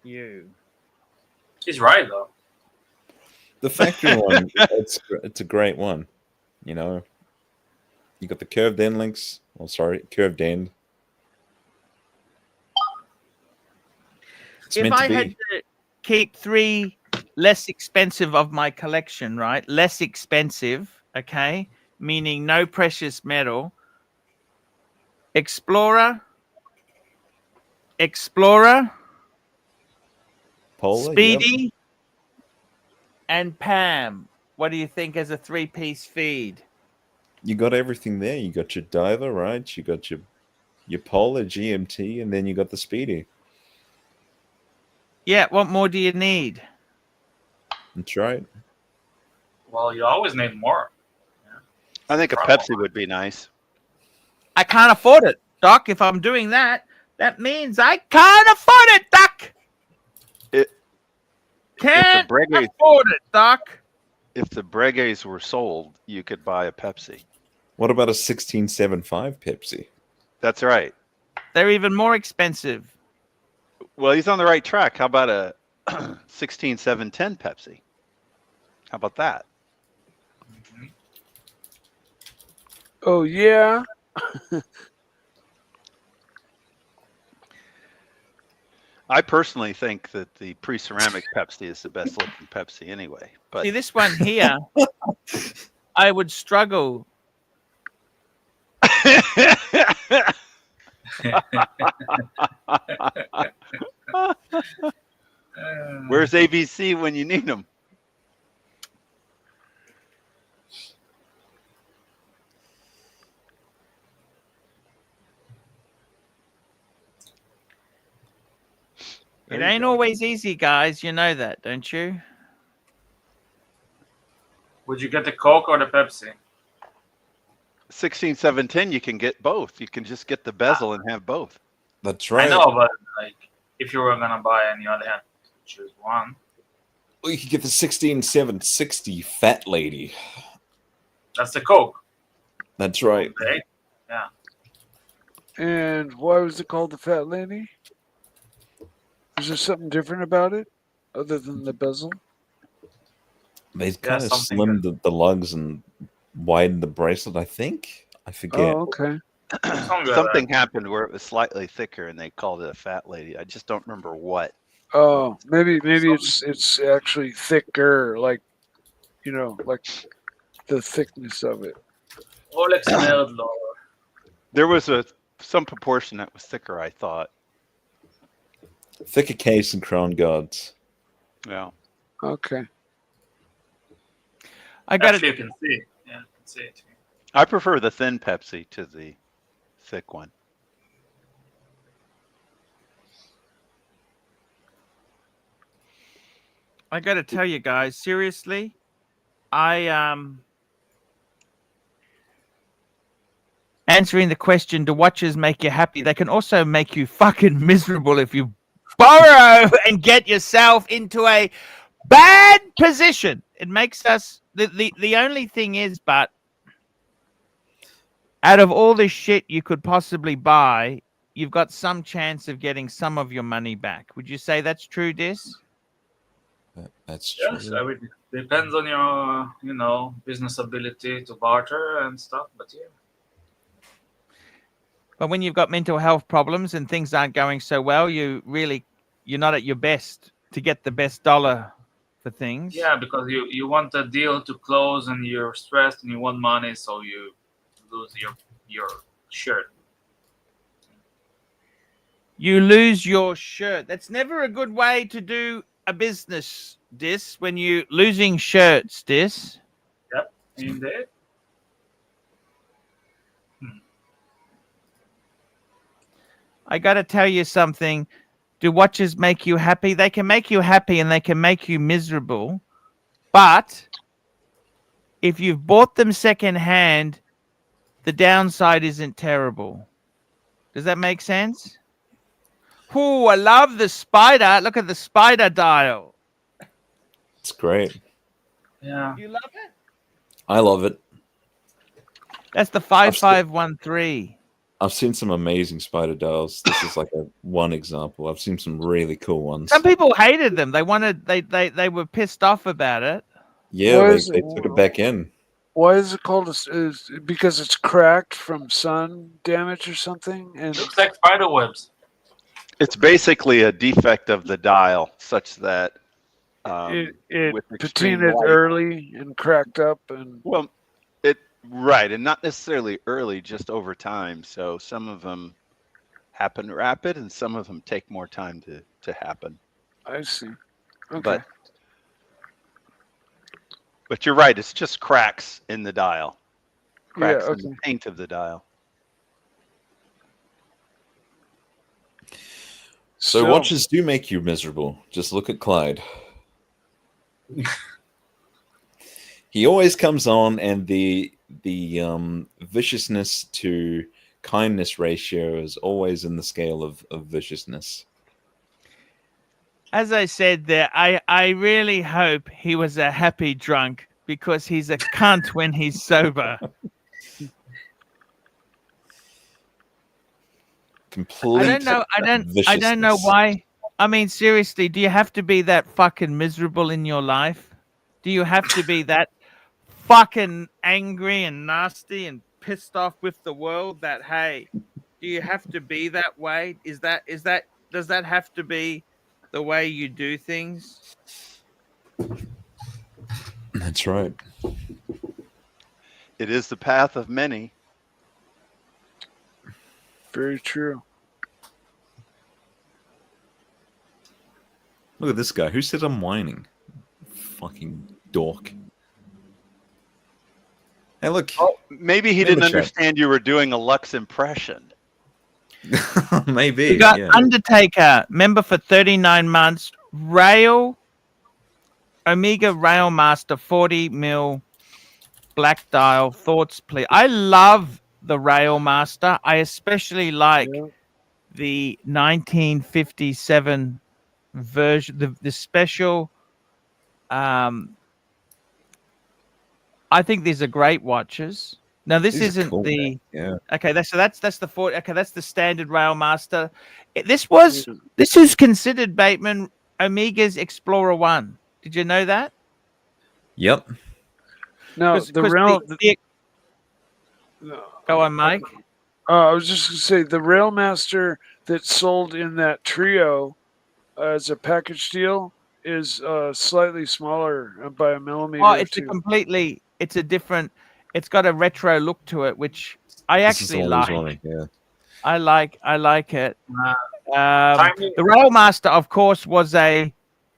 You. He's right though. The factory one, it's a great one. You know, you got the curved end links. Oh, sorry, curved end. It's If meant I to had be. to keep 3 less expensive of my collection, right? Less expensive, okay? Meaning no precious metal. Explorer, Polar, Speedy, and Pam. What do you think as a 3-piece feed? you got everything there. You got your diver, right? You got your Polar GMT, and then you got the Speedy. Yeah, what more do you need? That's right. Well, you always need more. I think a Pepsi would be nice. I can't afford it, Doc. If I'm doing that, that means I can't afford it, Doc. Can't Breguet- afford it, Doc. If the Breguets were sold, you could buy a Pepsi. What about a 1675 Pepsi? That's right. They're even more expensive. Well, he's on the right track. How about a 16710 Pepsi? How about that? Oh yeah. I personally think that the pre-ceramic Pepsi is the best looking Pepsi anyway. But See, this one here, I would struggle. Where's ABC when you need them? It ain't always easy, guys. You know that, don't you? Would you get the Coke or the Pepsi? 16710, you can get both. You can just get the bezel and have both. That's right. I know, but like, if you were gonna buy any other hand, choose one. Well, you could get the 16760 Fat Lady. That's the Coke. That's right. Okay. Yeah. And why was it called the Fat Lady? Is there something different about it other than the bezel? They kind of something slimmed the lugs and widened the bracelet, I think. I forget. Oh, okay. Something happened where it was slightly thicker and they called it a Fat Lady. I just don't remember what. Oh, maybe it's actually thicker, like like the thickness of it. Rolex nerd lore. There was some proportion that was thicker, I thought. Thicker case and crown guards. Yeah. Okay. I got Actually, it. you can see. Yeah, you can see it. I prefer the thin Pepsi to the thick one. I got to tell you guys, seriously, answering the question, do watches make you happy? They can also make you fucking miserable if you borrow and get yourself into a bad position. It makes us the only thing is, but out of all the shit you could possibly buy, you've got some chance of getting some of your money back. Would you say that's true, Dis? That's true. Yes, I mean, depends on your, business ability to barter and stuff. But yeah. But when you've got mental health problems and things aren't going so well, you're not at your best to get the best dollar for things. Yeah, because you want a deal to close and you're stressed and you want money, so you lose your shirt. You lose your shirt. That's never a good way to do a business, Dis, when you losing shirts, Dis. Yep, indeed. I got to tell you something. Do watches make you happy? They can make you happy and they can make you miserable. But if you've bought them secondhand, the downside isn't terrible. Does that make sense? Oh, I love the spider. Look at the spider dial. It's great. Yeah. You love it? I love it. That's the 5513. I've seen some amazing spider dials. This is like one example. I've seen some really cool ones. Some people hated them. They wanted they were pissed off about it. Yeah, Why they is it- took it back in. Why is it called? Is because it's cracked from sun damage or something? And Looks like spider webs. It's basically a defect of the dial, such that it with extreme patinaed light- early and cracked up, and Well, right, and not necessarily early, just over time. So some of them happen rapid, and some of them take more time to happen. I see. Okay. But you're right. It's just cracks in the dial, cracks Yeah, in the paint of the dial. So watches do make you miserable. Just look at Clyde. He always comes on, and the viciousness to kindness ratio is always in the scale of viciousness. As I said there, I really hope he was a happy drunk because he's a cunt when he's sober. Complete. I don't know why. I mean, seriously, do you have to be that fucking miserable in your life? Do you have to be that fucking angry and nasty and pissed off with the world that, hey, do you have to be that way? Does that have to be the way you do things? That's right. It is the path of many. Very true. Look at this guy. Who said I'm whining? Fucking dork. Hey, look. Oh, maybe he Member didn't chat. understand you were doing a Lux impression. Maybe. We got yeah. Undertaker, member for 39 months, Omega Rail Master 40 mil black dial. Thoughts, please. I love the Rail Master. I especially like the 1957 version, the special. I think these are great watches. Now this These are isn't cool, the man. Yeah. okay. That's the 40. Okay, that's the standard Rail Master. This is considered Bateman Omega's Explorer 1. Did you know that? Yep. Now the rail. Go on, Mike. I was just going to say the Railmaster that sold in that trio as a package deal is slightly smaller by a millimeter. Oh, it's a different. It's got a retro look to it, which I This is actually the one like. he's wanting, yeah. I like it. Timing- The Railmaster, of course, was a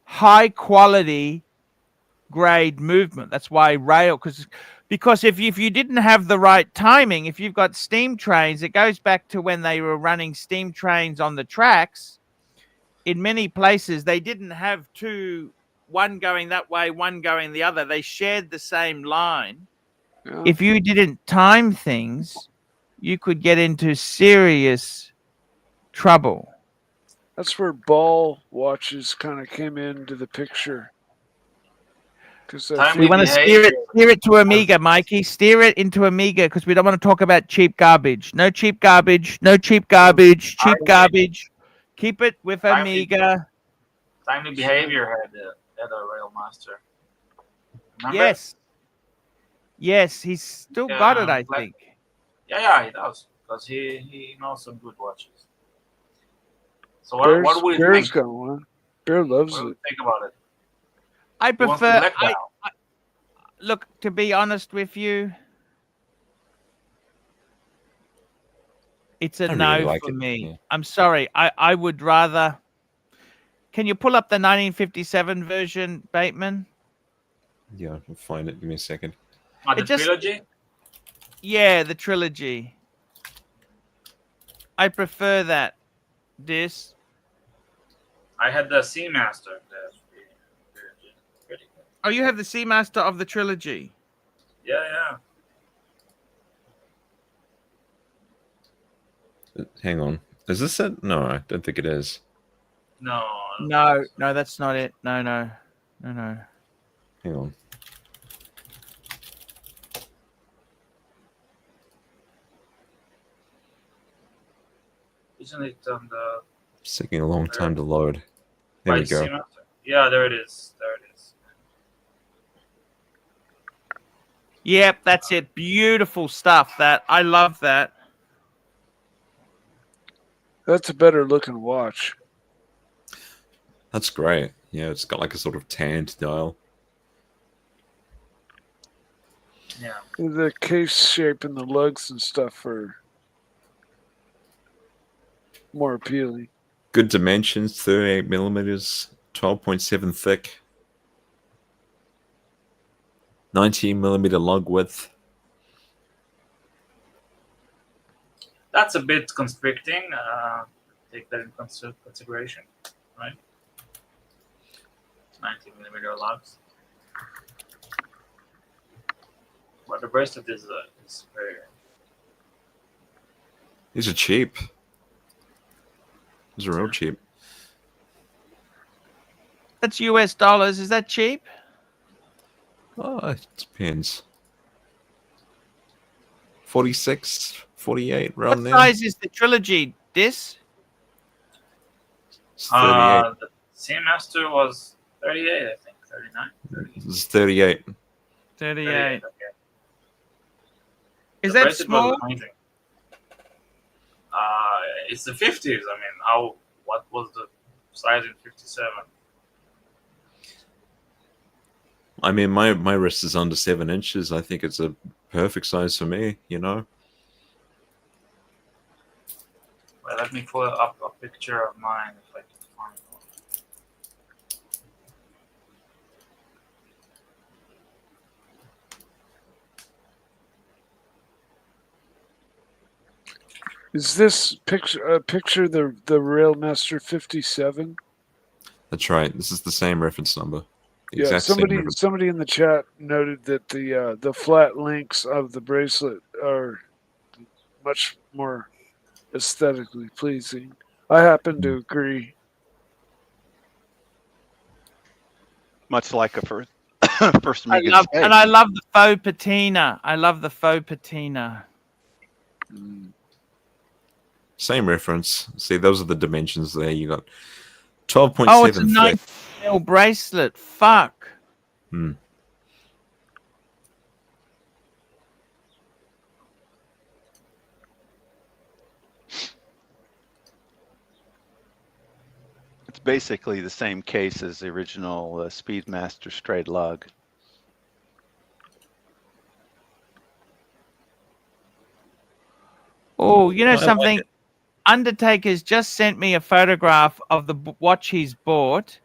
high quality grade movement. That's why rail, because if you didn't have the right timing, if you've got steam trains, it goes back to when they were running steam trains on the tracks. In many places, they didn't have one going that way, one going the other. They shared the same line. Yeah. If you didn't time things, you could get into serious trouble. That's where ball watches kind of came into the picture. Because We want to steer it to Amiga, Mikey. Steer it into Amiga because we don't want to talk about cheap garbage. No cheap garbage. No cheap garbage. Cheap garbage. Keep it with Amiga. Timely Behavior had a Rail Master. Remember? Yes, he's still got it, I think. Yeah, he does. Because he knows some good watches. So what do we Bear's think? got one. Bear loves What do we it. think about it? I He wants the prefer. black dial. Look, to be honest with you, it's a I no really like for it, me. yeah. I'm sorry. I would rather. Can you pull up the 1957 version, Bateman? Yeah, I'll find it. Give me a second. The It just- trilogy? Yeah, the trilogy. I prefer that. This. I had the Seamaster. That's pretty good. Oh, you have the Seamaster of the trilogy. Yeah. Hang on. Is this it? No, I don't think it is. No. No, that's not it. No. Hang on. Isn't it on the It's taking a long time to load. There by we go. Seamaster? Yeah, there it is. There it is. Yep, that's it. Beautiful stuff. That I love that. That's a better looking watch. That's great. Yeah, it's got like a sort of tanned dial. Yeah. The case shape and the lugs and stuff are more appealing. Good dimensions, 38 millimeters, 12.7 thick, 19 millimeter lug width. That's a bit constricting. Take that in consideration, right? 90mm lugs. But the bracelet is very. These are cheap. These are real cheap. That's US dollars. Is that cheap? Oh, it depends. 46, 48, What around there. size is the trilogy disc? It's 38. The Seamaster was 38, I think. 39. 38. This is 38. 38. Okay. Is The that bracelet was small? amazing. It's the 50s. I mean, what was the size in 57? I mean, my wrist is under 7 inches. I think it's a perfect size for me, you know? Well, let me pull up a picture of mine if I can find one. Is this picture the Railmaster 57? That's right. This is the same reference number. The Yeah, exact same reference. somebody in the chat noted that the flat links of the bracelet are much more aesthetically pleasing. I happen to agree. Much like a first I Megan love, steak. and I love the faux patina. I love the faux patina. Same reference. See, those are the dimensions there. You got 12.7 Oh, it's a thick. 9mm bracelet. Fuck. Hmm. It's basically the same case as the original Speedmaster straight lug. Oh, you know I like something? it. Undertaker's just sent me a photograph of the watch he's bought.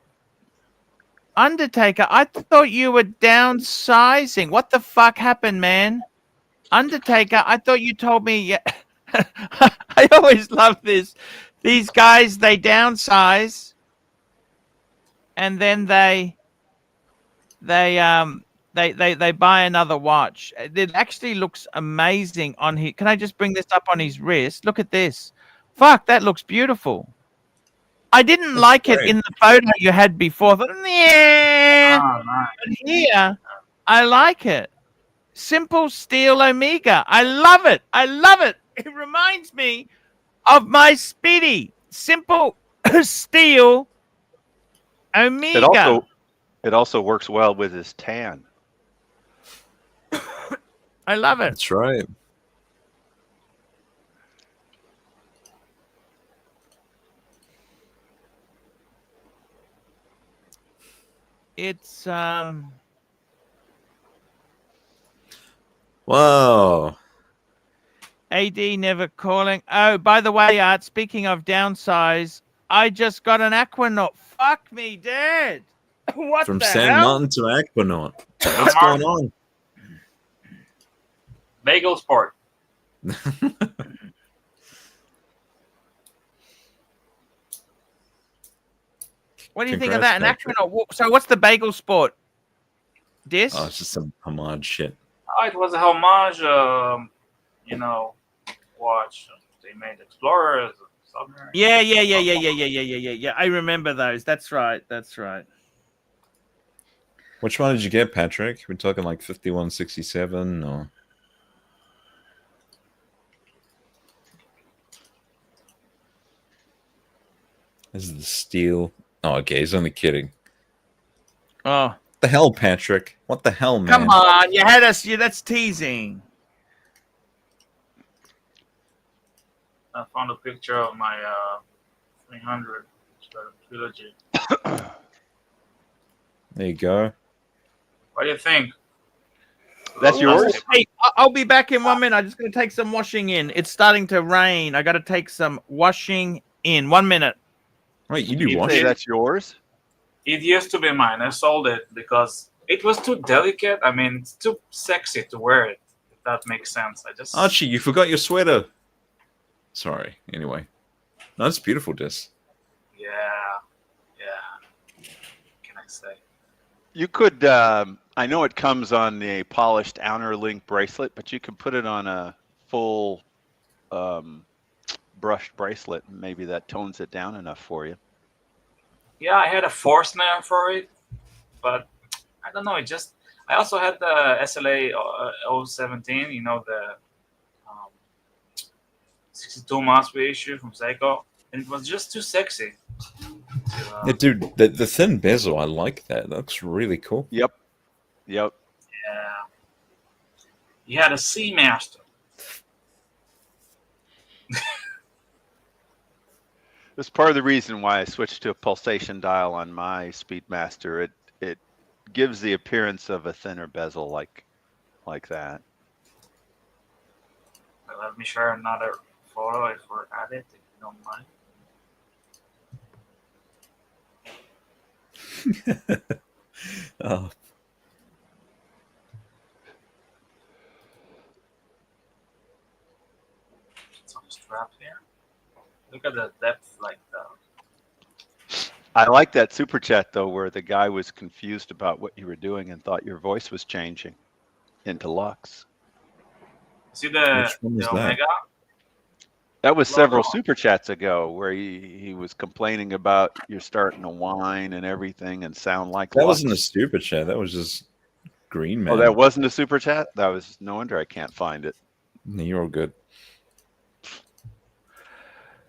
Undertaker, I thought you were downsizing. What the fuck happened, man? Undertaker, I thought you told me. Yeah. I always love this. These guys, they downsize, and then they buy another watch. It actually looks amazing on his. Can I just bring this up on his wrist? Look at this. Fuck, that looks beautiful. I didn't like it great. in the photo you had before. I thought, yeah. Oh, nice. But here, I like it. Simple steel Omega. I love it. I love it. It reminds me of my Speedy. Simple steel Omega. It also works well with his tan. I love it. That's right. It's Whoa. AD never calling. Oh, by the way, Art, speaking of downsize, I just got an Aquanaut. Fuck me, Dad. What From the San hell? Martin to Aquanaut. What's going on? Bagel Sport. What do you think of that? An Congrats, Patrick. Aquanaut. So what's the Bagel Sport? This? Oh, it's just some homage shit. Oh, it was a homage, watch. They made Explorers, Submarine. Yeah. I remember those. That's right. Which one did you get, Patrick? We're talking like 5167 or... This is the steel. Oh, okay. He's only kidding. Oh, What the hell, Patrick? What the hell, man? come on. You had us. That's teasing. I found a picture of my 300 trilogy. There you go. What do you think? That's yours? Hey, I'll be back in 1 minute. I'm just going to take some washing in. It's starting to rain. I got to take some washing in. 1 minute. Wait, you You do say washing? That's yours? It used to be mine. I sold it because it was too delicate. I mean, it's too sexy to wear it. If that makes sense. I just Archie, you forgot your sweater. Sorry. Anyway. No, that's beautiful, Dis. yeah. What can I say? You could, I know it comes on a polished outer link bracelet, but you could put it on a full brushed bracelet. And maybe that tones it down enough for you. Yeah, I had a Forstner for it, but I don't know. I also had the SLA 017, you know, the 62 mass reissue from Seiko, and it was just too sexy. Yeah, dude, the thin bezel, I like that. That looks really cool. Yep. Yeah. He had a Seamaster. That's part of the reason why I switched to a pulsation dial on my Speedmaster. It gives the appearance of a thinner bezel like that. Let me share another photo if we're at it, if you don't mind. Oh, It's on the strap here. Look at the depth, like I like that super chat though, where the guy was confused about what you were doing and thought your voice was changing into Lux. see the Which one was that? Omega. That was Long several on. super chats ago, where he was complaining about you're starting to whine and everything and sound like that Lux. wasn't a super chat. That was just Green Man. Oh, that wasn't a super chat? That was no wonder I can't find it. No, you're all good.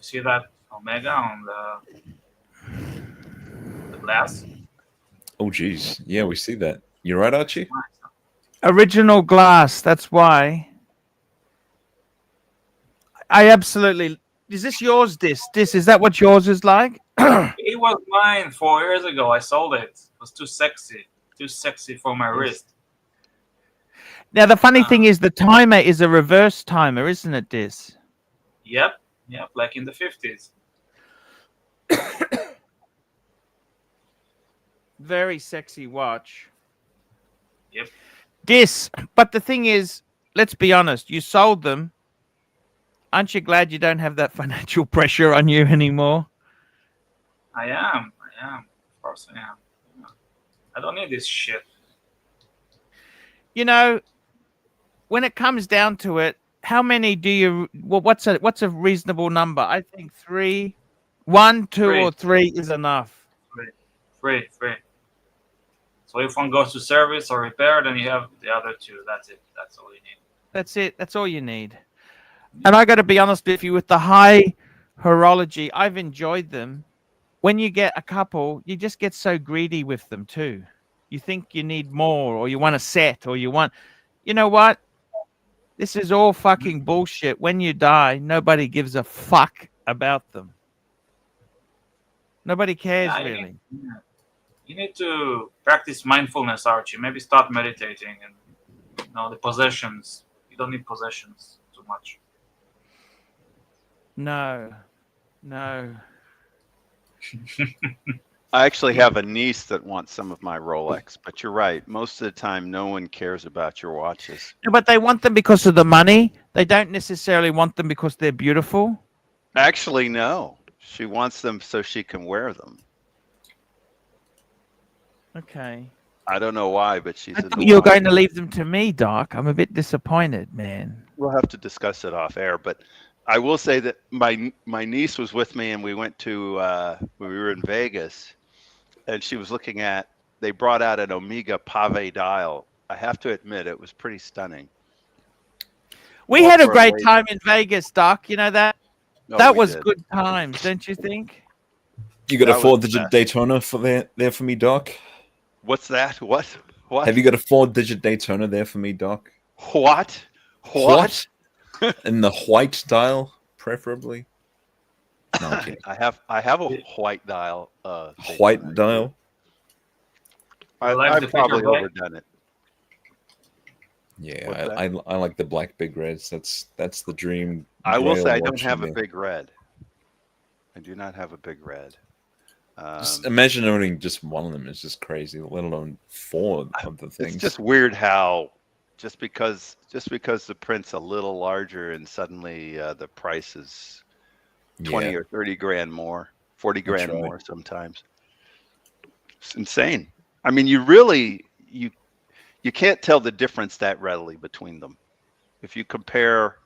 See that Omega on the glass? Oh, geez. Yeah, we see that. You're right, Archie? Original glass. That's why. I absolutely. Is this yours, Dis? Is that what yours is like? It was mine 4 years ago. I sold it. It was too sexy. Too sexy for my wrist. Now, the funny thing is the timer is a reverse timer, isn't it, Dis? Yep, like in the 50s. Very sexy watch. Yep. Dis, but the thing is, let's be honest, you sold them. Aren't you glad you don't have that financial pressure on you anymore? I am. Of course I am. I don't need this shit. You know, when it comes down to it, how many do you? Well, what's a reasonable number? I think 3, 1, 2, Three. or 3 is enough. Free. So if one goes to service or repair, then you have the other 2. That's it. That's all you need. That's it. That's all you need. And I got to be honest with you, with the high horology, I've enjoyed them. When you get a couple, you just get so greedy with them too. You think you need more, or you want a set, or you want. You know what? This is all fucking bullshit. When you die, nobody gives a fuck about them. Nobody cares really. You need to practice mindfulness, Archie. Maybe start meditating and the possessions. You don't need possessions too much. No. I actually have a niece that wants some of my Rolex, but you're right. Most of the time, no one cares about your watches. But they want them because of the money. They don't necessarily want them because they're beautiful. Actually, no. She wants them so she can wear them. Okay. I don't know why, but she's. I thought you were going to leave them to me, Doc. I'm a bit disappointed, man. We'll have to discuss it off air, but I will say that my niece was with me, and we went to we were in Vegas, and she was looking at. They brought out an Omega Pave dial. I have to admit, it was pretty stunning. We had a great time in Vegas, Doc. You know that? No, That we was did. good times, don't you think? You got That a was 4-digit best. Daytona for there for me, Doc? What's that? What? What? Have you got a 4-digit Daytona there for me, Doc? What? What? In the white dial, preferably. No, I'm kidding. I have a white dial. White Daytona. dial. You like the I've probably picture, right? overdone it. Yeah, What's that? I like the black big reds. That's the dream. I will grail say I don't watching have a there. big red. I do not have a big red. Just imagine owning just one of them is just crazy. Let alone 4 of the things. It's just weird how just because the print's a little larger and suddenly the price is 20 or 30 grand more, 40 grand right. more sometimes. It's insane. I mean, you can't tell the difference that readily between them. If you compare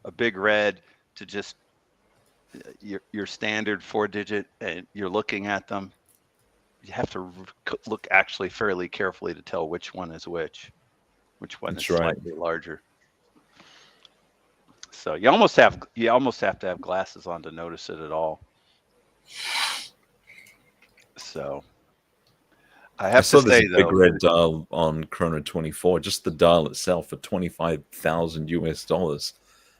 a big red to just your standard 4-digit and you're looking at them, you have to look actually fairly carefully to tell which one is which one That's is right. slightly larger. So you almost have to have glasses on to notice it at all. So I have saw to say this big though, red dial on Chrono 24, just the dial itself for $25,000 US.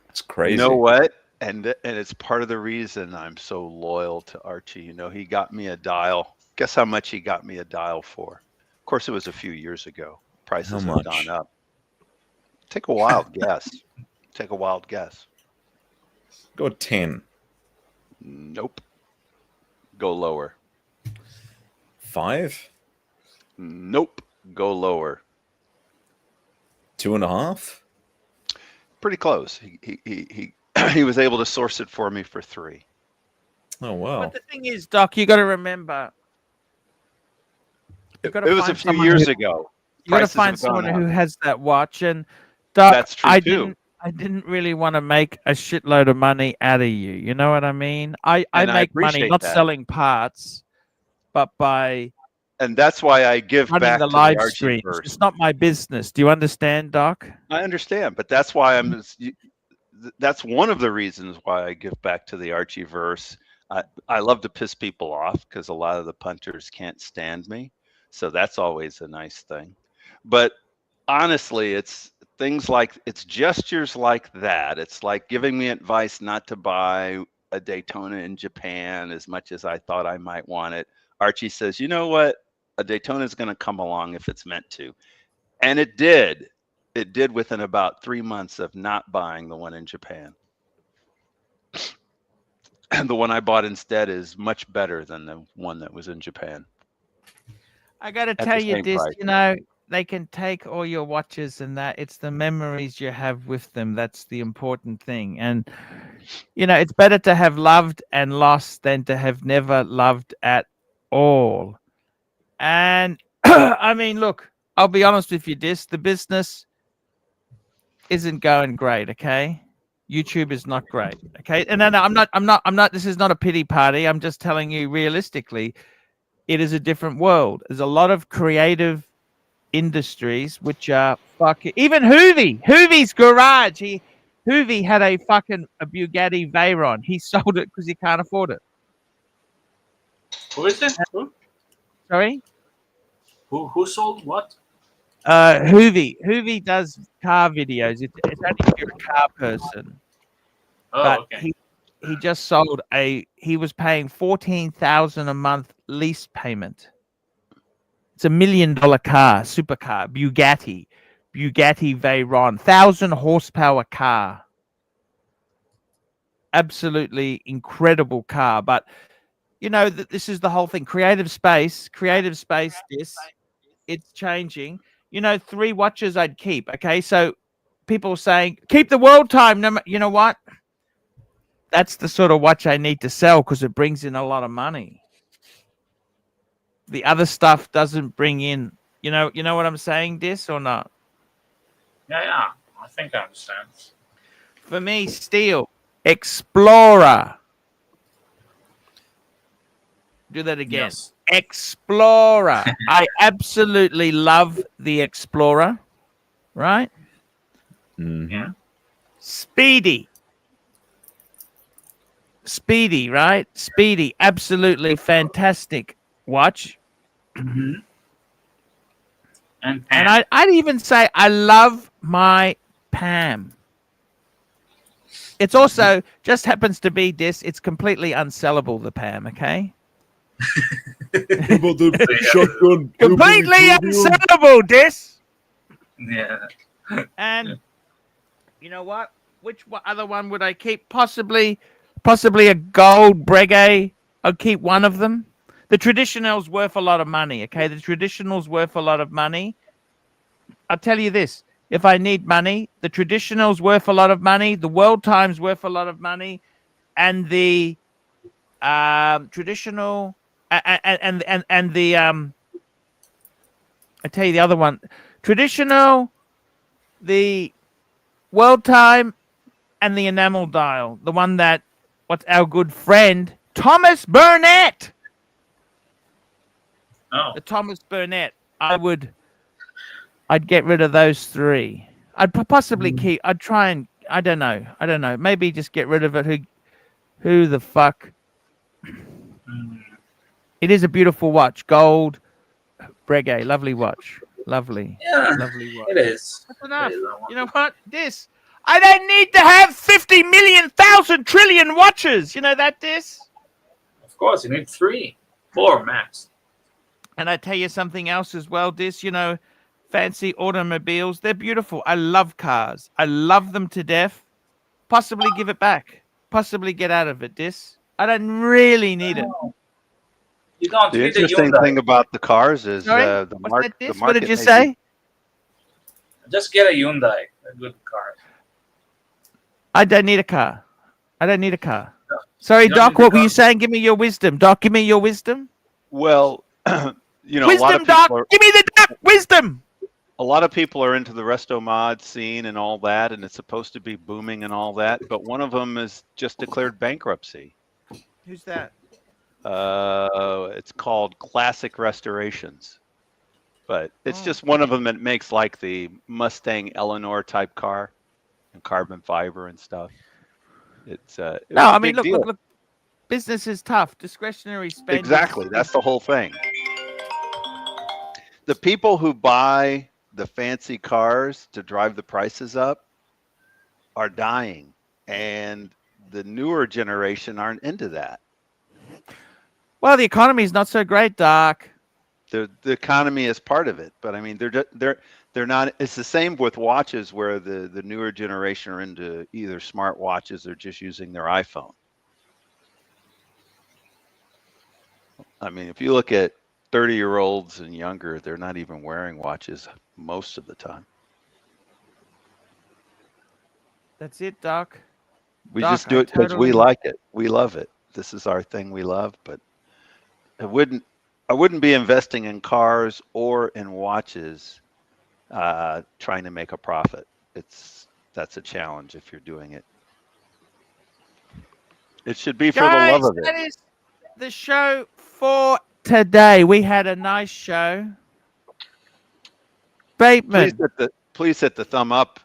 It's crazy. you know what? And it's part of the reason I'm so loyal to Archie. You know, he got me a dial. Guess how much he got me a dial for? Of course, it was a few years ago. Prices How have much? gone up. Take a wild guess. Take a wild guess. Go 10. Nope. Go lower. 5? Nope. Go lower. 2.5? Pretty close. He was able to source it for me for 3. Oh wow. But the thing is, Doc, you got to remember. It was a few someone years who- ago. You got to Prices have find someone gone who up. has that watch, and Doc, That's true I too. didn't really want to make a shitload of money out of you. You know what I mean? I And I make money appreciate not that. selling parts, but by And that's why I give running back the to the live Archie streams. verse. It's not my business. Do you understand, Doc? I understand, but that's why that's one of the reasons why I give back to the Archie verse. I love to piss people off because a lot of the punters can't stand me. So that's always a nice thing. But honestly, it's gestures like that. It's like giving me advice not to buy a Daytona in Japan as much as I thought I might want it. Archie says, you know what? A Daytona is going to come along if it's meant to. And it did. It did within about 3 months of not buying the one in Japan. And the one I bought instead is much better than the one that was in Japan. I got to the tell you same this, price. you know, they can take all your watches and that. It's the memories you have with them. That's the important thing. And, you know, it's better to have loved and lost than to have never loved at all. And, I mean, look, I'll be honest with you, the business isn't going great, okay? YouTube is not great, okay? And no, I'm not, this is not a pity party. I'm just telling you realistically, it is a different world. There's a lot of creative industries which are fucking, even Hoovie's garage. Hoovie had a Bugatti Veyron. He sold it because he can't afford it. Who is it? Who? Sorry? Who sold what? Hoovie does car videos. It's only if you're a car person. Oh, But okay. he just sold he was paying $14,000 a month lease payment. It's $1 million car, supercar, Bugatti Veyron, 1,000 horsepower car. Absolutely incredible car. But you know this is the whole thing. Creative space. It's changing. You know, 3 watches I'd keep. Okay, so people saying keep the world time. No, you know what? That's the sort of watch I need to sell because it brings in a lot of money. The other stuff doesn't bring in, you know what I'm saying, Dis, or not? Yeah. I think I understand. For me, steel, Explorer. Do that again. Yes. Explorer. I absolutely love the Explorer, right? Mm-hmm. Yeah. Speedy. Speedy, right? Speedy, absolutely fantastic watch. And And I'd even say I love my Pam. It's also just happens to be this. It's completely unsellable, the Pam, okay? About the shotgun. Completely unsellable, this. yeah. And you know what? What other one would I keep? Possibly a gold Breguet. I'd keep one of them. The traditional's worth a lot of money, okay? The traditional's worth a lot of money. I'll tell you this. If I need money, the traditional's worth a lot of money. The world time's worth a lot of money. And the traditional and the I tell you the other one. Traditional, the world time, and the enamel dial. The one that what's our good friend Thomas Burnett. Oh. The Thomas Burnett. I'd get rid of those three. I'd possibly keep. I'd try and. I don't know. Maybe just get rid of it. Who the fuck? It is a beautiful watch. Gold, Breguet. Lovely watch. Lovely. Yeah, Lovely watch. it is. That's enough. It is, I want You know what? This. I don't need to have 50 million, 1,000 trillion watches. You know that, this? Of course, you need 3, 4 max. And I tell you something else as well, this, you know, fancy automobiles. They're beautiful. I love cars. I love them to death. Possibly give it back. Possibly get out of it, this. I don't really need it. You don't The need a interesting Hyundai. thing about the cars is Sorry? the What's market. that, this? The What did market you may say? be- Just get a Hyundai, a good car. I don't need a car. I don't need a car. Sorry, You don't Doc, need a what were car. you saying? Give me your wisdom. Doc, give me your wisdom. Well, you know, a lot Wisdom, of Doc. people are, Give me the Doc. Wisdom. a lot of people are into the resto mod scene and all that, and it's supposed to be booming and all that. But one of them is just declared bankruptcy. Who's that? It's called Classic Restorations, but it's Oh. just one of them that makes like the Mustang Eleanor type car and carbon fiber and stuff. It's it No, was a I mean, big deal. look. Business is tough. Discretionary spending. Exactly, that's the whole thing. The people who buy the fancy cars to drive the prices up are dying, and the newer generation aren't into that. Well, the economy is not so great, Doc. The economy is part of it, but I mean they're not. It's the same with watches, where the newer generation are into either smart watches or just using their iPhone. I mean, if you look at 30-year-olds and younger, they're not even wearing watches most of the time. That's it, Doc. We Doc, just do I it because we totally- like it. We love it. This is our thing we love, but I wouldn't be investing in cars or in watches trying to make a profit. That's a challenge if you're doing it. It should be for the love of that it. is the show for today. We had a nice show. Bateman, Please hit the thumb up,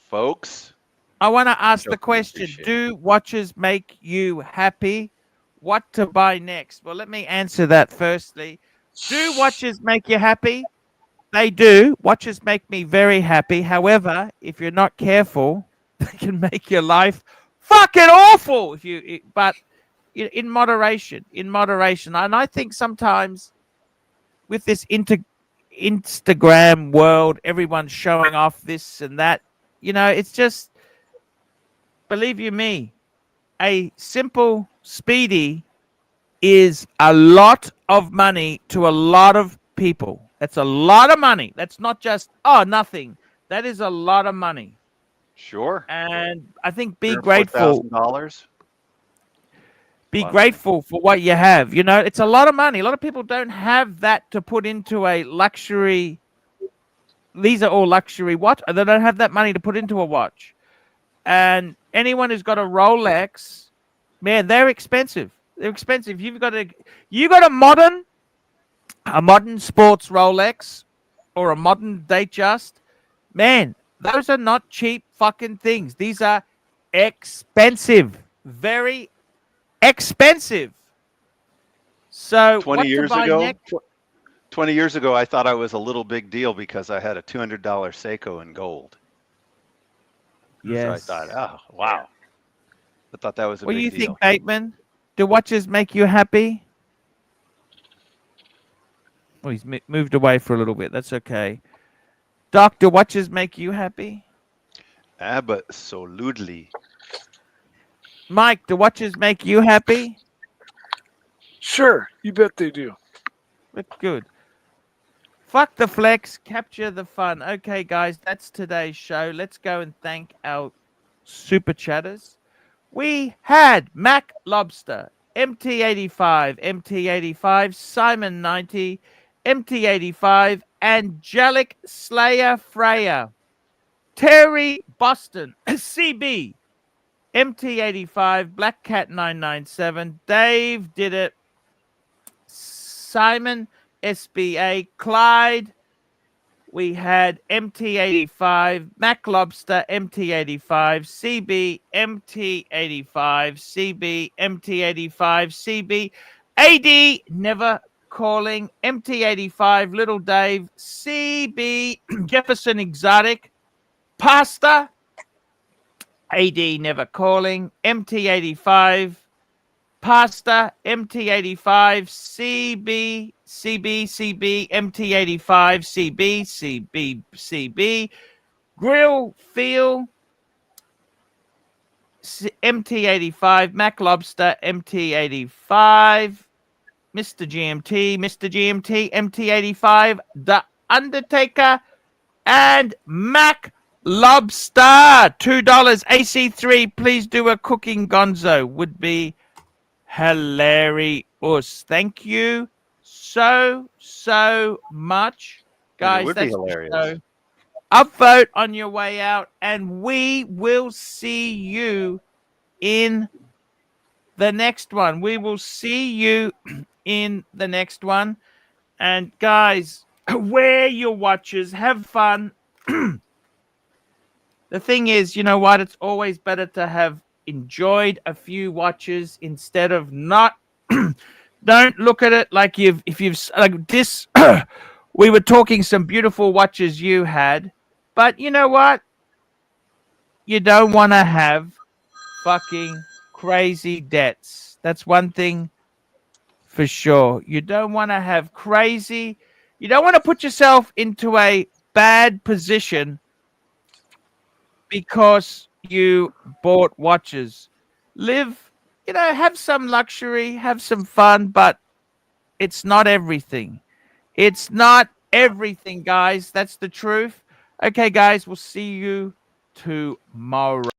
folks. I want to ask the Joking, question, appreciate do watches make you happy? What to buy next? Well, let me answer that firstly. Do watches make you happy? They do. Watches make me very happy. However, if you're not careful, they can make your life fucking awful. But in moderation, And I think sometimes with this Instagram world, everyone's showing off this and that. You know, it's just, believe you me, a simple Speedy is a lot of money to a lot of people. That's a lot of money. That's not just, nothing. That is a lot of money. Sure. And I think be $3,000 or grateful. $4,000. Be Lot of grateful for what you have. You know, it's a lot of money. A lot of people don't have that to put into a luxury. These are all luxury watch. They don't have that money to put into a watch. And anyone who's got a Rolex, man, they're expensive. They're expensive. You got a modern sports Rolex or a modern Datejust, man, those are not cheap fucking things. These are expensive, very expensive. So 20 what to years buy ago, next? 20 years ago, I thought I was a little big deal because I had a $200 Seiko in gold. So I thought, oh, wow. I thought that was a What do big you deal. think, Bateman? Do watches make you happy? Oh, he's moved away for a little bit. That's okay. Doc, do watches make you happy? Absolutely. Mike, do watches make you happy? Sure, you bet they do. Good. Fuck the flex, capture the fun. Okay, guys, that's today's show. Let's go and thank our super chatters. We had Mac Lobster, MT85, MT85, Simon 90, MT85, Angelic Slayer Freya, Terry Boston, CB, MT85, Black Cat 997, Dave did it, Simon SBA, Clyde. We had MT85, Mac Lobster, MT85, CB, MT85, CB, MT85, CB, AD, never calling, MT85, Little Dave, CB, Jefferson Exotic, Pasta, AD, never calling, MT85, Pasta, MT85, CB, CB, MT85, CB, Grill, Feel, MT85, Mac Lobster, MT85, Mr. GMT, MT85, The Undertaker, and Mac Lobster. $2. AC3, please do a cooking gonzo. Would be hilarious. Thank you so much, guys. It would be hilarious. Upvote on your way out, and we will see you in the next one. We will see you in the next one. And guys, wear your watches, have fun. The thing is, you know what? It's always better to have enjoyed a few watches instead of not. Don't look at it like if you've like this. We were talking some beautiful watches you had, but you know what? You don't want to have fucking crazy debts. That's one thing for sure. You don't want to have crazy. You don't want to put yourself into a bad position because you bought watches. Live, have some luxury, have some fun, but it's not everything. It's not everything, guys. That's the truth. Okay, guys, we'll see you tomorrow.